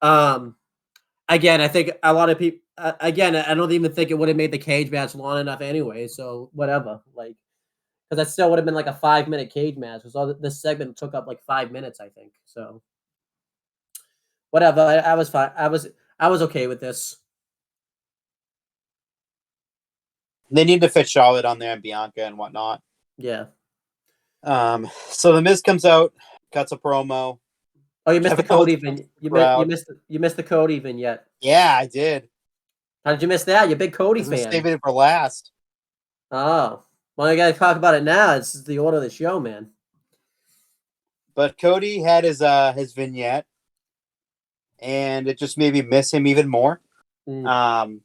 B: again, I think a lot of people. Again, I don't even think it would have made the cage match long enough anyway. So whatever, like, because that still would have been like a 5-minute cage match. So this segment took up like 5 minutes, I think. So whatever, I was fine. I was okay with this.
C: They need to fit Charlotte on there and Bianca and whatnot.
B: Yeah.
C: So the Miz comes out, cuts a promo.
B: Oh, you missed the Cody vignette. You missed the Cody vignette.
C: Yeah, I did.
B: How did you miss that? You're a big Cody fan.
C: Saving it for last.
B: Oh, well, you got to talk about it now. It's the order of the show, man.
C: But Cody had his vignette, and it just made me miss him even more. In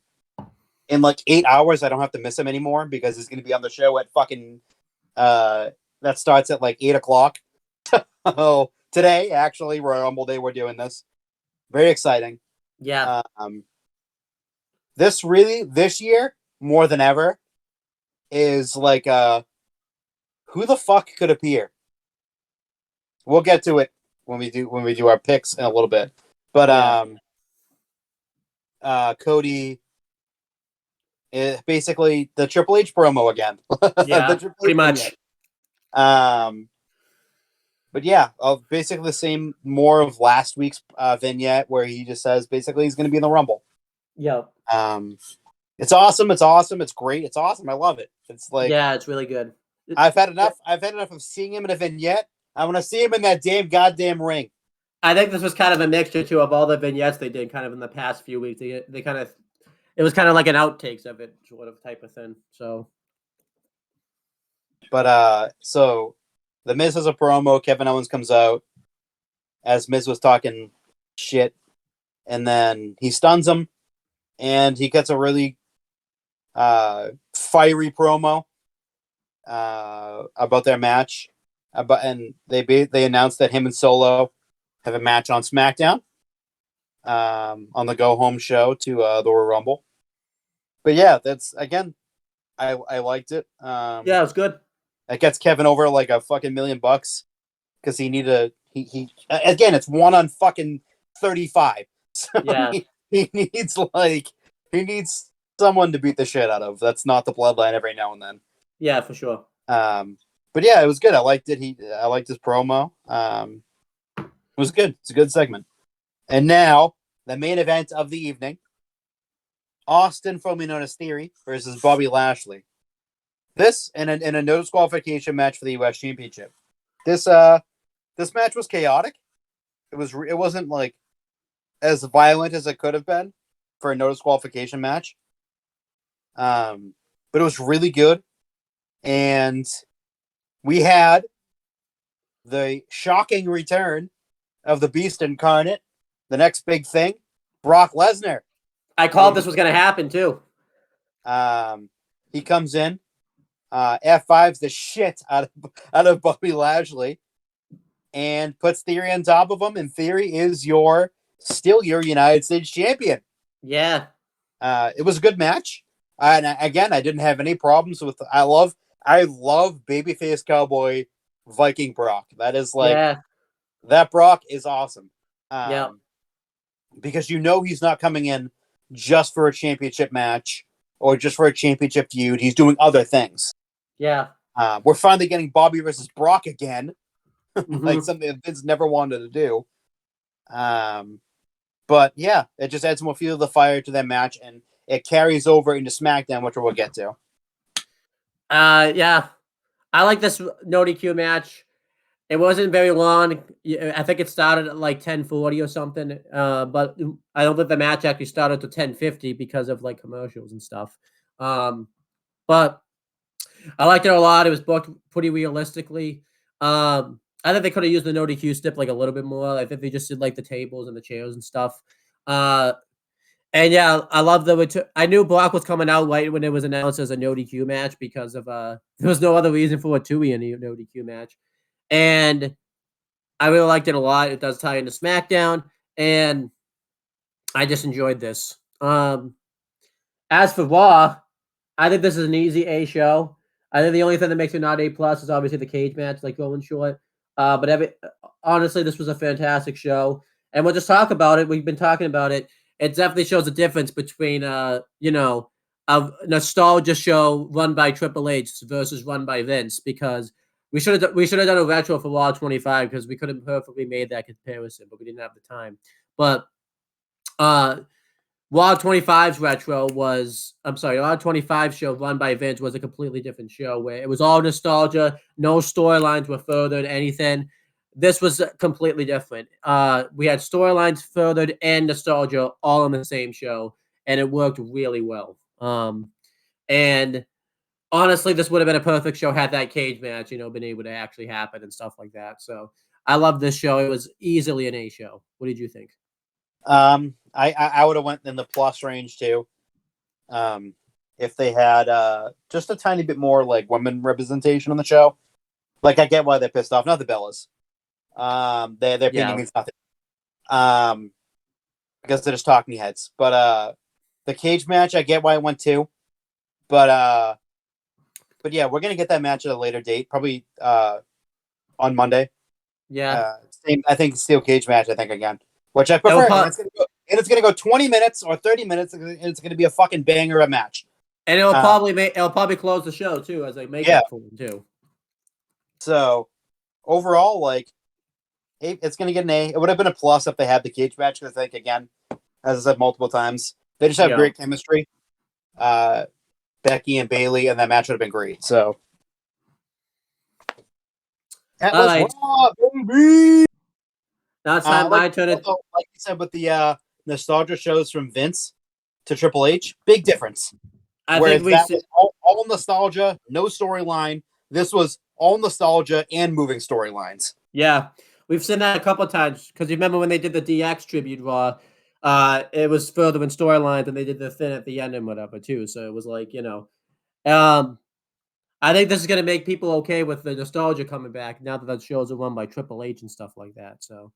C: like 8 hours, I don't have to miss him anymore because he's going to be on the show at fucking that starts at like 8:00. Oh, today actually, Royal Rumble Day, we're doing this. Very exciting.
B: Yeah.
C: This year more than ever is like who the fuck could appear? We'll get to it when we do our picks in a little bit. But Cody is basically the Triple H promo again.
B: Yeah, pretty much.
C: But yeah, basically the same, more of last week's vignette where he just says basically he's going to be in the Rumble.
B: Yeah.
C: It's awesome. It's awesome. It's great. It's awesome. I love it. It's like,
B: yeah, it's really good.
C: I've had enough. I've had enough of seeing him in a vignette. I want to see him in that damn goddamn ring.
B: I think this was kind of a mixture too of all the vignettes they did kind of in the past few weeks. They kind of, it was kind of like an outtakes of it sort of type of thing. So,
C: but so the Miz has a promo. Kevin Owens comes out as Miz was talking shit, and then he stuns him, and he gets a really fiery promo about their match. And they announced that him and Solo have a match on SmackDown on the Go Home show to the Royal Rumble. But yeah, that's again, I liked it.
B: yeah, it was good.
C: It gets Kevin over like a fucking $1 million because he again, it's 1 on fucking 35. So
B: Yeah.
C: he needs someone to beat the shit out of. That's not the Bloodline every now and then.
B: Yeah, for sure.
C: But yeah, it was good. I liked it. I liked his promo. It was good. It's a good segment. And now the main event of the evening: Austin, formerly known as Theory, versus Bobby Lashley. This in a no disqualification match for the U.S. Championship. This match was chaotic. It wasn't like as violent as it could have been for a no disqualification match. But it was really good. And we had the shocking return of the Beast Incarnate, the next big thing, Brock Lesnar.
B: I called this was going to happen too.
C: He comes in, F5's the shit out of Bobby Lashley, and puts Theory on top of him. And Theory is still your United States champion.
B: Yeah.
C: It was a good match. And again, I didn't have any problems with. I love babyface cowboy Viking Brock. That is that Brock is awesome.
B: Yeah.
C: Because he's not coming in just for a championship match or just for a championship feud. He's doing other things.
B: Yeah.
C: We're finally getting Bobby versus Brock again,
B: Mm-hmm.
C: like something that Vince never wanted to do. But yeah, it just adds more fuel to the fire to that match, and it carries over into SmackDown, which we'll get to.
B: Yeah. I like this no DQ match. It wasn't very long. I think it started at like 10:40 or something. But I don't think the match actually started to 10:50 because of like commercials and stuff. But I liked it a lot. It was booked pretty realistically. I think they could have used the no DQ stip like a little bit more. I think they just did like the tables and the chairs and stuff. And yeah, I love I knew Brock was coming out right when it was announced as a no DQ match because of there was no other reason for it to be a no DQ match. And I really liked it a lot. It does tie into SmackDown, and I just enjoyed this. As for Raw, I think this is an easy A show. I think the only thing that makes it not A+ is obviously the cage match, like going short. But honestly, this was a fantastic show, and we'll just talk about it. We've been talking about it. It definitely shows a difference between a nostalgia show run by Triple H versus run by Vince, because we should have done a retro for Raw 25 because we could have perfectly made that comparison, but we didn't have the time. But Raw 25's retro Raw 25 show run by Vince was a completely different show where it was all nostalgia, no storylines were furthered, anything. This was completely different. We had storylines furthered and nostalgia all in the same show, and it worked really well. And honestly, this would have been a perfect show had that cage match, been able to actually happen and stuff like that. So I love this show. It was easily an A show. What did you think?
C: I would have went in the plus range too. If they had just a tiny bit more like women representation on the show. Like, I get why they're pissed off. Not the Bellas. Their opinion means nothing. Because they're just talking heads. But the cage match, I get why it went too. But yeah, we're gonna get that match at a later date, probably on Monday.
B: Yeah.
C: I think steel cage match. I think again, which I prefer. And it's gonna go 20 minutes or 30 minutes, and it's gonna be a fucking banger of a match.
B: And it'll probably close the show too, as they make it for them too.
C: So overall, like, it's gonna get an A. It would have been a plus if they had the cage match, because I think, again, as I said multiple times, they just have great chemistry. Becky and Bayley, and that match would have been great. So, That
B: All
C: was
B: right.
C: Raw, baby.
B: Now it's time my turn.
C: Like you said, with the nostalgia shows from Vince to Triple H, big difference. Whereas that was all nostalgia, no storyline. This was all nostalgia and moving storylines.
B: Yeah, we've seen that a couple of times because you remember when they did the DX tribute Raw, it was further in storylines and they did the thing at the end and whatever too. So it was like, I think this is gonna make people okay with the nostalgia coming back now that the shows are run by Triple H and stuff like that. So,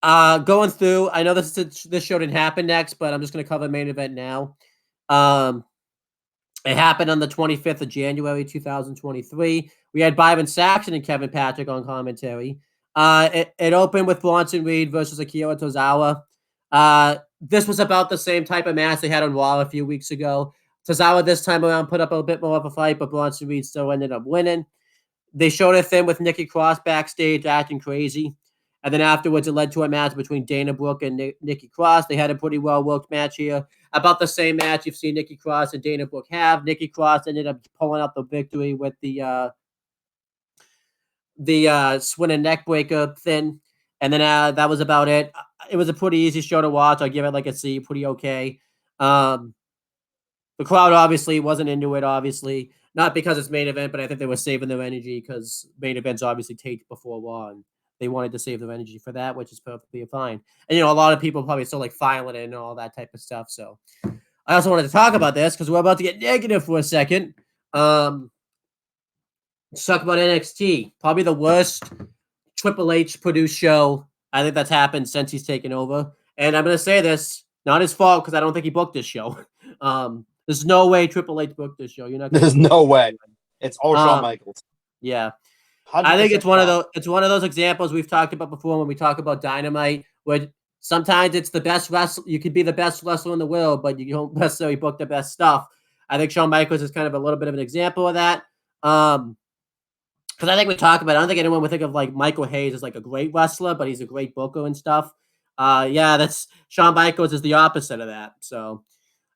B: going through, I know this show didn't happen next, but I'm just gonna cover the main event now. It happened on the 25th of January, 2023. We had Byron Saxton and Kevin Patrick on commentary. It opened with Bronson Reed versus Akira Tozawa. This was about the same type of match they had on Raw a few weeks ago. Tozawa this time around put up a bit more of a fight, but Bronson Reed still ended up winning. They showed a thing with Nikki Cross backstage acting crazy. And then afterwards, it led to a match between Dana Brooke and Nikki Cross. They had a pretty well-worked match here. About the same match you've seen Nikki Cross and Dana Brooke have. Nikki Cross ended up pulling out the victory with the swinging neck breaker thing. And then that was about it. It was a pretty easy show to watch. I'll give it like a C, pretty okay. The crowd obviously wasn't into it, obviously. Not because it's main event, but I think they were saving their energy because main events obviously taped before Raw. And they wanted to save their energy for that, which is perfectly fine. And, a lot of people probably still like filing it and all that type of stuff. So I also wanted to talk about this because we're about to get negative for a second. Let's talk about NXT. Probably the worst Triple H produced show I think that's happened since he's taken over. And I'm going to say this, not his fault because I don't think he booked this show. There's no way Triple H booked this show.
C: There's no way. It's all Shawn Michaels.
B: Yeah. I think it's one of those examples we've talked about before when we talk about Dynamite, where sometimes it's the best wrestler. You could be the best wrestler in the world, but you don't necessarily book the best stuff. I think Shawn Michaels is kind of a little bit of an example of that. Because I think we talk about it. I don't think anyone would think of like Michael Hayes as like a great wrestler, but he's a great booker and stuff. That's Shawn Michaels is the opposite of that. So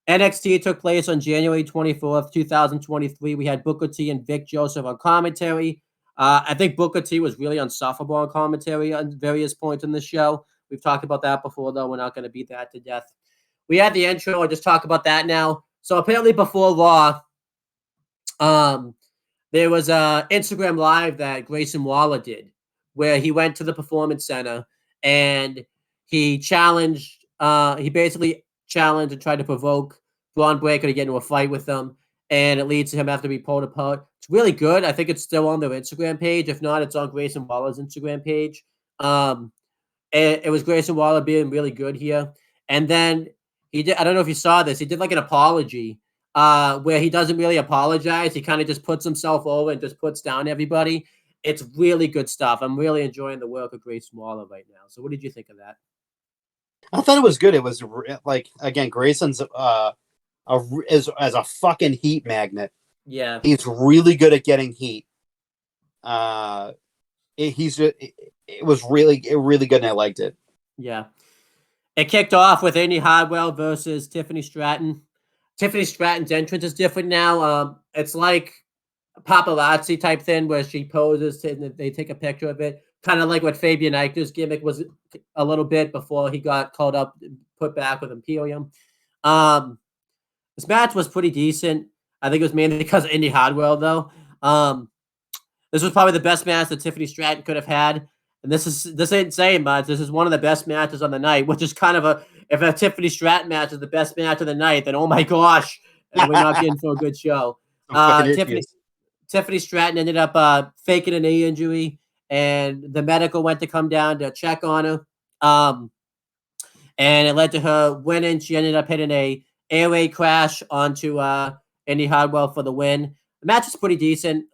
B: NXT took place on January 24th, 2023. We had Booker T and Vic Joseph on commentary. I think Booker T was really unsufferable on commentary on various points in the show. We've talked about that before, though. We're not going to beat that to death. We had the intro. I'll just talk about that now. So apparently before Raw, there was a Instagram Live that Grayson Waller did where he went to the Performance Center and he challenged, he basically challenged and tried to provoke Braun Breaker to get into a fight with them. And it leads to him having to be pulled apart. It's really good. I think it's still on their Instagram page. If not, it's on Grayson Waller's Instagram page. It was Grayson Waller being really good here. And then he did, I don't know if you saw this, he did like an apology where he doesn't really apologize. He kind of just puts himself over and just puts down everybody. It's really good stuff. I'm really enjoying the work of Grayson Waller right now. So what did you think of that?
C: I thought it was good. It was like, again, Grayson's as a fucking heat magnet.
B: Yeah,
C: he's really good at getting heat. It was really good, and I liked it.
B: Yeah, it kicked off with Amy Hardwell versus Tiffany Stratton. Tiffany Stratton's entrance is different now. It's like a paparazzi type thing where she poses and they take a picture of it, kind of like what Fabian Eichner's gimmick was a little bit before he got called up and put back with Imperium. This match was pretty decent. I think it was mainly because of Indy Hardwell, though. This was probably the best match that Tiffany Stratton could have had. And this ain't saying much. This is one of the best matches on the night, which is kind of if a Tiffany Stratton match is the best match of the night, then oh my gosh, we're not getting for a good show. Tiffany Stratton ended up faking a knee injury, and the medical went to come down to check on her. And it led to her winning. She ended up hitting a airway crash onto Indy Hardwell for the win. The match was pretty decent.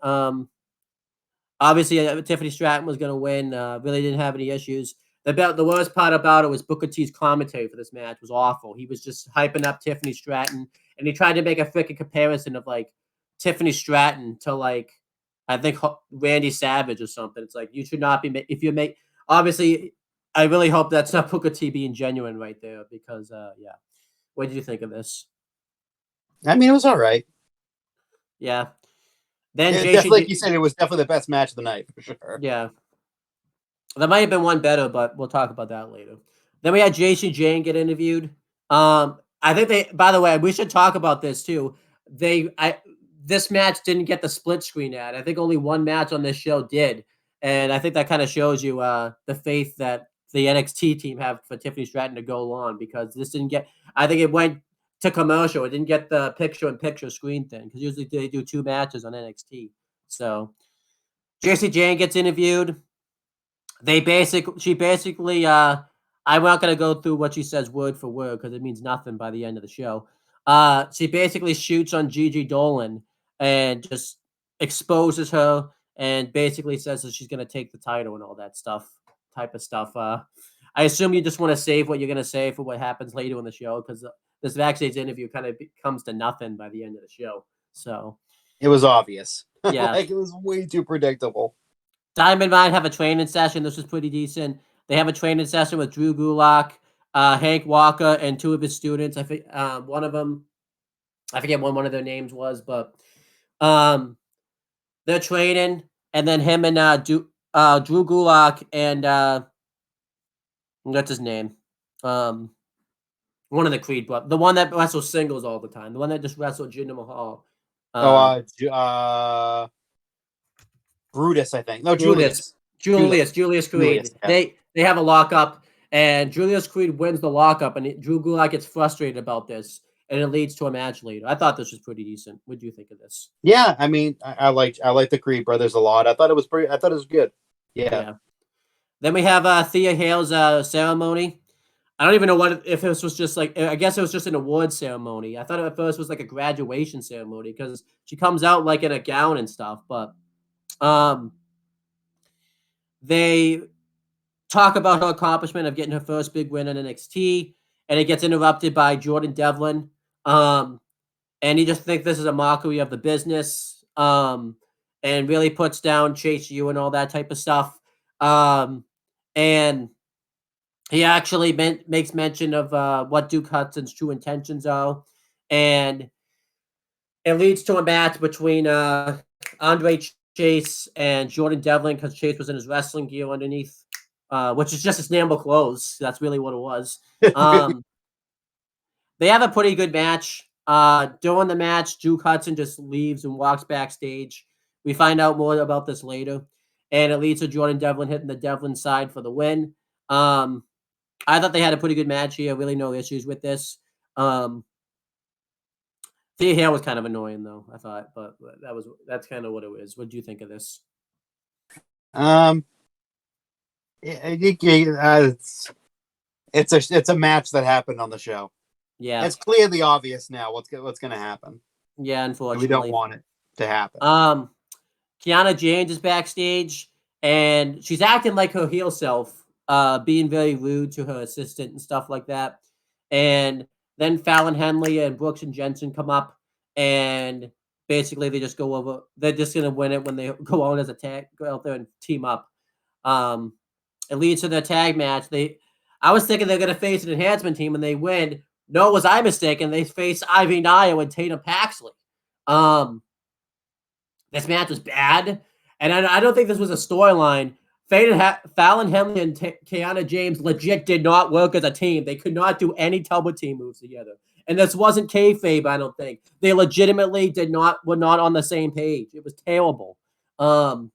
B: Obviously, Tiffany Stratton was going to win. Really didn't have any issues. The worst part about it was Booker T's commentary for this match was awful. He was just hyping up Tiffany Stratton, and he tried to make a freaking comparison of like Tiffany Stratton to like I think Randy Savage or something. It's like you should not be if you make. Obviously, I really hope that's not Booker T being genuine right there because yeah. What did you think of this?
C: I mean, it was all right.
B: Yeah. Then
C: like you said, it was definitely the best match of the night for sure.
B: Yeah. There might have been one better, but we'll talk about that later. Then we had Jacy Jayne get interviewed. I think they, by the way, we should talk about this too. This match didn't get the split screen ad. I think only one match on this show did. And I think that kind of shows you the faith that the NXT team have for Tiffany Stratton to go on, because this didn't get, I think it went to commercial. It didn't get the picture-in-picture screen thing, because usually they do 2 matches on NXT. So Jacy Jayne gets interviewed. She basically I'm not gonna go through what she says word for word because it means nothing by the end of the show. She basically shoots on Gigi Dolan and just exposes her and basically says that she's gonna take the title and all that type of stuff. I assume you just want to save what you're gonna say for what happens later in the show, because this backstage interview kind of comes to nothing by the end of the show. So
C: it was obvious.
B: Yeah,
C: like it was way too predictable.
B: Diamond Mine have a training session. This was pretty decent. They have a training session with Drew Gulak, Hank Walker, and 2 of his students. I think one of them, I forget what one of their names was, but they're training, and then him and Drew Gulak and what's his name? One of the Creed brothers, the one that wrestles singles all the time, the one that just wrestled Jinder Mahal.
C: Brutus, I think. No,
B: Julius Creed. Julius, yeah. They have a lockup, and Julius Creed wins the lockup, and Drew Gulak gets frustrated about this, and it leads to a match later. I thought this was pretty decent. What do you think of this?
C: Yeah, I mean, I like the Creed brothers a lot. I thought it was good. Yeah.
B: Then we have Thea Hale's ceremony. I don't even know if this was just like, I guess it was just an award ceremony. I thought at first it was like a graduation ceremony because she comes out like in a gown and stuff, but they talk about her accomplishment of getting her first big win in NXT, and it gets interrupted by Jordan Devlin. And he just thinks this is a mockery of the business, and really puts down Chase U and all that type of stuff. And he actually makes mention of what Duke Hudson's true intentions are, and it leads to a match between Andre Chase and Jordan Devlin, because Chase was in his wrestling gear underneath, which is just his normal clothes. That's really what it was. They have a pretty good match. During the match, Duke Hudson just leaves and walks backstage. We find out more about this later, and it leads to Jordan Devlin hitting the Devlin side for the win. I thought they had a pretty good match here. Really no issues with this. Thea Hale was kind of annoying though, I thought, but that's kind of what it was. What do you think of this?
C: It's a match that happened on the show.
B: Yeah,
C: it's clearly obvious now what's going to happen.
B: Yeah, unfortunately,
C: we don't want it to happen.
B: Kiana James is backstage, and she's acting like her heel self, being very rude to her assistant and stuff like that. And then Fallon Henley and Brooks and Jensen come up, and basically they just go over. They're just gonna win it when they go out as a tag, go out there and team up. It leads to their tag match. I was thinking they're gonna face an enhancement team, and they win. No, was I mistaken? They face Ivy Nile and Tatum Paxley. This match was bad, and I don't think this was a storyline. Fallon Henley and Kiana James legit did not work as a team. They could not do any double team moves together. And this wasn't kayfabe, I don't think. They legitimately were not on the same page. It was terrible. And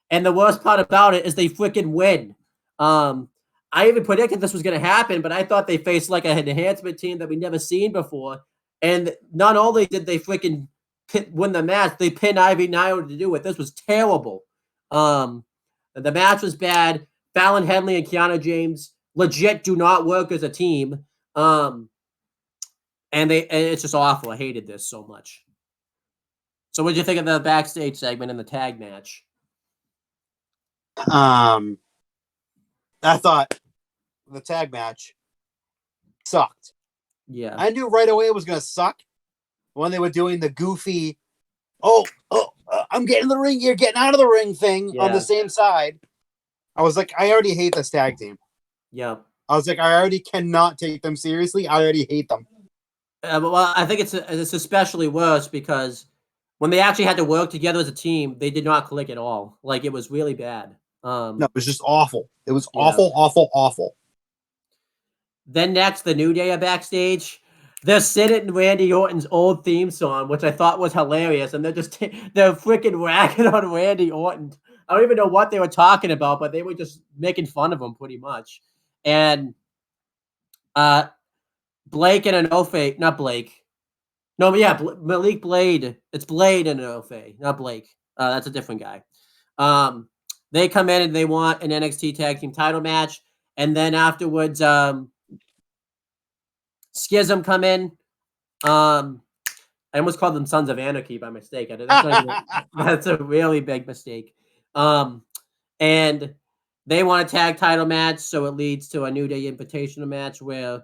B: the worst part about it is they freaking win. I even predicted this was going to happen, but I thought they faced like an enhancement team that we'd never seen before. And not only did they freaking win the match, they pinned Ivy Nile to do it. This was terrible. The match was bad. Fallon Henley and Kiana James legit do not work as a team. And it's just awful. I hated this so much. So what did you think of the backstage segment and the tag match?
C: I thought the tag match sucked.
B: Yeah.
C: I knew right away it was going to suck when they were doing the goofy, I'm getting in the ring, you're getting out of the ring thing on the same side. I was like, I already hate this tag team.
B: Yeah.
C: I was like, I already cannot take them seriously. I already hate them.
B: Well, I think it's especially worse because when they actually had to work together as a team, they did not click at all. Like, it was really bad.
C: No, it was just awful. It was
B: Yeah.
C: awful, awful, awful.
B: Then next, the New Day are backstage. They're singing Randy Orton's old theme song, which I thought was hilarious, and they're freaking ragging on Randy Orton. I don't even know what they were talking about, but they were just making fun of him pretty much. And Blake and Enofe, not Blake. No, but yeah, Malik Blade. It's Blade and Enofe, not Blake. That's a different guy. They come in and they want an NXT Tag Team title match, and then afterwards, Schism come in. I almost called them Sons of Anarchy by mistake. That's a really big mistake. And they want a tag title match, so it leads to a New Day Invitational match where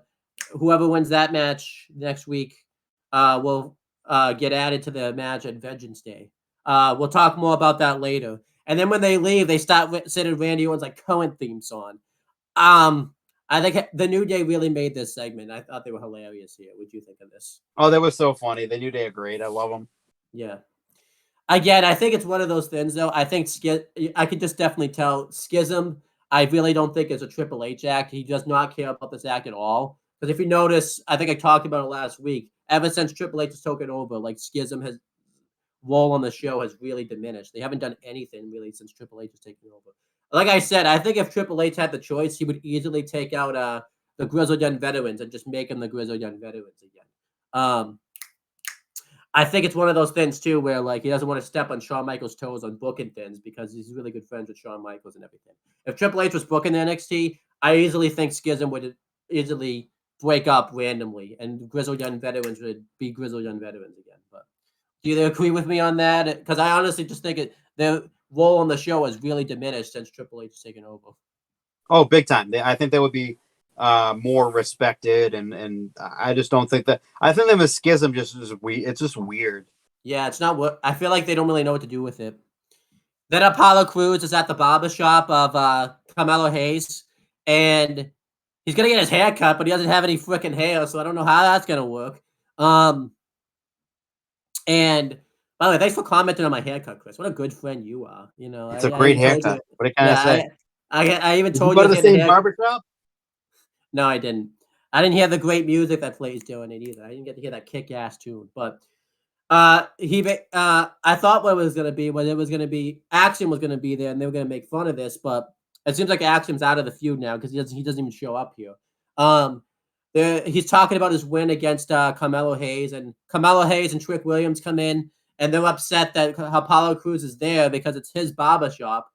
B: whoever wins that match next week will get added to the match at Vengeance Day. We'll talk more about that later. And then when they leave, they start singing Randy Orton's like current theme song. I think the New Day really made this segment. I thought they were hilarious here. What do you think of this?
C: Oh, that was so funny. The New Day are great. I love them.
B: Yeah. Again, I think it's one of those things, though. I think I could just definitely tell Schism. I really don't think it's a Triple H act. He does not care about this act at all. Because if you notice, I think I talked about it last week. Ever since Triple H has taken over, like Schism has role on the show has really diminished. They haven't done anything really since Triple H has taken over. Like I said, I think if Triple H had the choice, he would easily take out the Grizzled Young Veterans and just make them the Grizzled Young Veterans again. I think it's one of those things too where like he doesn't want to step on Shawn Michaels' toes on booking things because he's really good friends with Shawn Michaels and everything. If Triple H was booking the NXT, I easily think Schism would easily break up randomly and Grizzled Young Veterans would be Grizzled Young Veterans again. But do you agree with me on that? Because I honestly just think their role on the show has really diminished since Triple H has taken over.
C: Oh, big time. I think they would be more respected, and I just don't think that. I think them as Schism it's just weird.
B: Yeah, it's not what I feel like they don't really know what to do with it. Then Apollo Crews is at the barbershop of Carmelo Hayes, and he's gonna get his hair cut, but he doesn't have any freaking hair, so I don't know how that's gonna work. And by the way, thanks for commenting on my haircut, Chris. What a good friend you are. You know,
C: it's a great haircut. What can I say?
B: I even told
C: you
B: you
C: go to the same barbershop.
B: No, I didn't. I didn't hear the great music that plays doing it either. I didn't get to hear that kick-ass tune. But I thought what it was gonna be Axiom was gonna be there and they were gonna make fun of this, but it seems like Axiom's out of the feud now because he doesn't even show up here. He's talking about his win against Carmelo Hayes, and Carmelo Hayes and Trick Williams come in and they're upset that Apollo Crews is there because it's his barbershop.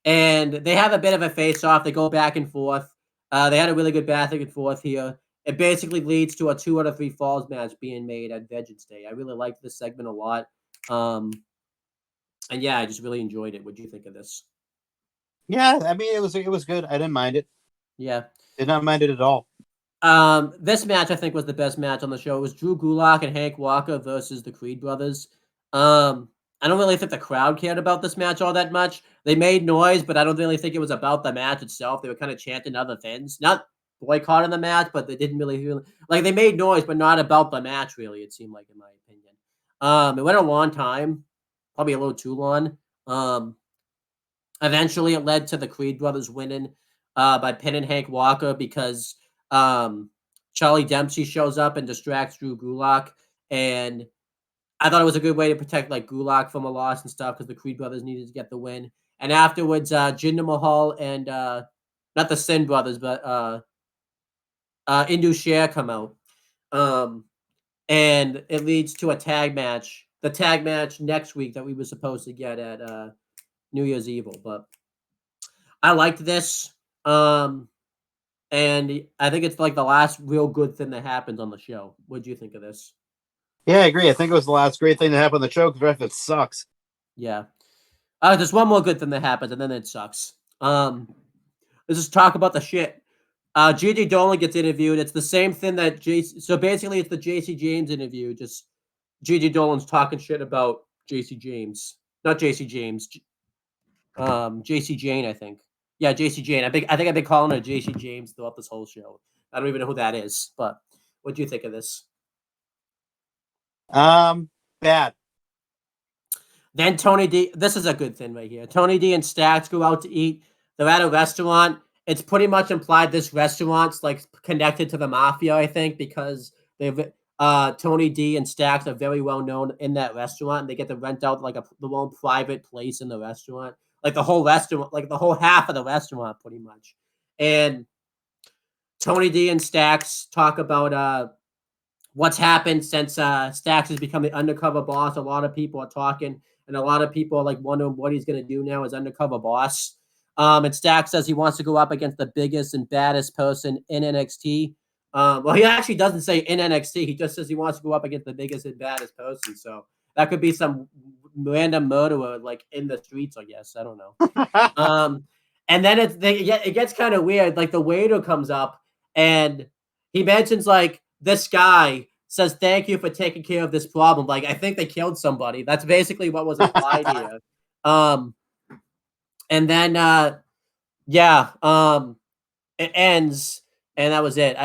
B: And they have a bit of a face-off. They go back and forth. They had a really good back and forth here. It basically leads to a 2 out of 3 falls match being made at Vengeance Day. I really liked this segment a lot. And yeah, I just really enjoyed it. What do you think of this?
C: Yeah, I mean, it was good. I didn't mind it.
B: Yeah.
C: Did not mind it at all.
B: This match, I think, was the best match on the show. It was Drew Gulak and Hank Walker versus the Creed brothers. I don't really think the crowd cared about this match all that much. They made noise, but I don't really think it was about the match itself. They were kind of chanting other things. Not boycotting the match, but they didn't really like they made noise, but not about the match, really, it seemed like, in my opinion. It went a long time, probably a little too long. Eventually it led to the Creed brothers winning by pinning Hank Walker because Charlie Dempsey shows up and distracts Drew Gulak, and I thought it was a good way to protect like Gulak from a loss and stuff because the Creed brothers needed to get the win. And afterwards, Jinder Mahal and not the Sin brothers, but Indu Sher come out. And it leads to a tag match. The tag match next week that we were supposed to get at New Year's Evil. But I liked this. And I think it's like the last real good thing that happens on the show. What do you think of this?
C: Yeah, I agree. I think it was the last great thing that happened on the show because the rest of it sucks.
B: Yeah. There's one more good thing that happens, and then it sucks. Let's just talk about the shit. Gigi Dolan gets interviewed. It's the same thing that so basically it's the JC James interview. Just Gigi Dolan's talking shit about JC James. Not JC James. JC Jane, I think. Yeah, JC Jane. I think I've been calling her JC James throughout this whole show. I don't even know who that is, but what do you think of this?
C: Bad.
B: Then Tony D. This is a good thing right here. Tony D and Stacks go out to eat. They're at a restaurant. It's pretty much implied this restaurant's like connected to the mafia, I think, because they've Tony D and Stacks are very well known in that restaurant. And they get to rent out like the one private place in the restaurant, like the whole restaurant, like the whole half of the restaurant, pretty much. And Tony D and Stacks talk about what's happened since Stacks has become the undercover boss. A lot of people are talking, and a lot of people are like wondering what he's going to do now as undercover boss. And Stacks says he wants to go up against the biggest and baddest person in NXT. Well, he actually doesn't say in NXT. He just says he wants to go up against the biggest and baddest person. So that could be some random murderer like in the streets, I guess. I don't know. And then it gets kind of weird. Like the waiter comes up and he mentions like this guy says, "Thank you for taking care of this problem." Like I think they killed somebody. That's basically what was implied here. And then it ends, and that was it.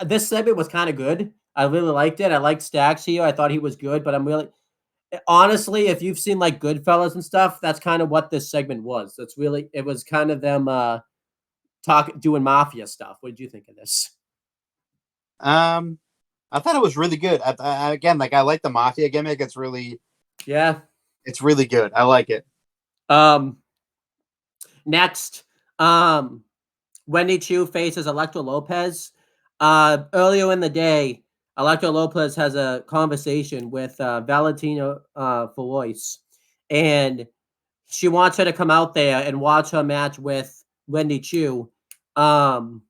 B: This segment was kind of good. I really liked it. I liked Stacks here. I thought he was good, but I'm really honestly, if you've seen like Goodfellas and stuff, that's kind of what this segment was. It was kind of them doing mafia stuff. What did you think of this?
C: I thought it was really good. Again, like I like the mafia gimmick. It's really good. I like it.
B: Next, Wendy Chu faces Elektra Lopez. Earlier in the day, Elektra Lopez has a conversation with Valentina Feroz, and she wants her to come out there and watch her match with Wendy Chu. To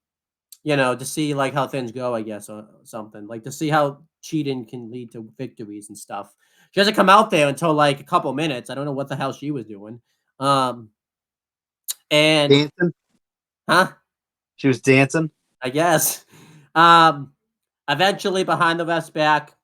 B: see like how things go, I guess, or something like to see how cheating can lead to victories and stuff. She doesn't come out there until like a couple minutes. I don't know what the hell she was doing. And
C: dancing?
B: Huh?
C: She was dancing,
B: I guess. Eventually, behind the ref's back,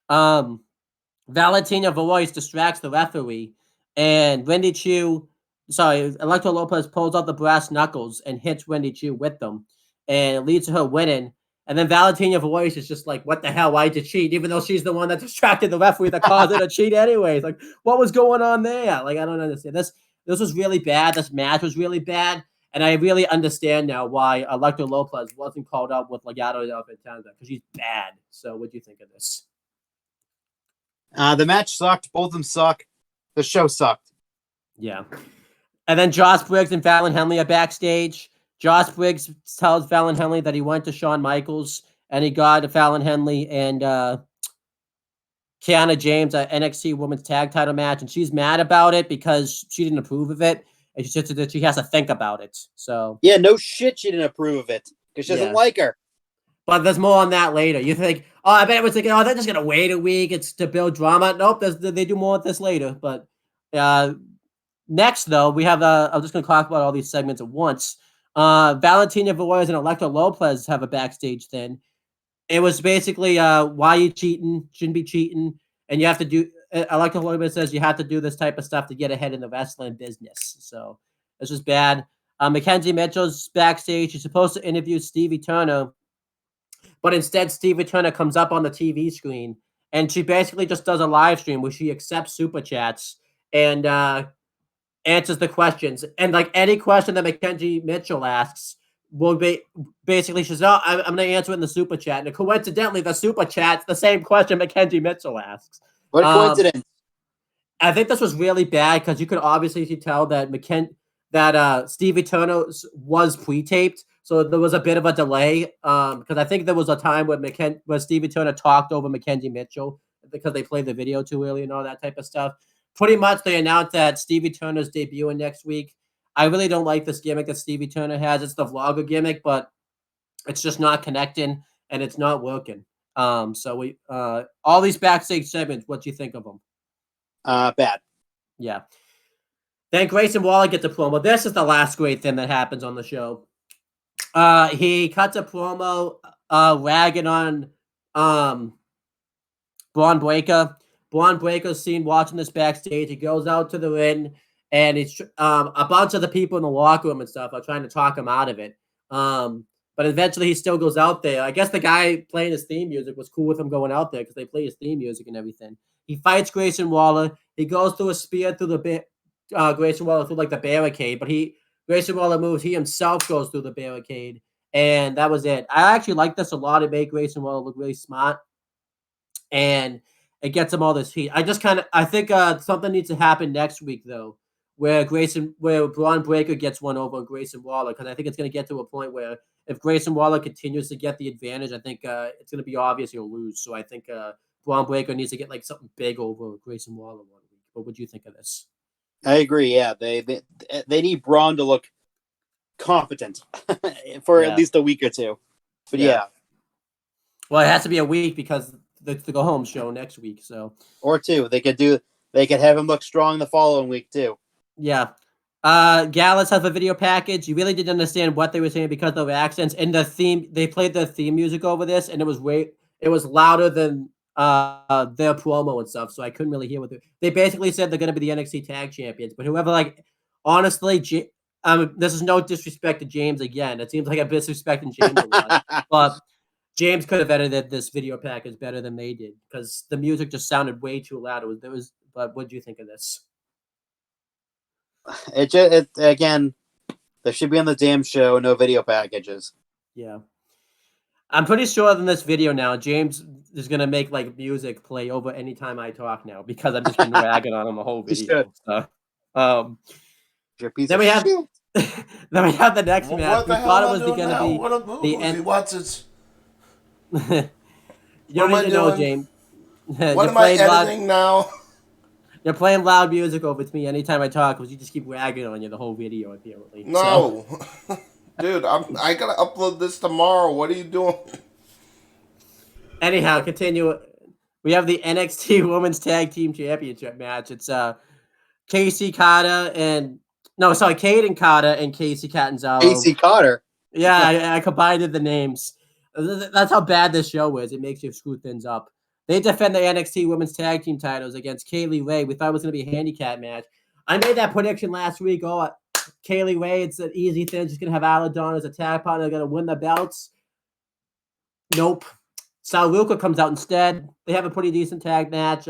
B: Valentina Feroz distracts the referee, and Elektra Lopez pulls out the brass knuckles and hits Wendy Chu with them, and it leads to her winning. And then Valentina Feroz is just like, "What the hell? Why'd you cheat?" Even though she's the one that distracted the referee that caused her to cheat, anyways. Like, what was going on there? Like, I don't understand. This was really bad. This match was really bad. And I really understand now why Elektra Lopez wasn't called up with Legado del Fantasma, because she's bad. So what do you think of this?
C: The match sucked. Both of them suck. The show sucked.
B: Yeah. And then Josh Briggs and Fallon Henley are backstage. Josh Briggs tells Fallon Henley that he went to Shawn Michaels and he got Fallon Henley and Kiana James at NXT Women's Tag Title match, and she's mad about it because she didn't approve of it. And she said that she has to think about it. So
C: yeah, no shit, she didn't approve of it because she doesn't like her.
B: But there's more on that later. You think, I bet it was thinking, they're just gonna wait a week. It's to build drama. Nope, they do more of this later. But next, though, we have. I'm just gonna talk about all these segments at once. Valentina Feroz and Elektra Lopez have a backstage thing. It was basically, why you cheating? Shouldn't be cheating, and you have to do. Elektra Lopez says you have to do this type of stuff to get ahead in the wrestling business. So this is bad. Mackenzie Mitchell's backstage. She's supposed to interview Stevie Turner, but instead Stevie Turner comes up on the TV screen, and she basically just does a live stream where she accepts super chats and answers the questions. And like any question that Mackenzie Mitchell asks will be basically she's, I'm going to answer it in the super chat. And coincidentally, the super chat's the same question Mackenzie Mitchell asks.
C: What a coincidence.
B: I think this was really bad because you could obviously tell that Stevie Turner was pre-taped, so there was a bit of a delay. Because I think there was a time where Stevie Turner talked over Mackenzie Mitchell because they played the video too early and all that type of stuff. Pretty much, they announced that Stevie Turner's debuting next week. I really don't like this gimmick that Stevie Turner has. It's the vlogger gimmick, but it's just not connecting and it's not working. So we all these backstage segments, what do you think of them?
C: Bad.
B: Yeah. Then Grayson Waller gets a promo. This is the last great thing that happens on the show. He cuts a promo ragging on Braun Breaker. Braun Breaker's seen watching this backstage. He goes out to the ring, and it's a bunch of the people in the locker room and stuff are trying to talk him out of it. But eventually he still goes out there. I guess the guy playing his theme music was cool with him going out there because they play his theme music and everything. He fights Grayson Waller. He goes through a spear through the Grayson Waller through like the barricade, but Grayson Waller moves. He himself goes through the barricade, and that was it. I actually like this a lot. It made Grayson Waller look really smart, and it gets him all this heat. I think something needs to happen next week though, where Braun Breaker gets one over Grayson Waller, because I think it's going to get to a point where if Grayson Waller continues to get the advantage, I think it's going to be obvious he'll lose. So I think Braun Breaker needs to get like something big over Grayson Waller 1 week. What would you think of this?
C: I agree. Yeah, they need Braun to look competent for at least a week or two. But yeah.
B: Well, it has to be a week because it's the go home show next week. So
C: or two. They could have him look strong the following week too.
B: Yeah. Gallus has a video package. You really didn't understand what they were saying because of the accents. And the theme, they played the theme music over this, and it was louder than their promo and stuff. So I couldn't really hear what they basically said they're going to be the NXT Tag Champions. But whoever, honestly, this is no disrespect to James again. It seems like I'm disrespecting James a lot, but James could have edited this video package better than they did because the music just sounded way too loud. But what do you think of this?
C: Again, there should be on the damn show, no video packages.
B: Yeah. I'm pretty sure in this video now, James is going to make like music play over anytime I talk now because I've just been ragging on him the whole video. So, then we have the next match. We thought it was going to be the end.
D: He wants it.
B: You don't need to know, James.
D: What am I editing now?
B: You're playing loud music over to me anytime I talk because you just keep ragging on you the whole video, apparently.
D: No. So. Dude, I got to upload this tomorrow. What are you doing?
B: Anyhow, continue. We have the NXT Women's Tag Team Championship match. It's Kaden Carter and Casey Catanzaro.
C: Casey Carter?
B: Yeah, I combined the names. That's how bad this show is. It makes you screw things up. They defend the NXT Women's Tag Team titles against Kaylee Ray. We thought it was going to be a handicap match. I made that prediction last week. Oh, Kaylee Ray, it's an easy thing. She's going to have Isla Dawn as a tag partner. They're going to win the belts. Nope. Sal Luca comes out instead. They have a pretty decent tag match.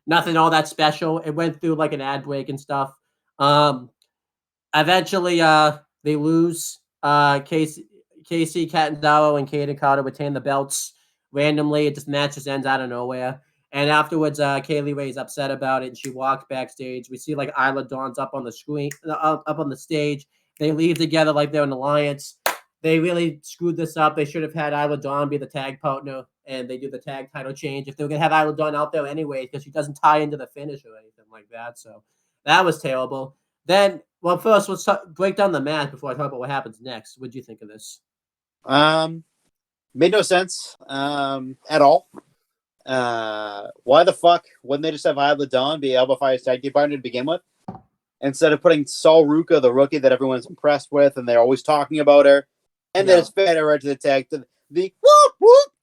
B: Nothing all that special. It went through like an ad break and stuff. Eventually, they lose. Casey Catanzaro and Kaden Carter retain the belts. Randomly, the match just ends out of nowhere. And afterwards, Kaylee Ray's upset about it, and she walks backstage. We see like Isla Dawn's up on the screen, up on the stage. They leave together like they're an alliance. They really screwed this up. They should have had Isla Dawn be the tag partner, and they do the tag title change. If they were gonna have Isla Dawn out there anyway, because she doesn't tie into the finish or anything like that. So that was terrible. Then, well, first let's break down the match before I talk about what happens next. What do you think of this?
C: Made no sense at all. Why the fuck wouldn't they just have Isla Dawn be Alba Fire's tag team partner to begin with? Instead of putting Sol Ruca, the rookie that everyone's impressed with, and they're always talking about her, and then it's fed her to the tag to the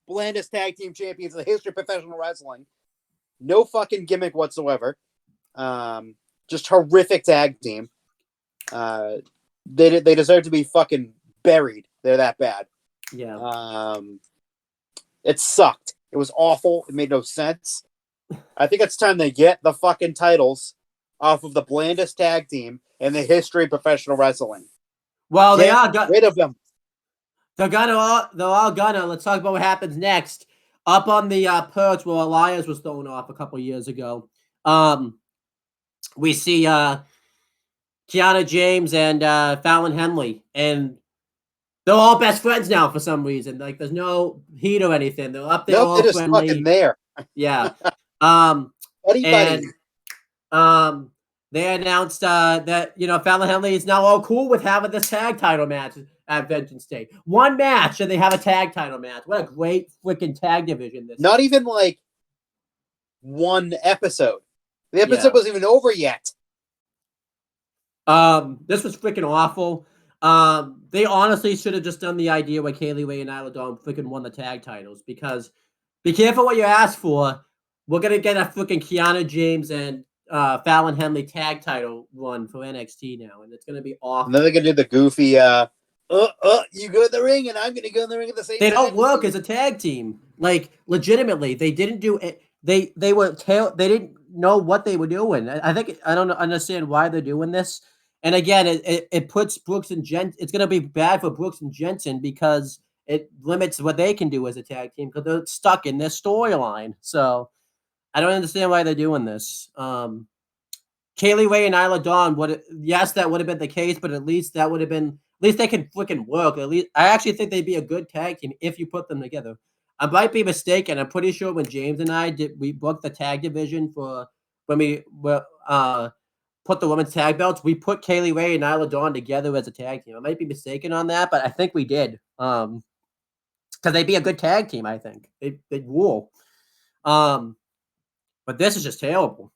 C: blandest tag team champions in the history of professional wrestling. No fucking gimmick whatsoever. Just horrific tag team. They deserve to be fucking buried. They're that bad.
B: Yeah.
C: It sucked. It was awful. It made no sense. I think it's time they get the fucking titles off of the blandest tag team in the history of professional wrestling.
B: Well, they are
C: rid of them.
B: They're all gonna. Let's talk about what happens next. Up on the perch where Elias was thrown off a couple years ago. We see Kiana James and Fallon Henley, and they're all best friends now for some reason. Like, there's no heat or anything. They're up there all
C: they're just
B: friendly.
C: fucking there.
B: Yeah.
C: Buddy.
B: They announced that, Fallon Henley is now all cool with having this tag title match at Vengeance Day. One match, and they have a tag title match. What a great freaking tag division this is.
C: Not even like one episode. The episode wasn't even over yet.
B: This was freaking awful. They honestly should have just done the idea where Kaylee Ray and Isla Dawn freaking won the tag titles, because be careful what you ask for. We're going to get a freaking Kiana James and Fallon Henley tag title run for NXT now, and it's going to be awful.
C: And then they're going to do the goofy you go in the ring, and I'm going to go in the ring at the same time.
B: They don't work as a tag team. Like, legitimately, they didn't do it. They didn't know what they were doing. I think I don't understand why they're doing this. And again, it puts Brooks and Jensen. It's going to be bad for Brooks and Jensen because it limits what they can do as a tag team because they're stuck in their storyline. So I don't understand why they're doing this. Kaylee Ray and Isla Dawn that would have been the case, but at least that would have been, at least they can freaking work. At least I actually think they'd be a good tag team if you put them together. I might be mistaken. I'm pretty sure when James and I we booked the tag division for when we put the women's tag belts, we put Kaylee Ray and Isla Dawn together as a tag team. I might be mistaken on that, but I think we did. Because they'd be a good tag team, I think. They'd rule. But this is just terrible.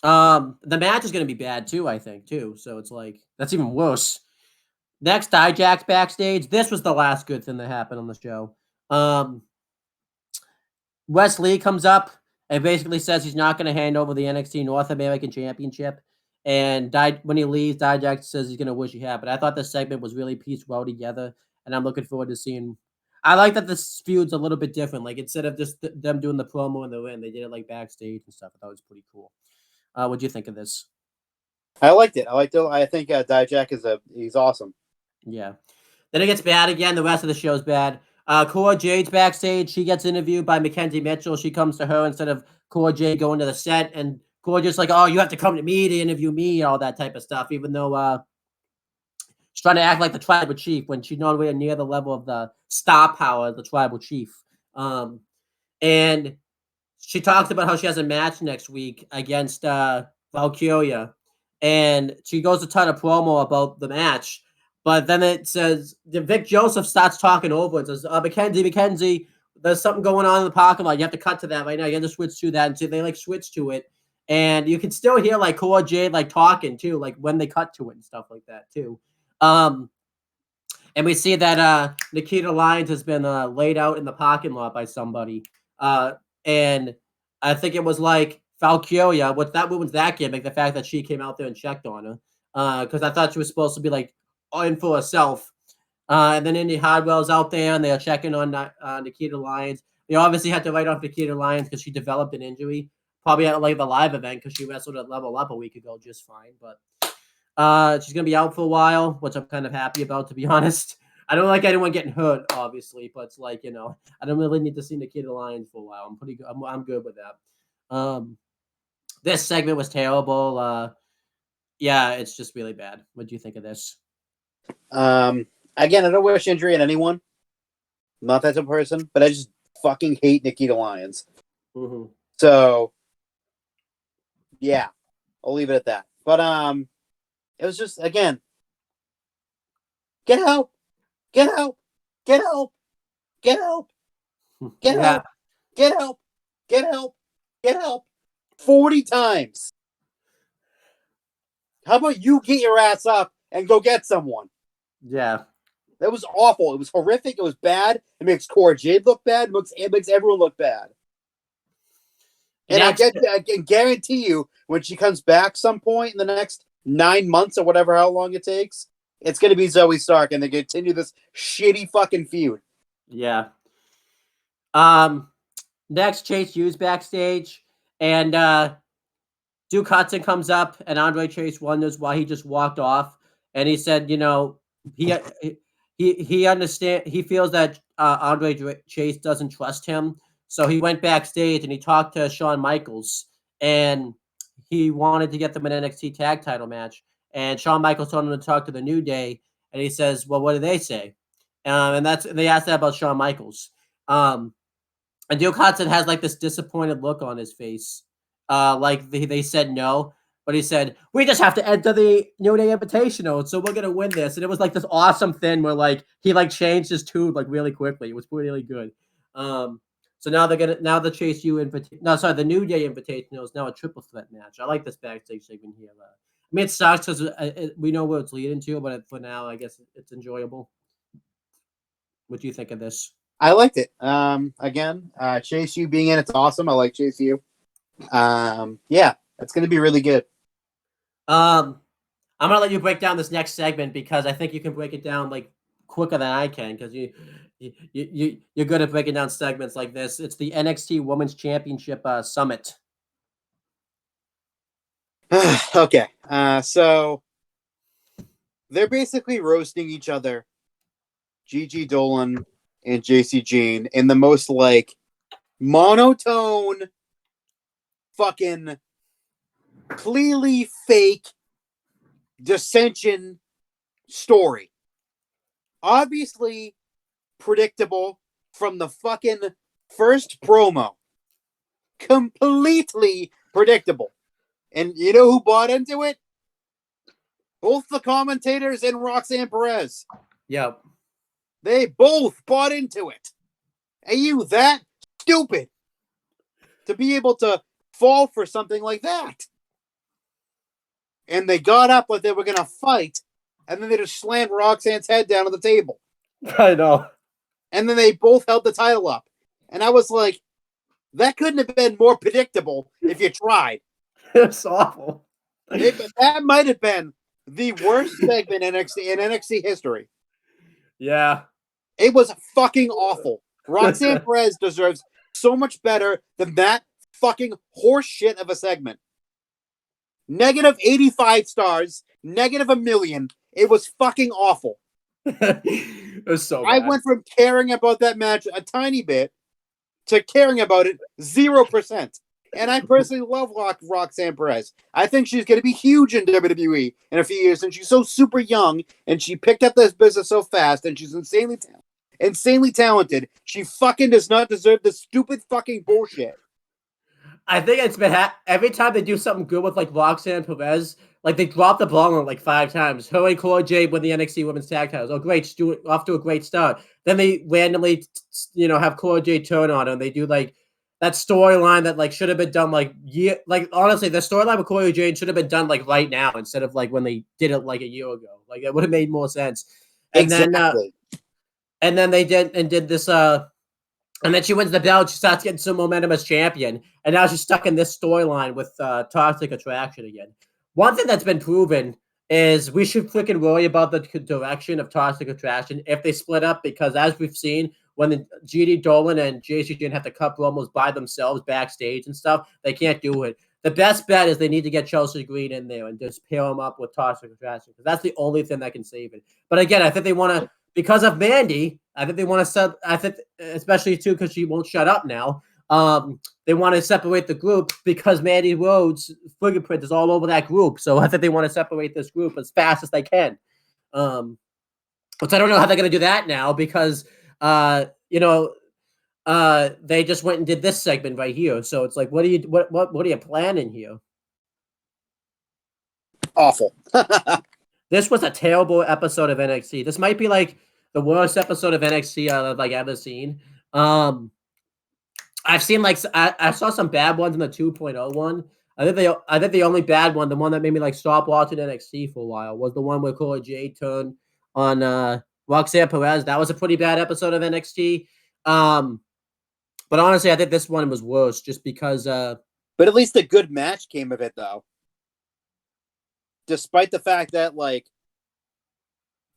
B: The match is going to be bad too, I think, too. So it's like, that's even worse. Next, Dijak's backstage. This was the last good thing that happened on the show. Wes Lee comes up and basically says he's not going to hand over the NXT North American Championship. And when he leaves, Dijak says he's going to wish he had. But I thought this segment was really pieced well together, and I'm looking forward to seeing. I like that this feud's a little bit different. Like, instead of just them doing the promo in the ring, they did it like backstage and stuff. I thought it was pretty cool. What do you think of this?
C: I liked it. I think Dijak he's awesome.
B: Yeah. Then it gets bad again. The rest of the show's bad. Cora Jade's backstage. She gets interviewed by Mackenzie Mitchell. She comes to her instead of Cora Jade going to the set. And Cora just like, oh, you have to come to me to interview me, all that type of stuff, even though she's trying to act like the tribal chief when she's nowhere near the level of the star power of the tribal chief. And she talks about how she has a match next week against Valkyria. And she goes a ton of promo about the match. But then it says, Vic Joseph starts talking over it. Says, Mackenzie, there's something going on in the parking lot. You have to cut to that right now. You have to switch to that. And so they like switch to it. And you can still hear like Cora Jade like talking too, like when they cut to it and stuff like that too. And we see that Nikita Lyons has been laid out in the parking lot by somebody. And I think it was like Valkyria. What that was that gimmick, the fact that she came out there and checked on her. Because I thought she was supposed to be like in for herself. And then Indy Hardwell's out there and they're checking on Nikita Lyons. They obviously had to write off Nikita Lyons because she developed an injury. Probably at like the live event because she wrestled at Level Up a week ago just fine. But she's going to be out for a while, which I'm kind of happy about, to be honest. I don't like anyone getting hurt, obviously, but it's like, I don't really need to see Nikita Lyons for a while. I'm pretty good. I'm good with that. This segment was terrible. Yeah, it's just really bad. What do you think of this?
C: Again, I don't wish injury on anyone. I'm not that type of person, but I just fucking hate Nikita Lyons.
B: Mm-hmm.
C: So, yeah, I'll leave it at that. But it was just, again, get help. Get help! Get help! Get help! Get help! Get help! Get help! Get help! 40 times. How about you get your ass up and go get someone?
B: Yeah.
C: That was awful. It was horrific. It was bad. It makes Cora Jade look bad. It makes everyone look bad. And I can guarantee you, when she comes back some point in the next 9 months or whatever, how long it takes, it's going to be Zoe Stark, and they continue this shitty fucking feud.
B: Yeah. Next, Chase Hughes backstage, and Duke Hudson comes up, and Andre Chase wonders why he just walked off, and he said, he understand. He feels that Andre Chase doesn't trust him, so he went backstage and he talked to Shawn Michaels, and he wanted to get them an NXT Tag Title match. And Shawn Michaels told him to talk to the New Day, and he says, "Well, what do they say?" And they asked that about Shawn Michaels. And Duke Hudson has like this disappointed look on his face, like they said no, but he said, "We just have to enter the New Day Invitational, so we're gonna win this." And it was like this awesome thing where like he like changed his tune like really quickly. It was really good. So now the Chase U the New Day Invitational is now a triple threat match. I like this backstage segment here. I mean, it sucks because we know where it's leading to, but for now, I guess it's enjoyable. What do you think of this?
C: I liked it. Again, Chase U being in it's awesome. I like Chase U. Yeah, it's going to be really good.
B: I'm I'm gonna let you break down this next segment because I think you can break it down like quicker than I can because you're good at breaking down segments like this. It's the NXT Women's Championship Summit.
C: Okay, so they're basically roasting each other, Gigi Dolan and JC Jean, in the most like monotone, fucking clearly fake dissension story. Obviously predictable from the fucking first promo. Completely predictable. And you know who bought into it? Both the commentators and Roxanne Perez.
B: Yep.
C: They both bought into it. Are you that stupid to be able to fall for something like that? And they got up like they were going to fight, and then they just slammed Roxanne's head down on the table.
B: I know.
C: And then they both held the title up. And I was like, that couldn't have been more predictable if you tried.
B: It's awful.
C: That might have been the worst segment in NXT history.
B: Yeah.
C: It was fucking awful. Roxanne Perez deserves so much better than that fucking horse shit of a segment. Negative 85 stars, negative a million. It was fucking awful.
B: It was so bad.
C: I went from caring about that match a tiny bit to caring about it 0%. And I personally love Roxanne Perez. I think she's going to be huge in WWE in a few years, and she's so super young, and she picked up this business so fast, and she's insanely talented. She fucking does not deserve this stupid fucking bullshit.
B: I think it's been every time they do something good with like Roxanne Perez, like they drop the ball on like 5 times. Her and Cora Jade win the NXT Women's Tag Titles. Oh, great! Off to a great start. Then they randomly, have Cora Jade turn on her, and they do like that storyline that like should have been done like honestly, the storyline with Cora Jade should have been done like right now instead of like when they did it like a year ago. Like it would have made more sense. And
C: exactly.
B: Then they did this. And then she wins the belt. She starts getting some momentum as champion. And now she's stuck in this storyline with Toxic Attraction again. One thing that's been proven is we should freaking worry about the direction of Toxic Attraction if they split up, because as we've seen, when the GD Dolan and JC Jin have to cut promos by themselves backstage and stuff, they can't do it. The best bet is they need to get Chelsea Green in there and just pair them up with Toxic Attraction, because that's the only thing that can save it. But again, I think they want to, because of Mandy, I think they want to set. I think, especially too, because she won't shut up now. They want to separate the group because Mandy Rhodes' fingerprint is all over that group. So I think they want to separate this group as fast as they can. Which I don't know how they're going to do that now because they just went and did this segment right here. So it's like, what are you planning here?
C: Awful.
B: This was a terrible episode of NXT. This might be like the worst episode of NXT I've like ever seen. I've seen like I saw some bad ones in the 2.0 one. I think the only bad one, the one that made me like stop watching NXT for a while, was the one where Cora Jade turned on Roxanne Perez. That was a pretty bad episode of NXT. But honestly, I think this one was worse just because.
C: But at least a good match came of it, though. Despite the fact that like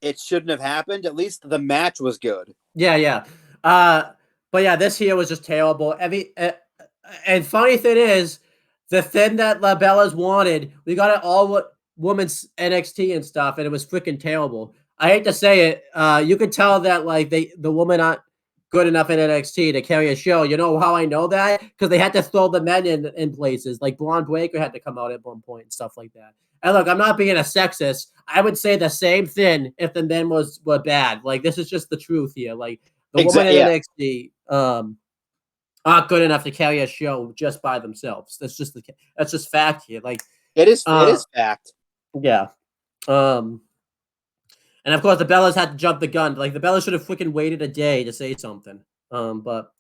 C: it shouldn't have happened, at least the match was good.
B: Yeah. But yeah, this here was just terrible. And funny thing is, the thing that La Bellas wanted, we got it all women's NXT and stuff, and it was freaking terrible. I hate to say it. You could tell that like the women aren't good enough in NXT to carry a show. You know how I know that? Because they had to throw the men in places. Like Braun Breaker had to come out at one point and stuff like that. And look, I'm not being a sexist. I would say the same thing if the men were bad. Like this is just the truth here. Like the women in NXT aren't good enough to carry a show just by themselves. That's just fact here. Like
C: it is fact.
B: Yeah. And of course the Bellas had to jump the gun. Like the Bellas should have freaking waited a day to say something. But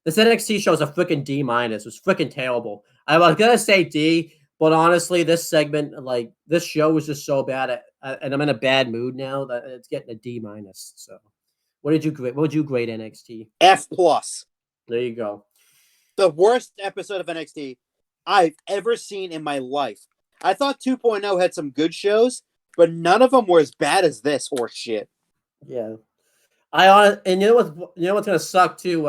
B: this NXT show is a freaking D-. It was freaking terrible. I was gonna say D, but honestly, this segment, like this show, was just so bad, and I'm in a bad mood now that it's getting a D-. So, what would you grade NXT?
C: F+.
B: There you go.
C: The worst episode of NXT I've ever seen in my life. I thought 2.0 had some good shows, but none of them were as bad as this horse shit.
B: Yeah. And you know what's gonna suck too?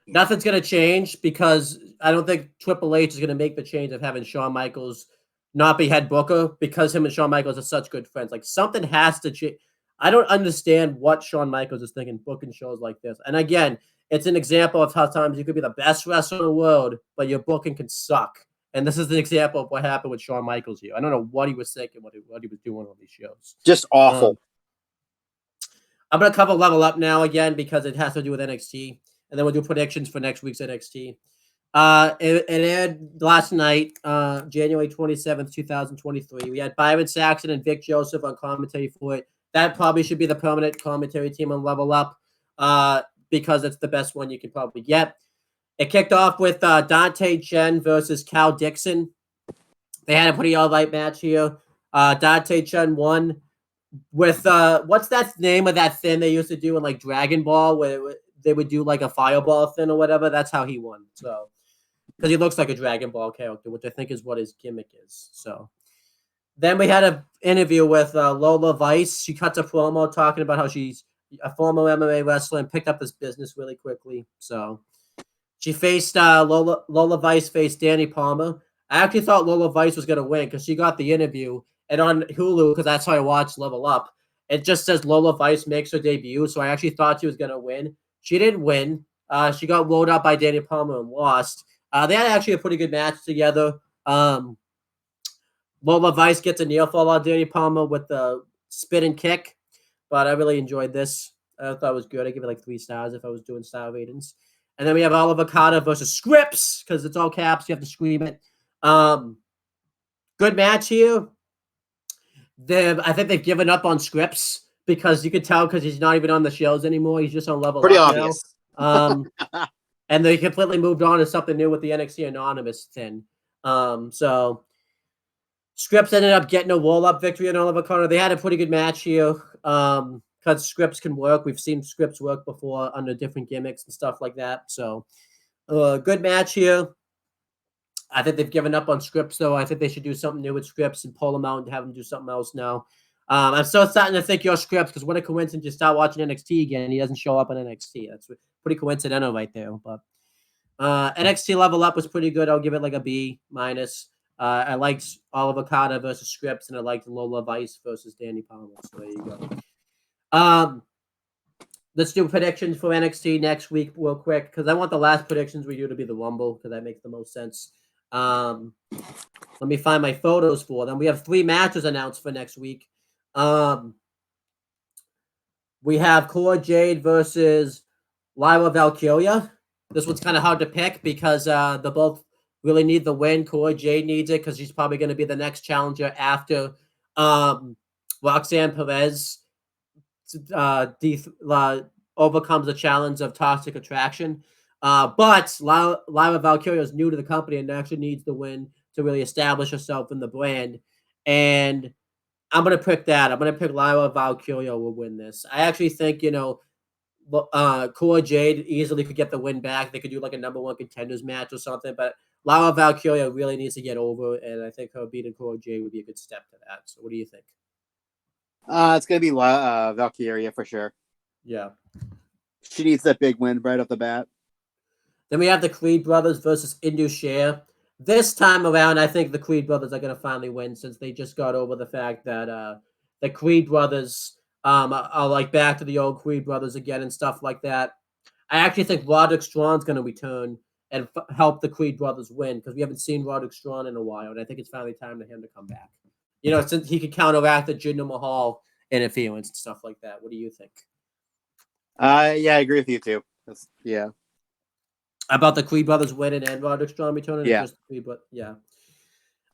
B: Nothing's gonna change because I don't think Triple H is gonna make the change of having Shawn Michaels not be head booker because him and Shawn Michaels are such good friends. Like something has to change. I don't understand what Shawn Michaels is thinking booking shows like this. And again, it's an example of how times you could be the best wrestler in the world, but your booking can suck. And this is an example of what happened with Shawn Michaels here. I don't know what he was thinking, what he was doing on these shows.
C: Just awful.
B: I'm going to cover Level Up now again because it has to do with NXT. And then we'll do predictions for next week's NXT. It aired last night, January 27th, 2023. We had Byron Saxon and Vic Joseph on commentary for it. That probably should be the permanent commentary team on Level Up because it's the best one you can probably get. It kicked off with Dante Chen versus Cal Dixon. They had a pretty all-right match here. Dante Chen won with what's that name of that thing they used to do in like Dragon Ball where they would do like a fireball thing or whatever. That's how he won. So because he looks like a Dragon Ball character, which I think is what his gimmick is. So then we had an interview with Lola Vice. She cuts a promo talking about how she's a former MMA wrestler and picked up this business really quickly. So she faced Lola Vice faced Danny Palmer. I actually thought Lola Vice was going to win because she got the interview. And on Hulu, because that's how I watched Level Up, it just says Lola Vice makes her debut. So I actually thought she was going to win. She didn't win. She got rolled out by Danny Palmer and lost. They had actually a pretty good match together. Lola Vice gets a near fall on Danny Palmer with the spin and kick. But I really enjoyed this. I thought it was good. I give it like 3 stars if I was doing star ratings. And then we have Oliver Carter versus Scripps because it's all caps. You have to scream it. Good match here. I think they've given up on Scripps because you could tell because he's not even on the shows anymore. He's just on Level
C: Pretty
B: Up
C: obvious.
B: now. And they completely moved on to something new with the NXT Anonymous thing. So Scripps ended up getting a roll-up victory on Oliver Carter. They had a pretty good match here because Scripps can work. We've seen Scripps work before under different gimmicks and stuff like that. So good match here. I think they've given up on Scripps, though. I think they should do something new with Scripps and pull him out and have him do something else now. I'm still starting to think you're Scripps because what a coincidence you start watching NXT again and he doesn't show up on NXT. That's pretty coincidental right there. But NXT Level Up was pretty good. I'll give it like a B minus. I liked Oliver Carter versus Scripps, and I liked Lola Vice versus Danny Palmer. So there you go. Let's do predictions for NXT next week real quick because I want the last predictions we do to be the Rumble because that makes the most sense. Let me find my photos for them. We have 3 matches announced for next week. We have Cora Jade versus Lyra Valkyria. This one's kind of hard to pick because they both really need the win. Cora Jade needs it because she's probably going to be the next challenger after Roxanne Perez overcomes the challenge of Toxic Attraction. But Lyra Valkyria is new to the company and actually needs the win to really establish herself in the brand. And I'm going to pick that. I'm going to pick Lyra Valkyria will win this. I actually think, Cora Jade easily could get the win back. They could do like a number 1 contenders match or something. But Lyra Valkyria really needs to get over. And I think her beating Cora Jade would be a good step to that. So what do you think?
C: It's going to be Valkyria for sure.
B: Yeah.
C: She needs that big win right off the bat.
B: Then we have the Creed brothers versus Indus Sher. This time around, I think the Creed brothers are going to finally win since they just got over the fact that the Creed brothers are like back to the old Creed brothers again and stuff like that. I actually think Roderick Strong's going to return and help the Creed brothers win because we haven't seen Roderick Strong in a while, and I think it's finally time for him to come back. Since he could counteract the Jinder Mahal interference and stuff like that. What do you think?
C: Yeah, I agree with you too. Yeah.
B: About the Creed brothers winning and Roderick Strong returning?
C: Yeah.
B: Just the Creed, but yeah.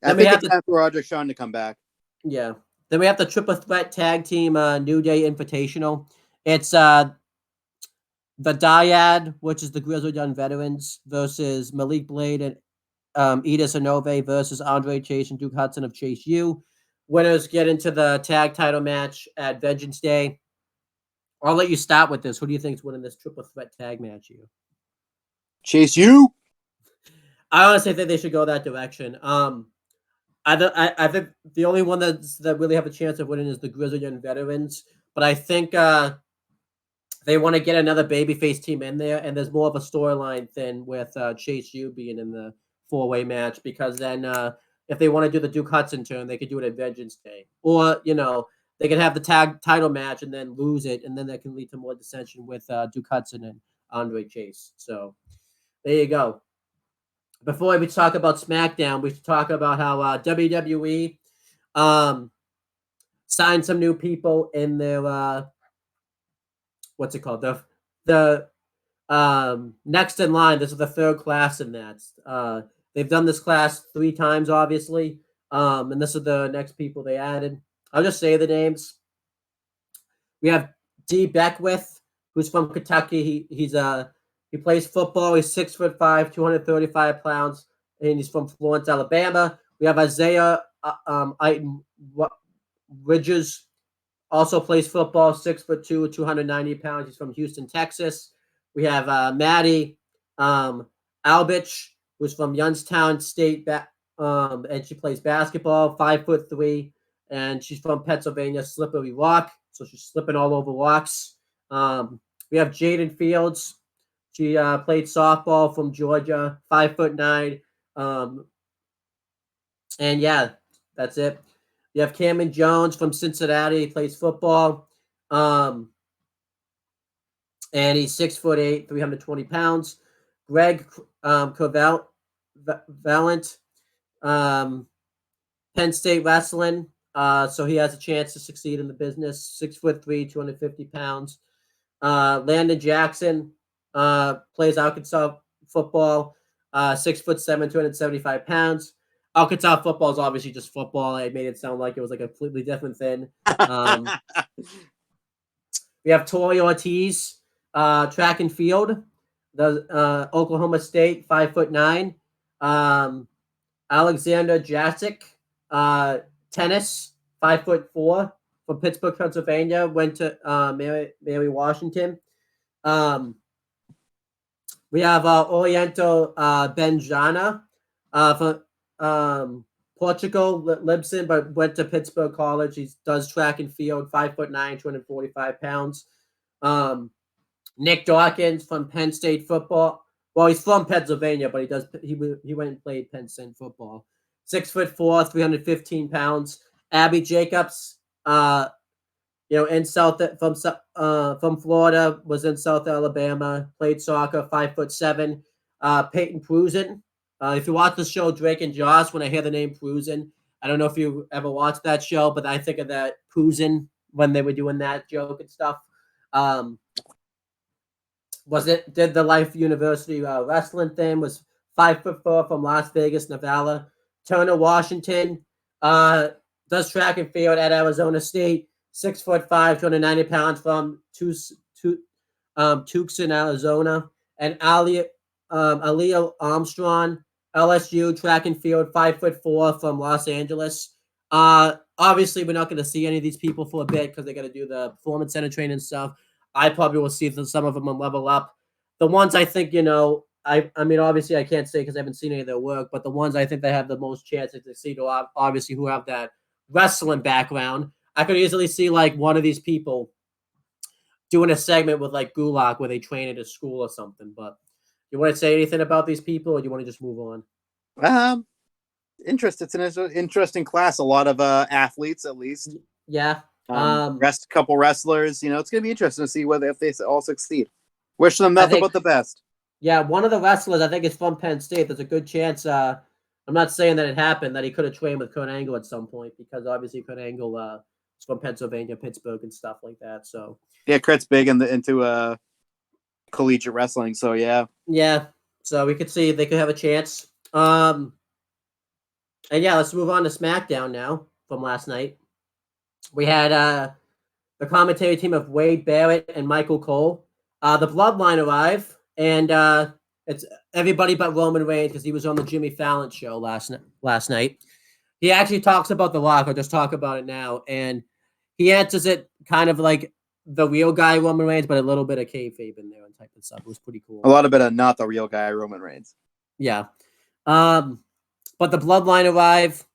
C: I think it's time for Roderick Strong to come back.
B: Yeah. Then we have the Triple Threat Tag Team New Day Invitational. It's the Dyad, which is the Grizzled Young Veterans, versus Malik Blade and Edis Inove versus Andre Chase and Duke Hudson of Chase U. Winners get into the tag title match at Vengeance Day. I'll let you start with this. Who do you think is winning this Triple Threat Tag match here?
C: Chase U.
B: I honestly think they should go that direction. I I think the only one that really have a chance of winning is the Grizzly and Veterans. But I think they want to get another babyface team in there, and there's more of a storyline than with Chase U being in the 4-way match, because then if they want to do the Duke Hudson turn, they could do it at Vengeance Day, or they could have the tag title match and then lose it, and then that can lead to more dissension with Duke Hudson and Andre Chase. So there you go. Before we talk about SmackDown, we should talk about how WWE signed some new people in their what's it called? The next in line. This is the third class in that. They've done this class 3 times, obviously, and this is the next people they added. I'll just say the names. We have D. Beckwith, who's from Kentucky. He plays football. He's 6'5", 235 pounds, and he's from Florence, Alabama. We have Isaiah Iton Ridges, also plays football, 6'2", 290 pounds. He's from Houston, Texas. We have Maddie Albich, who's from Youngstown State, and she plays basketball, 5'3", and she's from Pennsylvania, Slippery Rock, so she's slipping all over rocks. We have Jaden Fields. She played softball from Georgia, 5'9", and yeah, that's it. You have Cameron Jones from Cincinnati. He plays football, and he's 6'8", 320 pounds. Greg Valent, Penn State wrestling. So he has a chance to succeed in the business. 6'3", 250 pounds. Landon Jackson plays Arkansas football. 6'7", 275 pounds. Arkansas football is obviously just football. I made it sound like it was like a completely different thing. We have Tori Ortiz, track and field, the Oklahoma State, 5'9". Alexander Jasic, tennis, 5'4", from Pittsburgh, Pennsylvania. Went to Mary Washington. We have Oriento Benjana from Portugal, Libsyn, but went to Pittsburgh College. He does track and field, 5'9", 245 pounds. Nick Dawkins from Penn State football. Well, he's from Pennsylvania, but he went and played Penn State football. 6'4", 315 pounds. Abby Jacobs, in from Florida, was in South Alabama, played soccer, 5'7". Peyton Prusen. If you watch the show Drake and Josh, when I hear the name Prusen, I don't know if you ever watched that show, but I think of that Prusen when they were doing that joke and stuff. Did the Life University wrestling thing, was 5'4" from Las Vegas, Nevada. Turner Washington does track and field at Arizona State, 6'5", 290 pounds, from Tucson, Arizona. And Aaliyah Armstrong, LSU, track and field, 5'4", from Los Angeles. Obviously, we're not going to see any of these people for a bit because they got to do the performance center training and stuff. I probably will see some of them on Level Up. The ones I think, I mean, obviously I can't say because I haven't seen any of their work, but the ones I think they have the most chance to succeed are obviously who have that wrestling background. I could easily see like one of these people doing a segment with like Gulak where they train at a school or something. But you want to say anything about these people, or do you want to just move on?
C: It's an interesting class. A lot of athletes, at least.
B: Yeah.
C: Couple wrestlers. It's gonna be interesting to see if they all succeed. Wish them nothing but the best.
B: Yeah, one of the wrestlers, I think, is from Penn State. There's a good chance. I'm not saying that it happened, that he could have trained with Kurt Angle at some point, because obviously Kurt Angle is from Pennsylvania, Pittsburgh, and stuff like that. So
C: yeah, Kurt's big into collegiate wrestling. So yeah.
B: Yeah. So we could see they could have a chance. And yeah, let's move on to SmackDown now from last night. We had the commentary team of Wade Barrett and Michael Cole. The Bloodline arrive, and it's everybody but Roman Reigns because he was on the Jimmy Fallon show last night. He actually talks about The Rock. I'll just talk about it now, and he answers it kind of like the real guy Roman Reigns, but a little bit of kayfabe in there and type of stuff. It was pretty cool.
C: A lot of bit of not the real guy Roman Reigns.
B: Yeah, but the Bloodline arrive.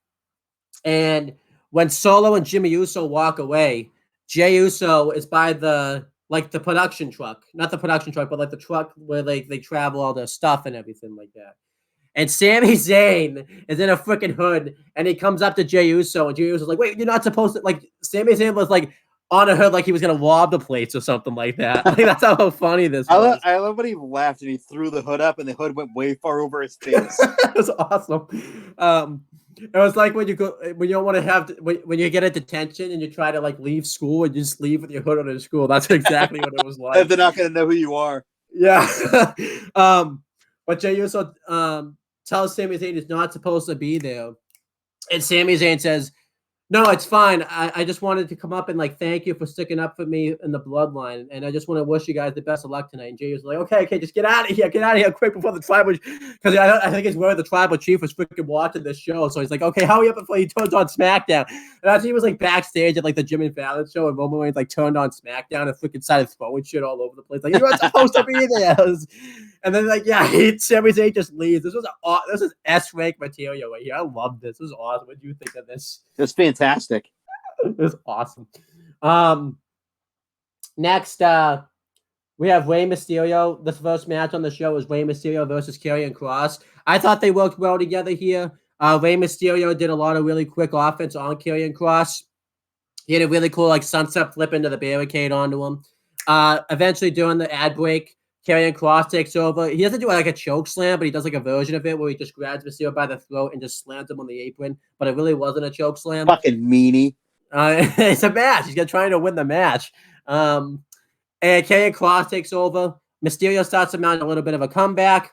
B: And when Solo and Jimmy Uso walk away, Jey Uso is by the production truck, not the production truck, but like the truck where they travel all their stuff and everything like that. And Sami Zayn is in a freaking hood, and he comes up to Jey Uso, and Jey Uso's like, "Wait, you're not supposed to." Like Sami Zayn was like on a hood, like he was gonna rob the place or something like that. Like that's how funny this was.
C: I love when he laughed and he threw the hood up, and the hood went way far over his face.
B: It was awesome. It was like when you don't want to have when you get a detention and you try to like leave school and you just leave with your hood on in school. That's exactly what it was like.
C: They're not gonna know who you are.
B: Yeah. But Jey Uso tells Sami Zayn he's not supposed to be there, and Sami Zayn says, "No, it's fine. I just wanted to come up and like thank you for sticking up for me in the bloodline, and I just want to wish you guys the best of luck tonight." And Jey was like, "Okay, just get out of here quick before the tribal," because I think it's where the tribal chief was freaking watching this show, so he's like, "Okay, hurry up before he turns on SmackDown." And as he was like backstage at like the Jim and Fallon show, and Roman Reigns like turned on SmackDown and freaking started throwing shit all over the place, like you're not supposed to be there. And then like Sami Zayn just leaves. This is S-rank material right here. I love this. This is awesome. What do you think of this?
C: It's fantastic.
B: It was awesome. Next, we have Rey Mysterio. This first match on the show is Rey Mysterio versus Karrion Kross. I thought they worked well together here. Rey Mysterio did a lot of really quick offense on Karrion Kross. He had a really cool like sunset flip into the barricade onto him. Eventually, during the ad break, Karrion Kross takes over. He doesn't do like a choke slam, but he does like a version of it where he just grabs Mysterio by the throat and just slams him on the apron. But it really wasn't a choke slam.
C: Fucking meanie.
B: It's a match. He's trying to win the match. And Karrion Kross takes over. Mysterio starts to mount a little bit of a comeback.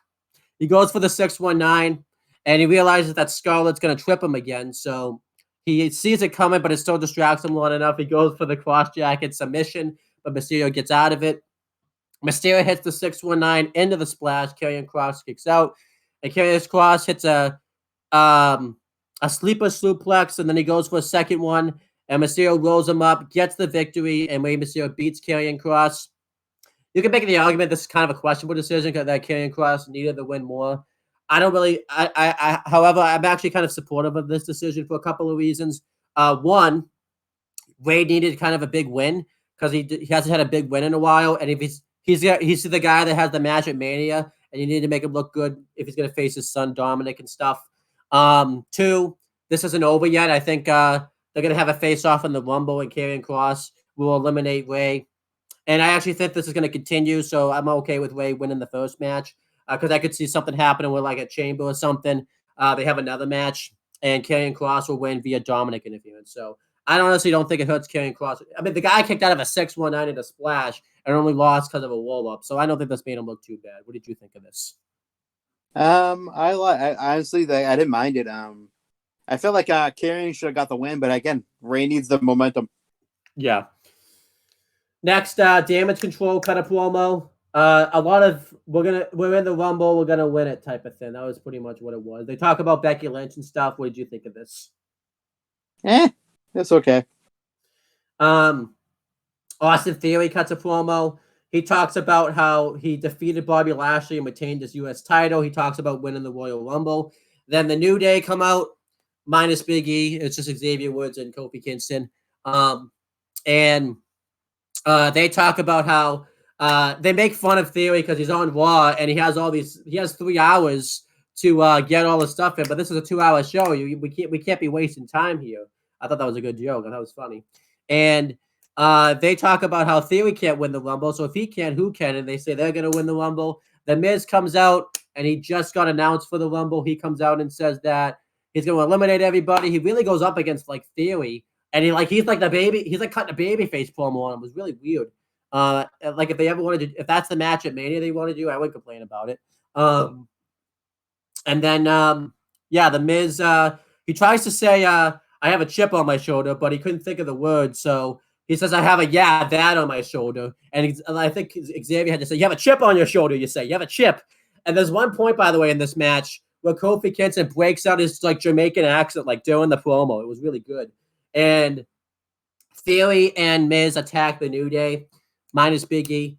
B: He goes for the 619, and he realizes that Scarlett's going to trip him again. So he sees it coming, but it still distracts him long enough. He goes for the cross jacket submission, but Mysterio gets out of it. Mysterio hits the 619 into the splash. Karrion Kross kicks out, and Karrion Kross hits a sleeper suplex, and then he goes for a second one, and Mysterio rolls him up, gets the victory, and Rey Mysterio beats Karrion Kross. You can make the argument this is kind of a questionable decision because that Karrion Kross needed the win more. I don't really. However, I'm actually kind of supportive of this decision for a couple of reasons. One, Rey needed kind of a big win because he hasn't had a big win in a while, and if he's the guy that has the match at Mania, and you need to make him look good if he's going to face his son Dominic and stuff. Two, this isn't over yet. I think they're going to have a face-off in the Rumble, and Karrion Kross will eliminate Rey. And I actually think this is going to continue, so I'm okay with Rey winning the first match because I could see something happening with like a Chamber or something. They have another match, and Karrion Kross will win via Dominic interference. So I honestly don't think it hurts Karrion Kross. I mean, the guy kicked out of a 619 in a splash and only lost because of a roll-up. So I don't think this made him look too bad. What did you think of this?
C: I honestly I didn't mind it. I felt like Karrion should have got the win, but again, Rey needs the momentum.
B: Yeah. Next, Damage Control cut a promo. A lot of we're in the Rumble, we're gonna win it type of thing. That was pretty much what it was. They talk about Becky Lynch and stuff. What did you think of this?
C: That's okay.
B: Austin Theory cuts a promo. He talks about how he defeated Bobby Lashley and retained his U.S. title. He talks about winning the Royal Rumble. Then the New Day come out, minus Big E. It's just Xavier Woods and Kofi Kingston. And they talk about how they make fun of Theory because he's on Raw and he has 3 hours to get all the stuff in, but this is a 2-hour show. We can't be wasting time here. I thought that was a good joke. That was funny. And they talk about how Theory can't win the Rumble, so if he can't, who can? And they say they're going to win the Rumble. The Miz comes out, and he just got announced for the Rumble. He comes out and says that he's going to eliminate everybody. He really goes up against like Theory, and he's like the baby. He's like cutting a baby face promo on him. It was really weird. Like if they ever wanted to, if that's the match at Mania they want to do, I wouldn't complain about it. And then the Miz he tries to say I have a chip on my shoulder, but he couldn't think of the word, so he says I have that on my shoulder. And I think Xavier had to say, you have a chip on your shoulder, you say. You have a chip. And there's one point, by the way, in this match where Kofi Kingston breaks out his like Jamaican accent like during the promo. It was really good. And Theory and Miz attack the New Day, minus Big E,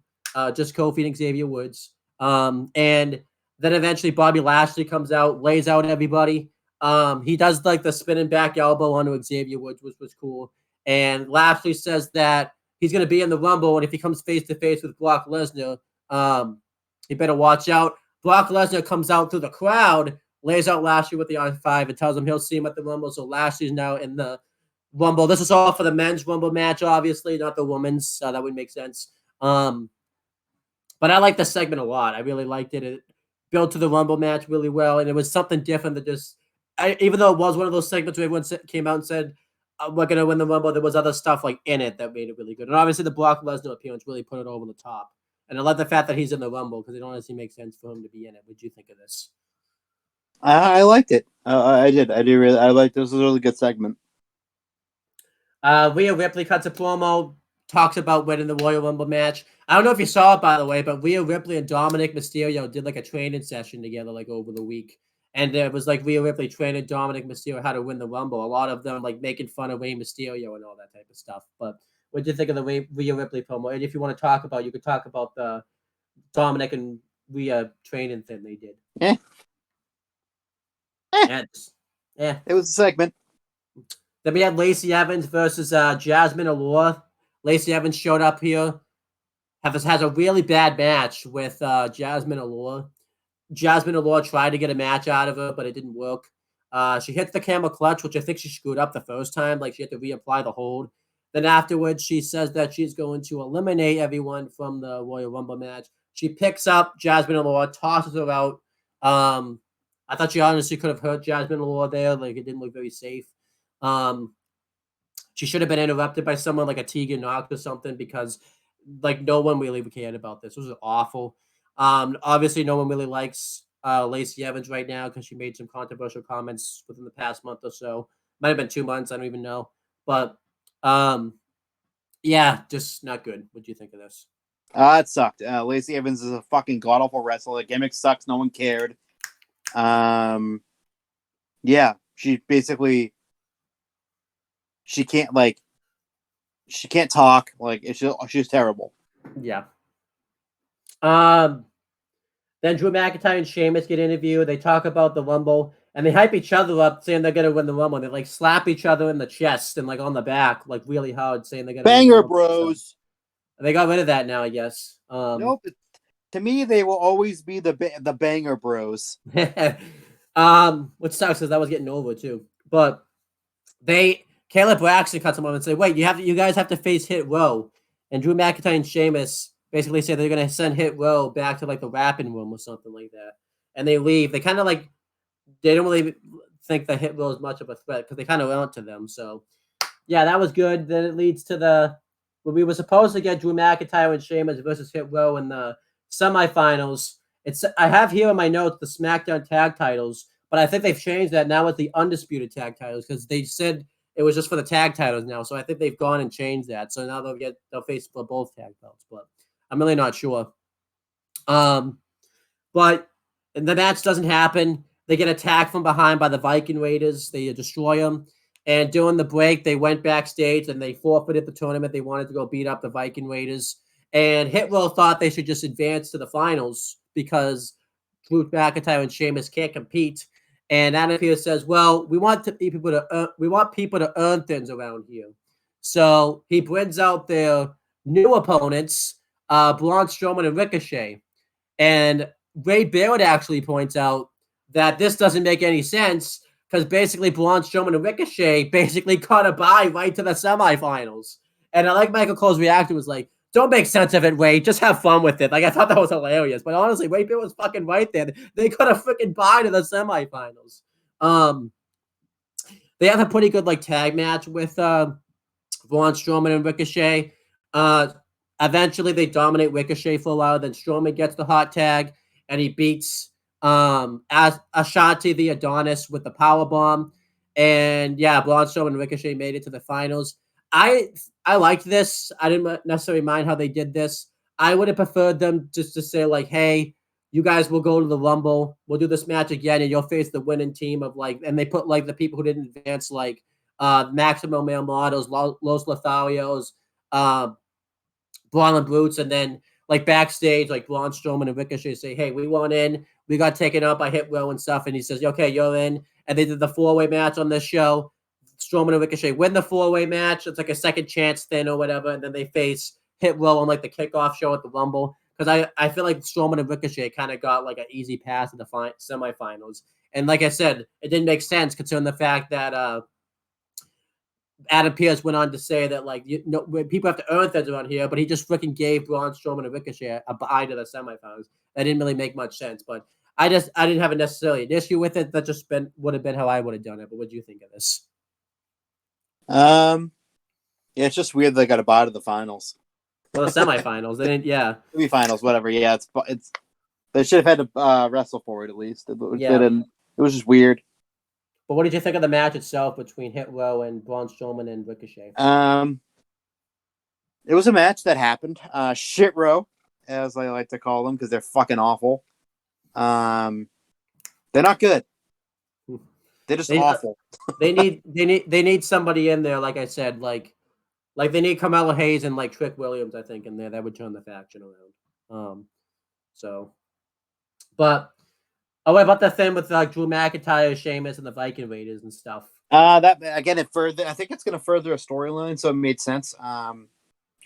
B: just Kofi and Xavier Woods. And then eventually Bobby Lashley comes out, lays out everybody. He does like the spinning back elbow onto Xavier Woods, which was cool. And Lashley says that he's going to be in the Rumble, and if he comes face to face with Brock Lesnar, he better watch out. Brock Lesnar comes out through the crowd, lays out Lashley with the I-5, and tells him he'll see him at the Rumble. So Lashley's now in the Rumble. This is all for the men's Rumble match, obviously, not the women's. That would make sense. But I like the segment a lot. I really liked it. It built to the Rumble match really well, and it was something different than just. Even though it was one of those segments where everyone came out and said, we're going to win the Rumble, there was other stuff like in it that made it really good. And obviously the Brock Lesnar appearance really put it over the top. And I love the fact that he's in the Rumble because it honestly makes sense for him to be in it. What did you think of this?
C: I liked it. I did. I do really. I liked this. Was a really good segment.
B: Rhea Ripley cuts a promo, talks about winning the Royal Rumble match. I don't know if you saw it, by the way, but Rhea Ripley and Dominic Mysterio did like a training session together like over the week. And it was like Rhea Ripley training Dominic Mysterio how to win the Rumble. A lot of them like making fun of Rey Mysterio and all that type of stuff. But what did you think of the Rhea Ripley promo? And if you want to talk about, you could talk about the Dominic and Rhea training thing they did.
C: Yeah. It was a segment.
B: Then we had Lacey Evans versus Jasmine Allure. Lacey Evans showed up here. Has a really bad match with Jasmine Allure. Jasmine Allure tried to get a match out of her, but it didn't work. She hits the camel clutch, which I think she screwed up the first time. Like, she had to reapply the hold. Then afterwards, she says that she's going to eliminate everyone from the Royal Rumble match. She picks up Jasmine Allure, tosses her out. I thought she honestly could have hurt Jasmine Allure there. Like, it didn't look very safe. She should have been interrupted by someone like a Tegan Knox or something because, like, no one really cared about this. This was awful. Obviously, no one really likes Lacey Evans right now because she made some controversial comments within the past month or so. Might have been 2 months. I don't even know. But, yeah, just not good. What do you think of this?
C: It sucked. Lacey Evans is a fucking god-awful wrestler. The gimmick sucks. No one cared. Yeah, she basically... She can't talk. Like, she's terrible.
B: Yeah. Then Drew McIntyre and Sheamus get interviewed. They talk about the Rumble, and they hype each other up, saying they're gonna win the Rumble. They like slap each other in the chest and like on the back, like really hard, saying they're gonna
C: Banger
B: win the
C: Bros.
B: So they got rid of that now, I guess.
C: Nope. To me, they will always be the Banger Bros.
B: Which sucks because that was getting over too. But Caleb Braxton cuts them off and say, "Wait, you guys have to face Hit Row." And Drew McIntyre and Sheamus basically say they're going to send Hit Row back to like the rapping room or something like that. And they leave. They kind of like, they don't really think that Hit Row is much of a threat because they kind of went to them. So, yeah, that was good. Then it leads to when we were supposed to get Drew McIntyre and Sheamus versus Hit Row in the semifinals. I have here in my notes the SmackDown tag titles, but I think they've changed that now with the undisputed tag titles because they said it was just for the tag titles now. So I think they've gone and changed that. So now they'll face for both tag belts, but I'm really not sure. But the match doesn't happen. They get attacked from behind by the Viking Raiders. They destroy them. And during the break, they went backstage and they forfeited the tournament. They wanted to go beat up the Viking Raiders. And Hit Row thought they should just advance to the finals because Drew McIntyre and Sheamus can't compete. And Adam Pearce says, "Well, we want people to earn things around here." So he brings out their new opponents, Braun Strowman and Ricochet. And Ray Barrett actually points out that this doesn't make any sense because basically Braun Strowman and Ricochet basically caught a bye right to the semifinals. And I like Michael Cole's reaction was like, "Don't make sense of it, Ray. Just have fun with it." Like, I thought that was hilarious. But honestly, Ray Barrett was fucking right there. They could have freaking bye to the semifinals. They have a pretty good like tag match with Braun Strowman and Ricochet. Eventually, they dominate Ricochet for a while. Then Strowman gets the hot tag, and he beats Ashanti the Adonis with the powerbomb. And yeah, Braun Strowman and Ricochet made it to the finals. I liked this. I didn't necessarily mind how they did this. I would have preferred them just to say like, "Hey, you guys will go to the Rumble. We'll do this match again, and you'll face the winning team of like." And they put like the people who didn't advance, like Maximo Male Models, Los Lotharios, Brawling Brutes, and then like backstage, like Braun Strowman and Ricochet say, "Hey, we want in. We got taken out by Hit Row and stuff." And he says, "Okay, you're in." and they did the 4-way match on this show. Strowman and Ricochet win the 4-way match. It's like a second chance thing or whatever, and then they face Hit Row on like the kickoff show at the Rumble. Because I feel like Strowman and Ricochet kind of got like an easy pass in the semifinals. And like I said, it didn't make sense considering the fact that Adam Pearce went on to say that like people have to earn things around here, but he just freaking gave Braun Strowman and Ricochet a bye to the semifinals. That didn't really make much sense, but I didn't have necessarily an issue with it. That just would have been how I would have done it. But what do you think of this?
C: Yeah, it's just weird they got a bye to the finals.
B: Well, the semifinals, they didn't. Yeah,
C: semifinals, whatever. Yeah, it's they should have had to wrestle for it at least. It was just weird.
B: But what did you think of the match itself between Hit Row and Braun Strowman and Ricochet?
C: It was a match that happened. Shit Row, as I like to call them, because they're fucking awful. They're not good. They're just awful.
B: they need somebody in there, like I said, like they need Carmelo Hayes and like Trick Williams, I think, in there that would turn the faction around. What about the thing with like Drew McIntyre, Sheamus, and the Viking Raiders and stuff?
C: That again, I think it's going to further a storyline, so it made sense. I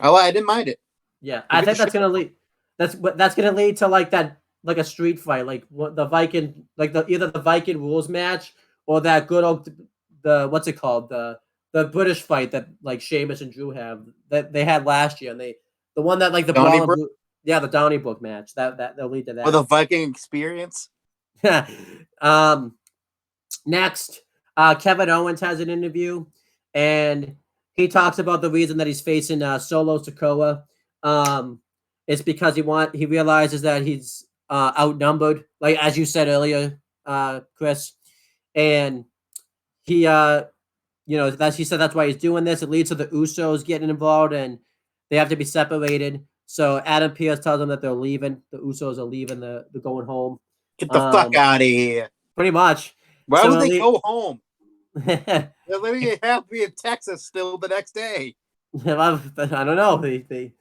C: didn't mind it.
B: Yeah, I think that's going to lead. That's going to lead to like that, like a street fight, like the Viking, like either the Viking rules match or that good old what's it called, the British fight that like Sheamus and Drew have that they had last year, and the one that like the the Donnybrook match that they'll lead to that.
C: Or the Viking Experience.
B: Next, Kevin Owens has an interview, and he talks about the reason that he's facing Solo Sikoa. It's because he realizes that he's outnumbered, like as you said earlier, Chris, and he he said that's why he's doing this. It leads to the Usos getting involved, and they have to be separated. So Adam Pearce tells them that they're leaving. The Usos are leaving. They're going home.
C: Get the fuck out of here.
B: Pretty much.
C: Why would they go home? They're literally have to be in Texas still the next day.
B: I don't know.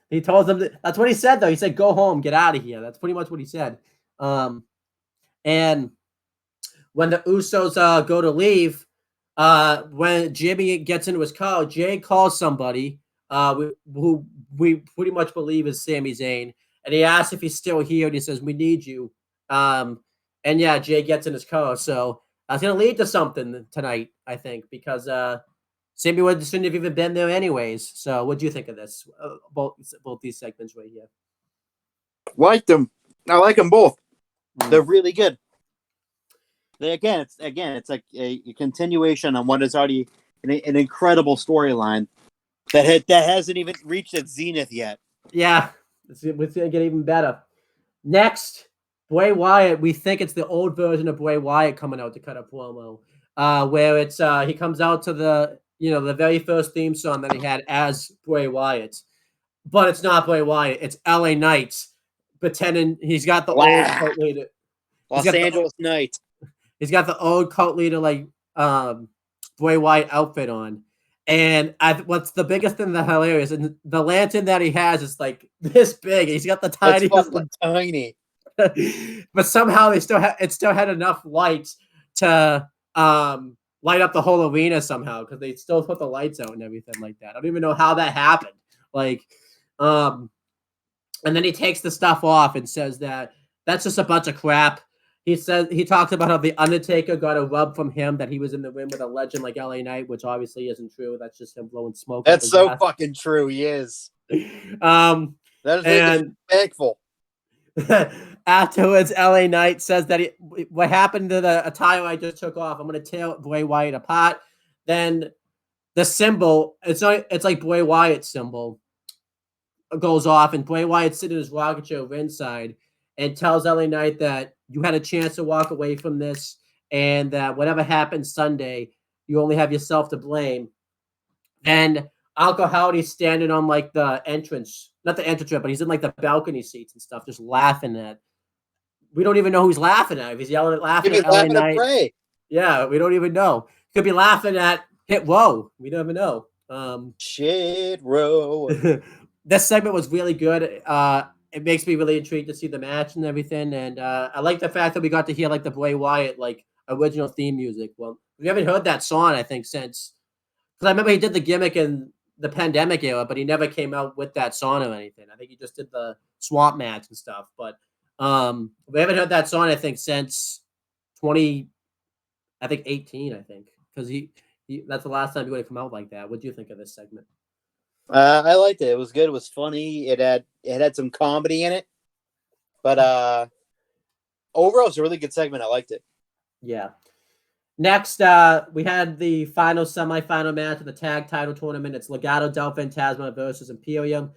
B: He told them that's what he said, though. He said, go home, get out of here. That's pretty much what he said. And when the Usos go to leave, when Jimmy gets into his car, Jay calls somebody who we pretty much believe is Sami Zayn. And he asks if he's still here, and he says, we need you. And yeah, Jay gets in his car. So that's going to lead to something tonight, I think, because Sami shouldn't have even been there anyways. So what do you think of this? Both these segments right here.
C: Like them. I like them both. They're really good. It's like a continuation on what is already an incredible storyline that hasn't even reached its zenith yet.
B: Yeah, it's going to get even better. Next, Bray Wyatt. We think it's the old version of Bray Wyatt coming out to cut a promo, where it's he comes out to the very first theme song that he had as Bray Wyatt, but it's not Bray Wyatt. It's LA Knight pretending he's got the old cult leader.
C: Los Angeles Knight.
B: He's got the old cult leader like Bray Wyatt outfit on. And what's the biggest thing that hilarious, and the lantern that he has is like this big. He's got the tiny,
C: tiny.
B: But somehow it still had enough light to light up the whole arena somehow, because they still put the lights out and everything like that. I don't even know how that happened. Like, and then he takes the stuff off and says that that's just a bunch of crap. He talks about how the Undertaker got a rub from him that he was in the ring with a legend like LA Knight, which obviously isn't true. That's just him blowing smoke.
C: That's so fucking true. He is.
B: That
C: is thankful.
B: Afterwards, LA Knight says that what happened to the attire I just took off, I'm going to tear Bray Wyatt apart. Then the symbol, it's like Bray Wyatt's symbol goes off, and Bray Wyatt sitting in his rocket chair ringside and tells LA Knight that you had a chance to walk away from this, and that whatever happened Sunday, you only have yourself to blame. And Uncle Howdy's standing on like the entrance, not the entrance, but he's in like the balcony seats and stuff, just laughing at. We don't even know who he's laughing at. If he's laughing at LA Knight.
C: Bray.
B: Yeah, we don't even know. Could be laughing at Hit Row. We don't even know.
C: Shit Row.
B: This segment was really good. It makes me really intrigued to see the match and everything. And I like the fact that we got to hear like the Bray Wyatt like original theme music. Well, we haven't heard that song, I think, since, because I remember he did the gimmick in the pandemic era, but he never came out with that song or anything. I think he just did the swamp match and stuff. But we haven't heard that song, I think, since 2018, I think, because he that's the last time he would have come out like that. What do you think of this segment?
C: I liked it. It was good. It was funny. It had some comedy in it, but overall, it's a really good segment. I liked it.
B: Yeah. Next, we had the final semifinal match of the tag title tournament. It's Legado del Fantasma versus Imperium.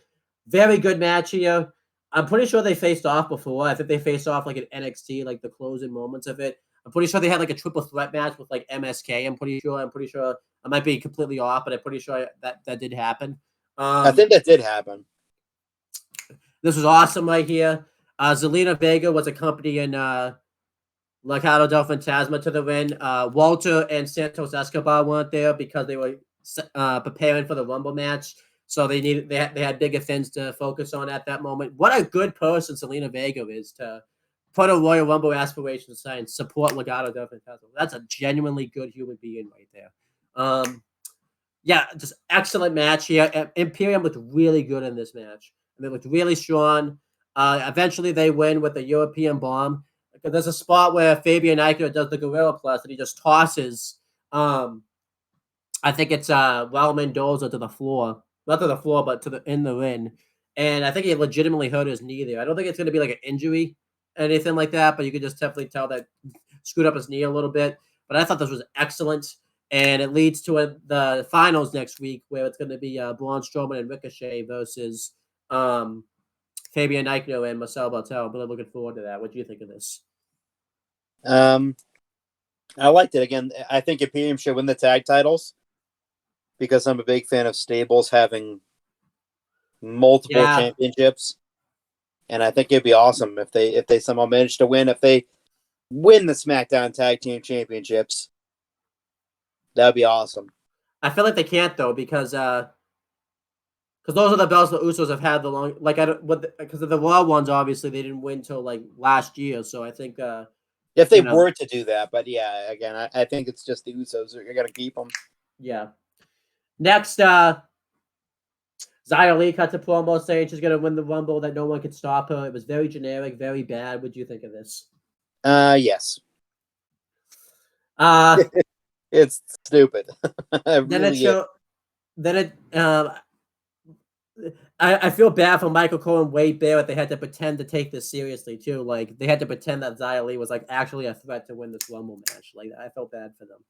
B: Very good match here. I'm pretty sure they faced off before. I think they faced off like at NXT, like the closing moments of it. I'm pretty sure they had like a triple threat match with like MSK. I'm pretty sure. I might be completely off, but I'm pretty sure that did happen.
C: I think that did happen.
B: This was awesome right here. Zelina Vega was accompanying Legado del Fantasma to the ring. Walter and Santos Escobar weren't there because they were preparing for the Rumble match. So they had bigger things to focus on at that moment. What a good person Zelina Vega is to put a Royal Rumble aspiration aside and support Legado del Fantasma. That's a genuinely good human being right there. Yeah, just excellent match here. Imperium looked really good in this match. And they looked really strong. Eventually they win with a European bomb. There's a spot where Fabian Aichner does the Gorilla Plus and he just tosses I think it's Raul Mendoza to the floor. Not to the floor, but in the ring. And I think he legitimately hurt his knee there. I don't think it's going to be like an injury, anything like that, but you could just definitely tell that screwed up his knee a little bit. But I thought this was excellent. And it leads to the finals next week where it's going to be Braun Strowman and Ricochet versus Fabian Aichner and Marcel Bartel. I'm really looking forward to that. What do you think of this?
C: I liked it. Again, I think Imperium should win the tag titles because I'm a big fan of stables having multiple championships. And I think it'd be awesome if they somehow manage to win. If they win the SmackDown Tag Team Championships, that'd be awesome.
B: I feel like they can't though because those are the belts the Usos have had the long because of the Raw ones. Obviously, they didn't win till like last year. So I think
C: if they were to do that, but yeah, again, I think it's just the Usos are gonna keep them.
B: Yeah. Next, Xia Li cut a promo saying she's gonna win the Rumble, that no one can stop her. It was very generic, very bad. What do you think of this?
C: Yes. It's stupid.
B: I feel bad for Michael Cole and Wade Barrett. They had to pretend to take this seriously too. Like they had to pretend that Xia Li was like actually a threat to win this Rumble match. Like I felt bad for them.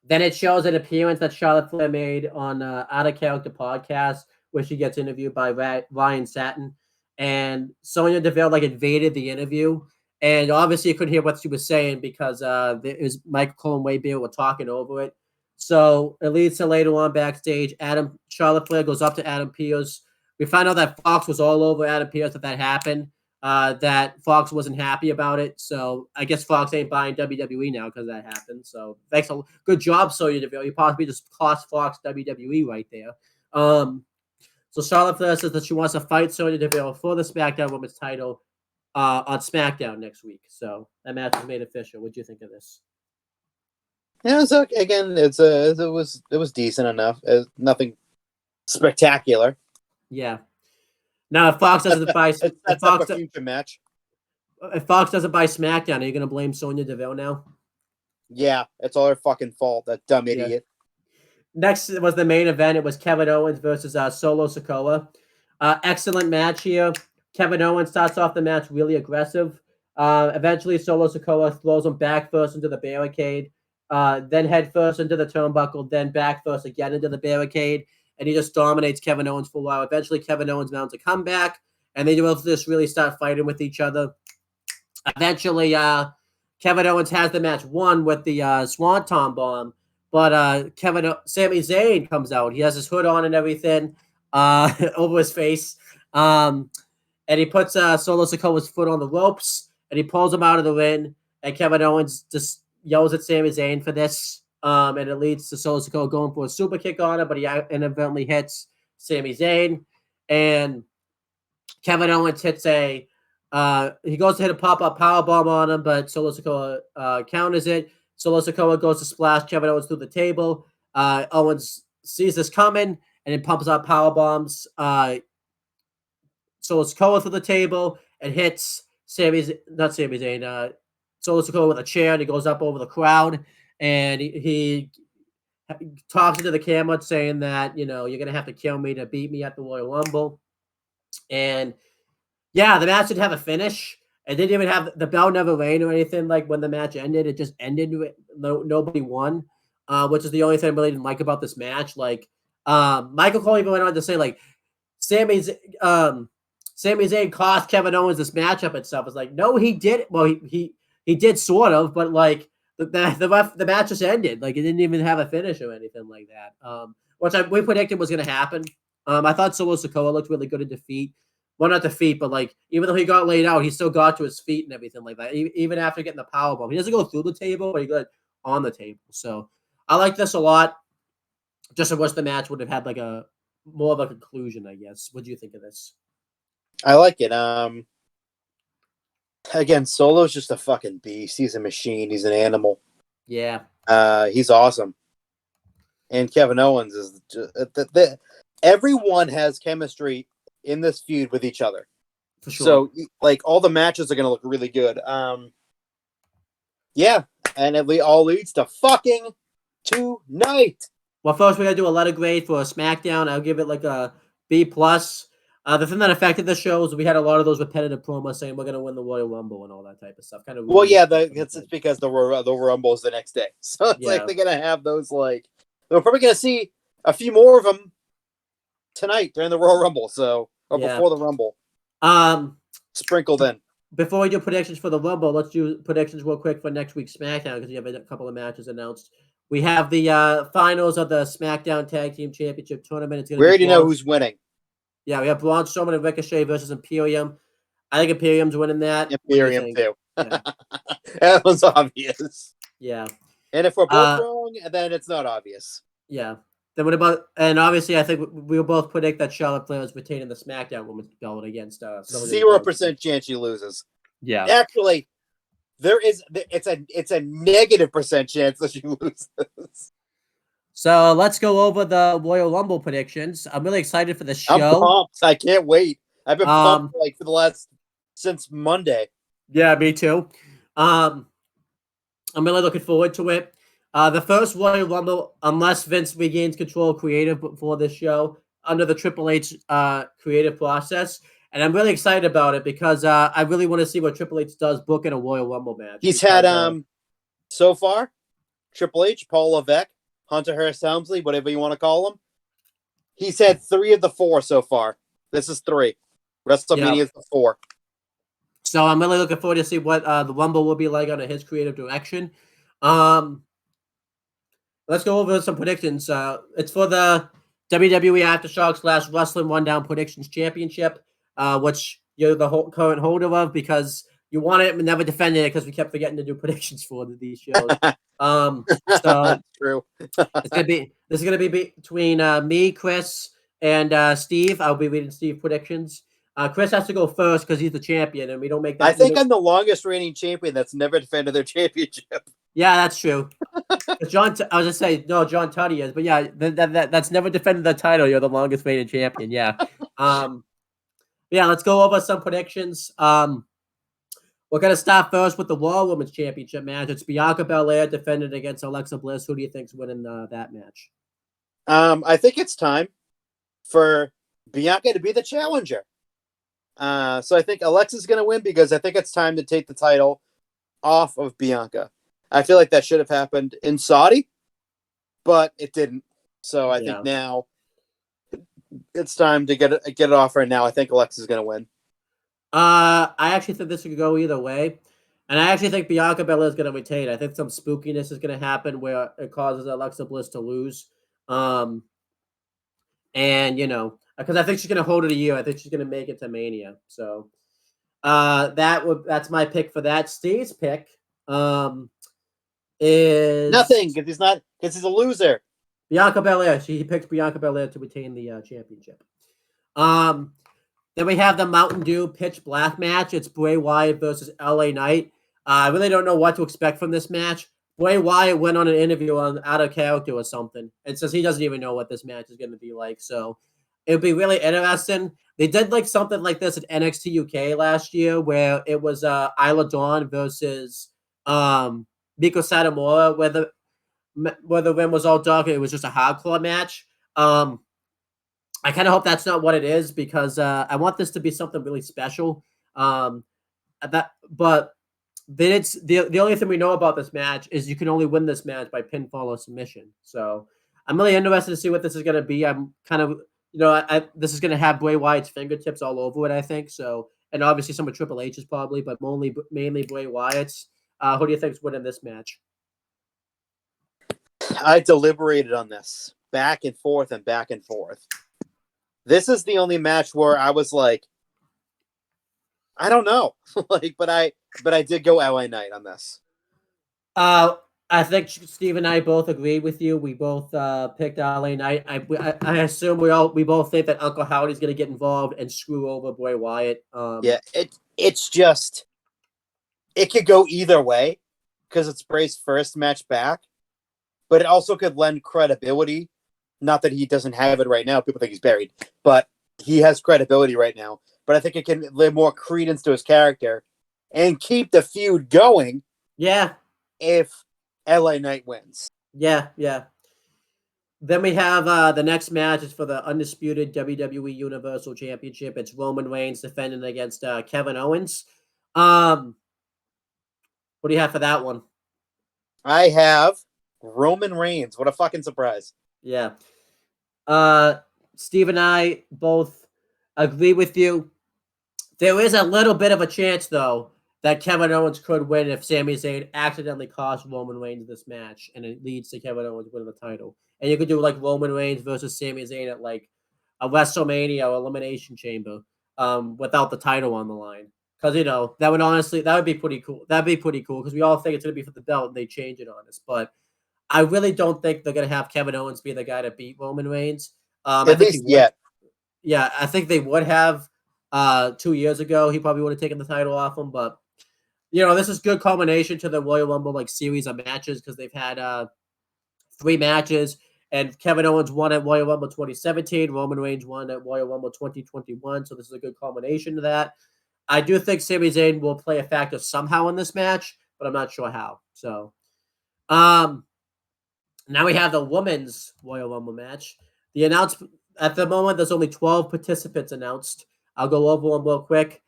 B: Then it shows an appearance that Charlotte Flair made on Out of Character podcast, where she gets interviewed by Ryan Satin, and Sonya Deville like invaded the interview, and obviously you couldn't hear what she was saying because it was Michael Cole and Wade Barrett were talking over it. So it leads to later on backstage. Charlotte Flair goes up to Adam Pearce. We find out that Fox was all over Adam Pearce that happened. That Fox wasn't happy about it. So I guess Fox ain't buying WWE now because that happened. So thanks a good job, Sonya Deville. You possibly just cost Fox WWE right there. So Charlotte Flair says that she wants to fight Sonya Deville for the SmackDown Women's title on SmackDown next week. So that match was made official. What do you think of this?
C: Yeah, so again, it was decent enough. Nothing spectacular.
B: Yeah. Now, if Fox doesn't buy,
C: if Fox a future match.
B: If Fox doesn't buy SmackDown, are you going to blame Sonya Deville now?
C: Yeah, it's all her fucking fault. That dumb idiot.
B: Next was the main event. It was Kevin Owens versus Solo Sikoa. Excellent match here. Kevin Owens starts off the match really aggressive. Eventually, Solo Sikoa throws him back first into the barricade, then head first into the turnbuckle, then back first again into the barricade. And he just dominates Kevin Owens for a while. Eventually, Kevin Owens mounts a comeback, and they both just really start fighting with each other. Eventually, Kevin Owens has the match won with the Swanton Bomb, but Sami Zayn comes out. He has his hood on and everything over his face, and he puts Solo Sikoa's foot on the ropes, and he pulls him out of the ring, and Kevin Owens just yells at Sami Zayn for this. And it leads to Solo Sikoa going for a super kick on it, but he inadvertently hits Sami Zayn. And Kevin Owens hits a He goes to hit a pop-up powerbomb on him, but Solo Sikoa counters it. Solo Sikoa goes to splash Kevin Owens through the table. Owens sees this coming and then pumps out powerbombs. Solo Sikoa through the table and hits Solo Sikoa with a chair, and he goes up over the crowd, and he talks into the camera saying that, you're going to have to kill me to beat me at the Royal Rumble. And yeah, the match didn't have a finish. It didn't even have the bell never rang or anything. Like when the match ended, it just ended. Nobody won, which is the only thing I really didn't like about this match. Like Michael Cole even went on to say, like, Sami Zayn cost Kevin Owens this matchup itself. It's like, no, he did. Well, he did sort of, but like the match just ended. Like it didn't even have a finish or anything like that. Which we predicted was going to happen. I thought Solo Sikoa looked really good in defeat. Well, not defeat, but like even though he got laid out, he still got to his feet and everything like that. Even after getting the powerbomb, he doesn't go through the table, but he got on the table. So I like this a lot. Just I wish the match would have had like a more of a conclusion, I guess. What do you think of this?
C: I like it. Again, Solo's just a fucking beast. He's a machine. He's an animal.
B: Yeah.
C: He's awesome. And Kevin Owens is just, everyone has chemistry in this feud with each other.
B: For sure.
C: So, like, all the matches are going to look really good. Yeah, and it all leads to fucking tonight.
B: Well, first we got to do a letter grade for SmackDown. I'll give it like a B+. The thing that affected the show is we had a lot of those repetitive promos saying we're going to win the Royal Rumble and all that type of stuff. Kind of.
C: Well, yeah, it's because the Rumble is the next day. So it's like they're going to have those, like, we're probably going to see a few more of them tonight during the Royal Rumble. So, or before the Rumble. Sprinkled in.
B: Before we do predictions for the Rumble, let's do predictions real quick for next week's SmackDown because we have a couple of matches announced. We have the finals of the SmackDown Tag Team Championship Tournament. It's
C: we already know who's winning.
B: Yeah, we have Braun Strowman and Ricochet versus Imperium. I think Imperium's winning that.
C: Imperium too.
B: Yeah.
C: That was obvious.
B: Yeah.
C: And if we're both wrong, then it's not obvious.
B: Yeah. Then what about? And obviously, I think we'll both predict that Charlotte Flair is retaining the SmackDown Women's belt against
C: 0% chance she loses.
B: Yeah.
C: Actually, there is. It's a negative % chance that she loses.
B: So let's go over the Royal Rumble predictions. I'm really excited for the show.
C: I'm pumped. I can't wait. I've been pumped like since Monday.
B: Yeah, me too. I'm really looking forward to it. The first Royal Rumble, unless Vince regains control of creative for this show under the Triple H creative process. And I'm really excited about it because I really want to see what Triple H does book in a Royal Rumble match.
C: He's had so far Triple H, Paul Levesque, Hunter Hearst Helmsley, whatever you want to call him. He's had 3 of the 4 so far. This is 3. WrestleMania is the 4.
B: So I'm really looking forward to see what the Rumble will be like under his creative direction. Let's go over some predictions. It's for the WWE Aftershock / Wrestling Rundown Predictions Championship, which you're the current holder of because you won it but never defended it because we kept forgetting to do predictions for these shows. So
C: that's true.
B: This is gonna be between me, Chris, and Steve. I'll be reading Steve predictions. Chris has to go first because he's the champion, and we don't make that.
C: I think I'm the longest reigning champion that's never defended their championship.
B: Yeah, that's true. John, I was just saying, no, John Tuddy is, but yeah, that's never defended the title. You're the longest reigning champion. Yeah. Yeah, let's go over some predictions. We're gonna start first with the Raw Women's Championship match. It's Bianca Belair defending against Alexa Bliss. Who do you think's winning that match?
C: I think it's time for Bianca to be the challenger. So I think Alexa's going to win because I think it's time to take the title off of Bianca. I feel like that should have happened in Saudi, but it didn't. So I think now it's time to get it off right now. I think Alexa's going to win.
B: I actually think this could go either way. And I actually think Bianca Belair is going to retain. I think some spookiness is going to happen where it causes Alexa Bliss to lose. And, because I think she's going to hold it a year. I think she's going to make it to Mania. So that's my pick for that. Steve's pick is
C: nothing because he's a loser.
B: Bianca Belair. He picked Bianca Belair to retain the championship. Then we have the Mountain Dew Pitch Black match. It's Bray Wyatt versus LA Knight. I really don't know what to expect from this match. Bray Wyatt went on an interview on Out of Character or something and says he doesn't even know what this match is going to be like. So it'll be really interesting. They did like something like this at NXT UK last year where it was Isla Dawn versus Miko Satomura where the rim was all dark and it was just a hardcore match. I kind of hope that's not what it is because I want this to be something really special. But then the only thing we know about this match is you can only win this match by pinfall or submission. So I'm really interested to see what this is going to be. I'm kind of, this is going to have Bray Wyatt's fingertips all over it, I think. So, and obviously some of Triple H's probably, but mainly Bray Wyatt's. Who do you think is winning this match?
C: I deliberated on this back and forth and back and forth. This is the only match where I was like, I don't know, but I did go LA Knight on this.
B: I think Steve and I both agreed with you. We both picked LA Knight. I assume we both think that Uncle Howdy's going to get involved and screw over Bray Wyatt.
C: Yeah, it's just it could go either way because it's Bray's first match back, but it also could lend credibility. Not that he doesn't have it right now. People think he's buried, but he has credibility right now. But I think it can lend more credence to his character and keep the feud going.
B: Yeah.
C: If LA Knight wins.
B: Yeah. Then we have the next match is for the undisputed WWE Universal Championship. It's Roman Reigns defending against Kevin Owens. What do you have for that one?
C: I have Roman Reigns. What a fucking surprise.
B: Yeah. Steve and I both agree with you. There is a little bit of a chance, though, that Kevin Owens could win if Sami Zayn accidentally costs Roman Reigns this match, and it leads to Kevin Owens winning the title. And you could do like Roman Reigns versus Sami Zayn at like a WrestleMania or Elimination Chamber, without the title on the line. Because that would be pretty cool. That'd be pretty cool because we all think it's gonna be for the belt, and they change it on us. But I really don't think they're gonna have Kevin Owens be the guy to beat Roman Reigns.
C: At least yet.
B: Yeah, I think they would have 2 years ago. He probably would have taken the title off him, but this is good culmination to the Royal Rumble like series of matches because they've had 3 matches, and Kevin Owens won at Royal Rumble 2017. Roman Reigns won at Royal Rumble 2021. So this is a good culmination to that. I do think Sami Zayn will play a factor somehow in this match, but I'm not sure how. So, now we have the women's Royal Rumble match. The announcement at the moment, there's only 12 participants announced. I'll go over them real quick.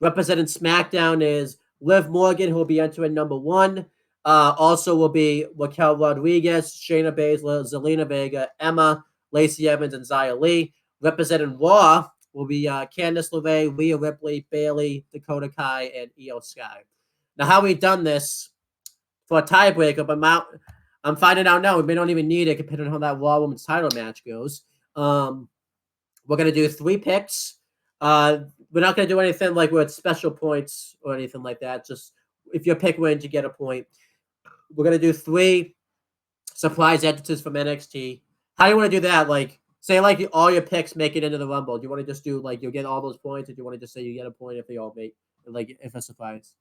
B: Representing SmackDown is Liv Morgan, who will be entering number 1. Also will be Raquel Rodriguez, Shayna Baszler, Zelina Vega, Emma, Lacey Evans, and Xia Li. Representing Raw will be Candice LeRae, Rhea Ripley, Bayley, Dakota Kai, and Io Sky. Now, how we've done this for a tiebreaker, but I'm finding out now we don't even need it depending on how that Raw Women's title match goes. We're going to do 3 picks. We're not going to do anything like with special points or anything like that. Just if your pick wins, you get a point. We're going to do 3 surprise entrances from NXT. How do you want to do that? Like, say like all your picks make it into the Rumble. Do you want to just do like you'll get all those points, or do you want to just say you get a point if they all make like if a surprise?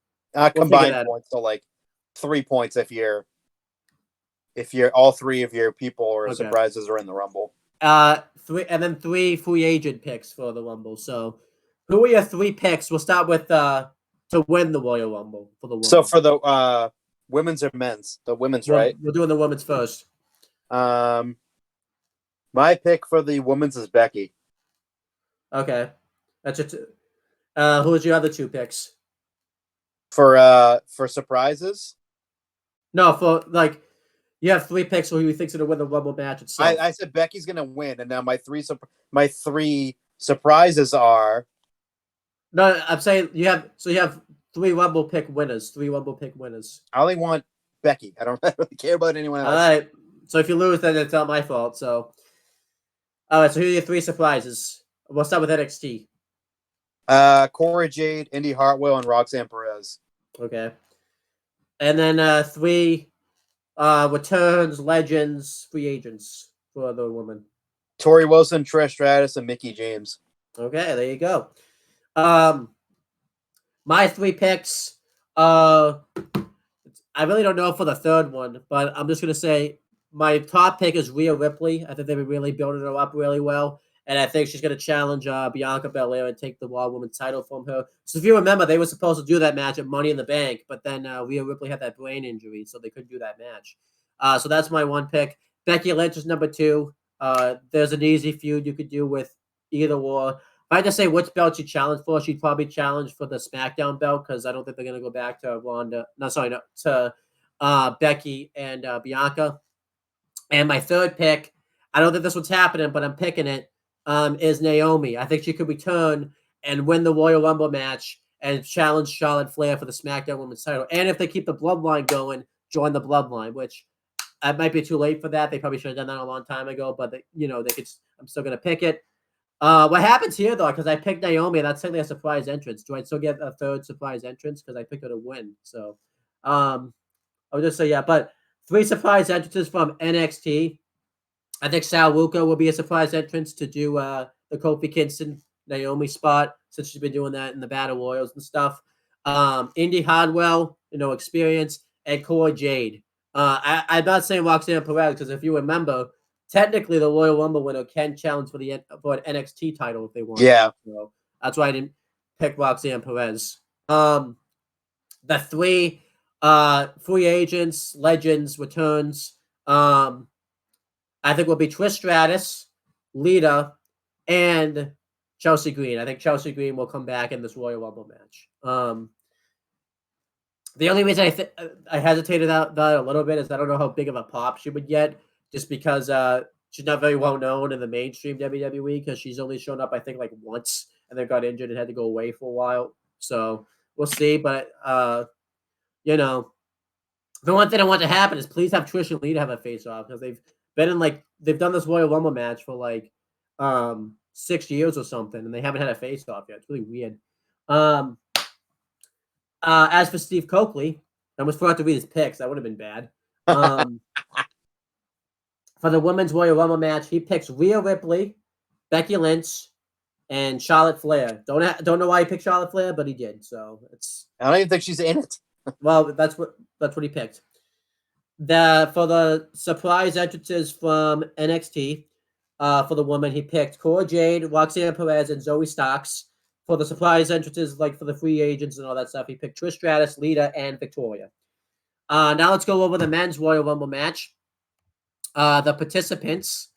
C: Combined points, so like 3 points if you're all 3 of your people or surprises are in the Rumble.
B: 3 and then 3 free agent picks for the Rumble. So, who are your 3 picks? We'll start with to win the Royal Rumble for the women.
C: So for the women's or men's? The women's, right?
B: We're doing the women's first.
C: My pick for the women's is Becky.
B: Okay, that's it. Who's your other 2 picks?
C: For surprises?
B: No, for like. You have 3 picks who you think's gonna win the Rumble match itself.
C: I said Becky's gonna win, and now my 3 surprises are.
B: No, I'm saying you have 3 Rumble pick winners. 3 Rumble pick winners.
C: I only want Becky. I don't really care about anyone else.
B: All right. So if you lose, then it's not my fault. So, all right. So here are your 3 surprises. We'll start with NXT.
C: Cora Jade, Indy Hartwell, and Roxanne Perez.
B: Okay. And then 3. Returns, legends, free agents for the women.
C: Tori Wilson, Trish Stratus, and Mickie James.
B: Okay, there you go. My 3 picks. I really don't know for the third one, but I'm just gonna say my top pick is Rhea Ripley. I think they've been really building her up really well, and I think she's gonna challenge Bianca Belair and take the Raw Women's title from her. So if you remember, they were supposed to do that match at Money in the Bank, but then Rhea Ripley had that brain injury, so they couldn't do that match. So that's my 1 pick. Becky Lynch is number 2. There's an easy feud you could do with either or. If I just say which belt she challenged for, she'd probably challenge for the SmackDown belt because I don't think they're going to go back to Ronda. No, sorry, no, to Becky and Bianca. And my third pick, I don't think this one's happening, but I'm picking it, is Naomi. I think she could return and win the Royal Rumble match and challenge Charlotte Flair for the SmackDown Women's title. And if they keep the Bloodline going, join the Bloodline, which it might be too late for that. They probably should have done that a long time ago, but they could. I'm still going to pick it. What happens here, though, because I picked Naomi, that's certainly a surprise entrance. Do I still get a third surprise entrance? Because I picked her to win. So I'll just say, yeah. But 3 surprise entrances from NXT. I think Sal Ruka will be a surprise entrance to do the Kofi Kingston Naomi spot, since she's been doing that in the Battle Royals and stuff. Indy Hardwell, experience, and Cora Jade. I'm not saying Roxanne Perez, because if you remember, technically the Royal Rumble winner can challenge for an NXT title if they want.
C: Yeah.
B: So that's why I didn't pick Roxanne Perez. The 3 free agents, legends, returns. I think will be Trish Stratus, Lita, and Chelsea Green. I think Chelsea Green will come back in this Royal Rumble match. The only reason I hesitated that a little bit is I don't know how big of a pop she would get, just because she's not very well known in the mainstream WWE, because she's only shown up, I think, like once and then got injured and had to go away for a while. So we'll see. But the one thing I want to happen is please have Trish and Lita have a face off, because they've been in they've done this Royal Rumble match for 6 years or something, and they haven't had a face off yet. It's really weird. As for Steve Coakley, I almost forgot to read his picks. That would have been bad. For the Women's Royal Rumble match, he picks Rhea Ripley, Becky Lynch, and Charlotte Flair. Don't know why he picked Charlotte Flair, but he did. So
C: I don't even think she's in it.
B: Well, that's what he picked. For the surprise entrances from NXT, for the woman, he picked Cora Jade, Roxanne Perez, and Zoe Starks. For the surprise entrances, like for the free agents and all that stuff, he picked Trish Stratus, Lita, and Victoria. Now let's go over the men's Royal Rumble match. The participants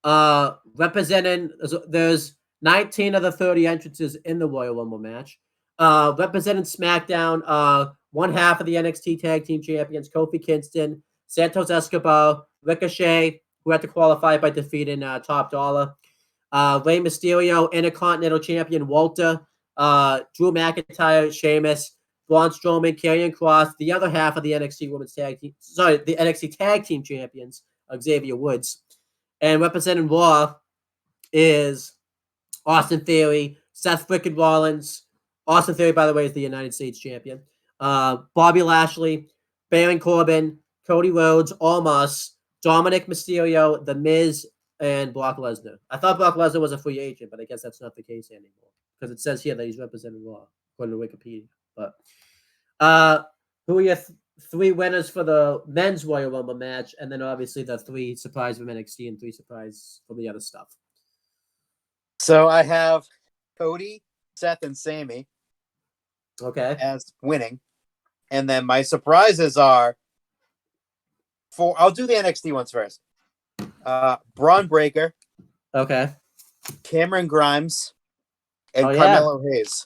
B: representing, there's 19 of the 30 entrances in the Royal Rumble match. Representing SmackDown, one half of the NXT Tag Team Champions, Kofi Kingston, Santos Escobar, Ricochet, who had to qualify by defeating Top Dollar, Rey Mysterio, Intercontinental Champion Walter, Drew McIntyre, Sheamus, Braun Strowman, Karrion Kross, the other half of the NXT Women's Tag Team, the NXT Tag Team Champions, Xavier Woods. And representing Raw is Austin Theory, Seth frickin' Rollins. Austin Theory, by the way, is the United States champion. Bobby Lashley, Baron Corbin, Cody Rhodes, Omos, Dominic Mysterio, The Miz, and Brock Lesnar. I thought Brock Lesnar was a free agent, but I guess that's not the case anymore, because it says here that he's representing Raw, according to Wikipedia. But who are your 3 winners for the men's Royal Rumble match, and then obviously the 3 surprise from NXT and 3 surprise from the other stuff?
C: So I have Cody, Seth, and Sammy.
B: Okay.
C: As winning. And then my surprises are I'll do the NXT ones first. Braun Breaker.
B: Okay.
C: Cameron Grimes. And Carmelo Hayes.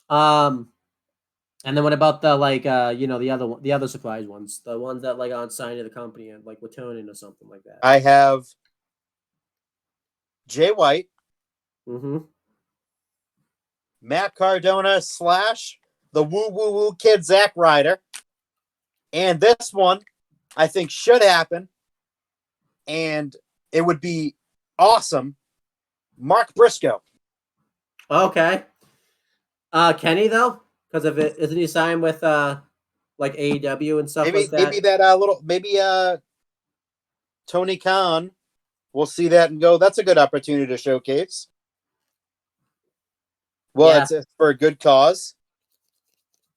B: And then what about the the other surprise ones? The ones that aren't signed to the company and returning or something like that.
C: I have Jay White.
B: Mm-hmm.
C: Matt Cardona / the woo kid Zack Ryder. And this one I think should happen. And it would be awesome. Mark Briscoe.
B: Okay. Kenny though? Because of it, isn't he signed with AEW and stuff like that?
C: Maybe Tony Khan will see that and go, that's a good opportunity to showcase. Well, it's for a good cause.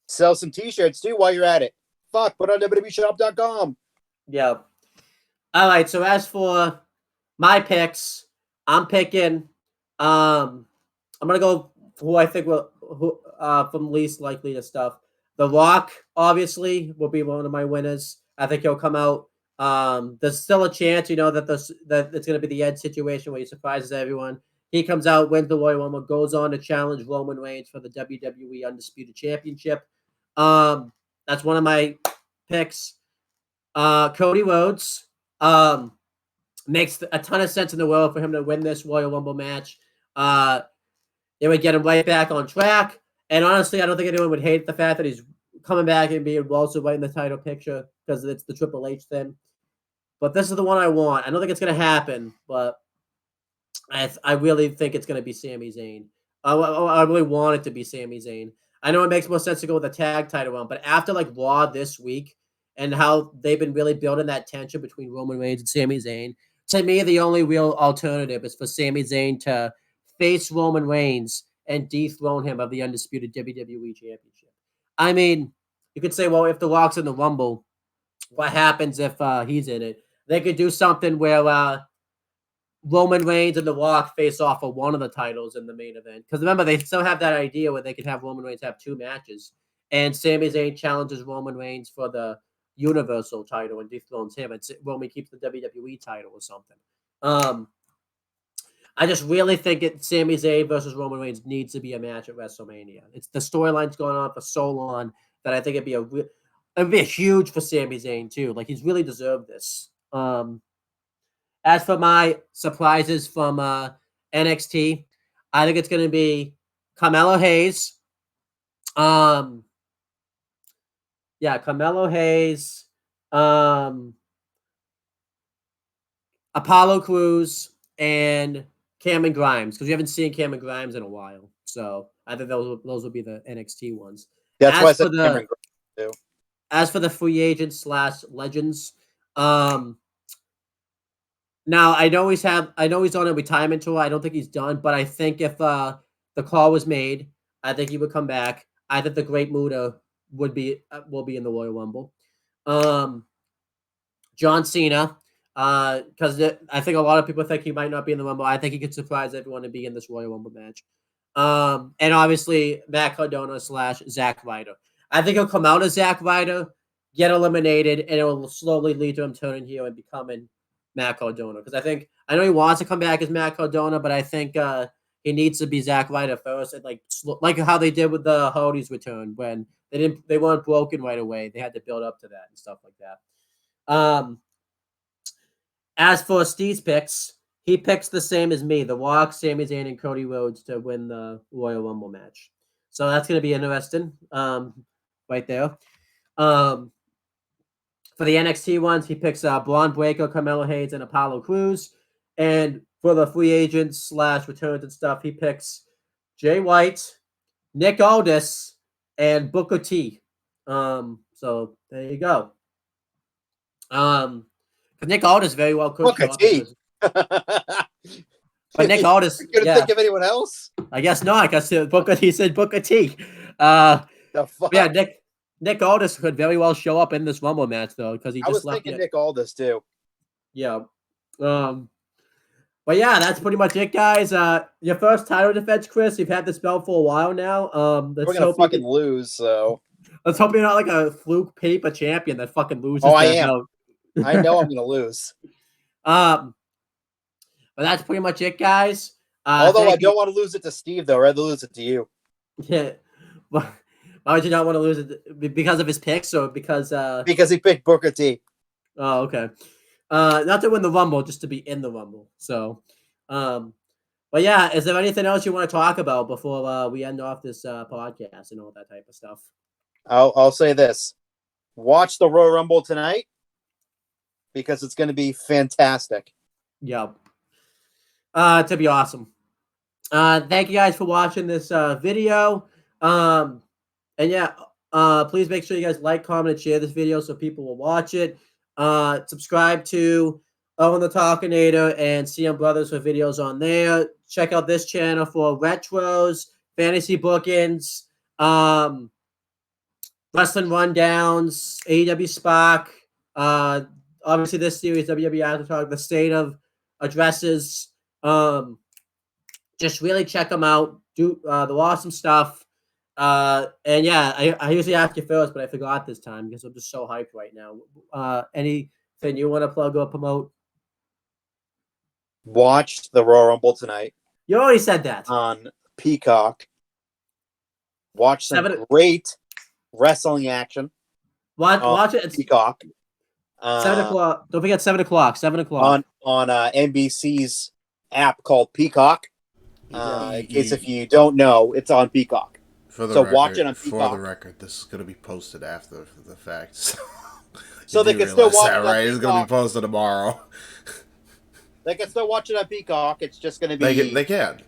C: Sell some T-shirts too while you're at it. Fuck, put on WWEshop.com.
B: Yeah. All right. So as for my picks, I'm picking. I'm gonna go for who I think will from least likely to stuff. The Rock obviously will be one of my winners. I think he'll come out. There's still a chance, that it's gonna be the Ed situation where he surprises everyone. He comes out, wins the Royal Rumble, goes on to challenge Roman Reigns for the WWE Undisputed Championship. That's one of my picks. Cody Rhodes. Makes a ton of sense in the world for him to win this Royal Rumble match. It would get him right back on track. And honestly, I don't think anyone would hate the fact that he's coming back and being also right in the title picture because it's the Triple H thing. But this is the one I want. I don't think it's going to happen, but I really think it's going to be Sami Zayn. I really want it to be Sami Zayn. I know it makes more sense to go with a tag title run, but after like Raw this week and how they've been really building that tension between Roman Reigns and Sami Zayn, to me, the only real alternative is for Sami Zayn to face Roman Reigns and dethrone him of the undisputed WWE Championship. I mean, you could say, well, if The Rock's in the Rumble, what happens if he's in it? They could do something where Roman Reigns and The Rock face off for one of the titles in the main event. Because remember, they still have that idea where they could have Roman Reigns have two matches. And Sami Zayn challenges Roman Reigns for the Universal title and dethrones him. And Roman keeps the WWE title or something. I just really think Sami Zayn versus Roman Reigns needs to be a match at WrestleMania. It's the storyline's going on for so long that I think it'd be a huge for Sami Zayn too. Like he's really deserved this. As for my surprises from NXT, I think it's going to be Carmelo Hayes. Carmelo Hayes, Apollo Crews, and Cameron Grimes, because we haven't seen Cameron Grimes in a while. So I think those will be the NXT ones.
C: That's why I said Cameron Grimes too.
B: As for the free agents / legends, now I know he's on a retirement tour. I don't think he's done, but I think if the call was made, I think he would come back. I think the Great Muta will be in the Royal Rumble. John Cena, because I think a lot of people think he might not be in the Rumble. I think he could surprise everyone to be in this Royal Rumble match. And obviously Matt Cardona / Zack Ryder. I think he'll come out as Zack Ryder, get eliminated, and it will slowly lead to him turning heel and becoming Matt Cardona. Because I know he wants to come back as Matt Cardona, but I think he needs to be Zack Ryder first, and like how they did with the Hardy's return when they weren't broken right away. They had to build up to that and stuff like that. As for Steve's picks, he picks the same as me: The Rock, Sami Zayn, and Cody Rhodes to win the Royal Rumble match. So that's going to be interesting, right there. For the NXT ones, he picks Braun Breaker, Carmelo Hayes, and Apollo Crews. And for the free agents / returns and stuff, he picks Jay White, Nick Aldis, and Booker T. So there you go. Nick Aldis very well could
C: Booker T.
B: But Nick Aldis,
C: you couldn't think of anyone else?
B: I guess not, because he said Booker T.
C: The fuck?
B: Yeah, Nick Aldis could very well show up in this Rumble match, though, because
C: I was thinking Nick Aldis, too.
B: Yeah. But yeah, that's pretty much it, guys. Your first title defense, Chris. You've had this belt for a while now.
C: We're going to fucking lose, so.
B: Let's hope you're not like a fluke paper champion that fucking loses.
C: Oh, I am. Belt. I know I'm going to lose.
B: But that's pretty much it, guys.
C: Although I don't want to lose it to Steve, though. I'd rather lose it to you.
B: Yeah. Why would you not want to lose it? Because of his picks or because
C: he picked Booker T.
B: Oh, okay. Not to win the Rumble, just to be in the Rumble. So, but yeah, is there anything else you want to talk about before we end off this podcast and all that type of stuff?
C: I'll say this: watch the Royal Rumble tonight because it's going to be fantastic.
B: Yeah. To be awesome. Thank you guys for watching this video. And yeah, please make sure you guys like, comment, and share this video so people will watch it. Subscribe to Owen the Talkinator and CM Brothers for videos on there. Check out this channel for retros, fantasy bookings, wrestling rundowns, AEW Spark, obviously this series, WWE Aftershock, the state of addresses. Just really check them out. Do the awesome stuff. And yeah, I usually ask you first, but I forgot this time because I'm just so hyped right now. Anything you want to plug or promote?
C: Watched the Royal Rumble tonight.
B: You already said that.
C: On Peacock. Watch some great wrestling action.
B: Watch it.
C: Peacock.
B: 7 o'clock. Don't forget 7 o'clock. 7 o'clock.
C: On NBC's app called Peacock. In case if you don't know, it's on Peacock. Watch it on Peacock.
D: For the record, this is going to be posted after the fact.
C: So they can still watch it
D: right? It's going to be posted tomorrow.
C: They can still watch it on Peacock. It's just going to be...
D: They can.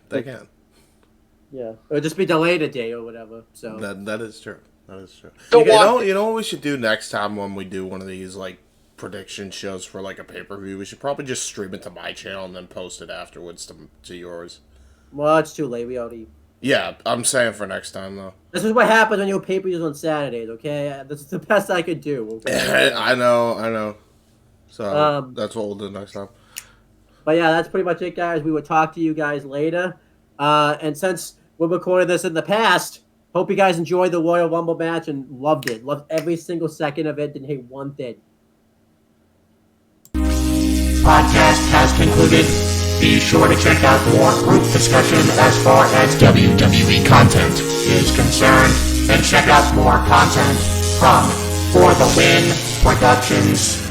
B: Yeah. Or just be delayed a day or whatever. So
D: That is true. That is true.
C: So
D: you know what we should do next time when we do one of these, like, prediction shows for, like, a pay-per-view? We should probably just stream it to my channel and then post it afterwards to yours.
B: Well, it's too late. We already...
D: Yeah, I'm saying for next time, though.
B: This is what happens when you pay-per-views on Saturdays, okay? This is the best I could do, okay?
D: I know. So, that's what we'll do next time.
B: But yeah, that's pretty much it, guys. We will talk to you guys later. And since we're recording this in the past, hope you guys enjoyed the Royal Rumble match and loved it. Loved every single second of it. Didn't hate one thing.
A: Podcast has concluded. Be sure to check out more group discussion as far as WWE content is concerned, and check out more content from For the Win Productions.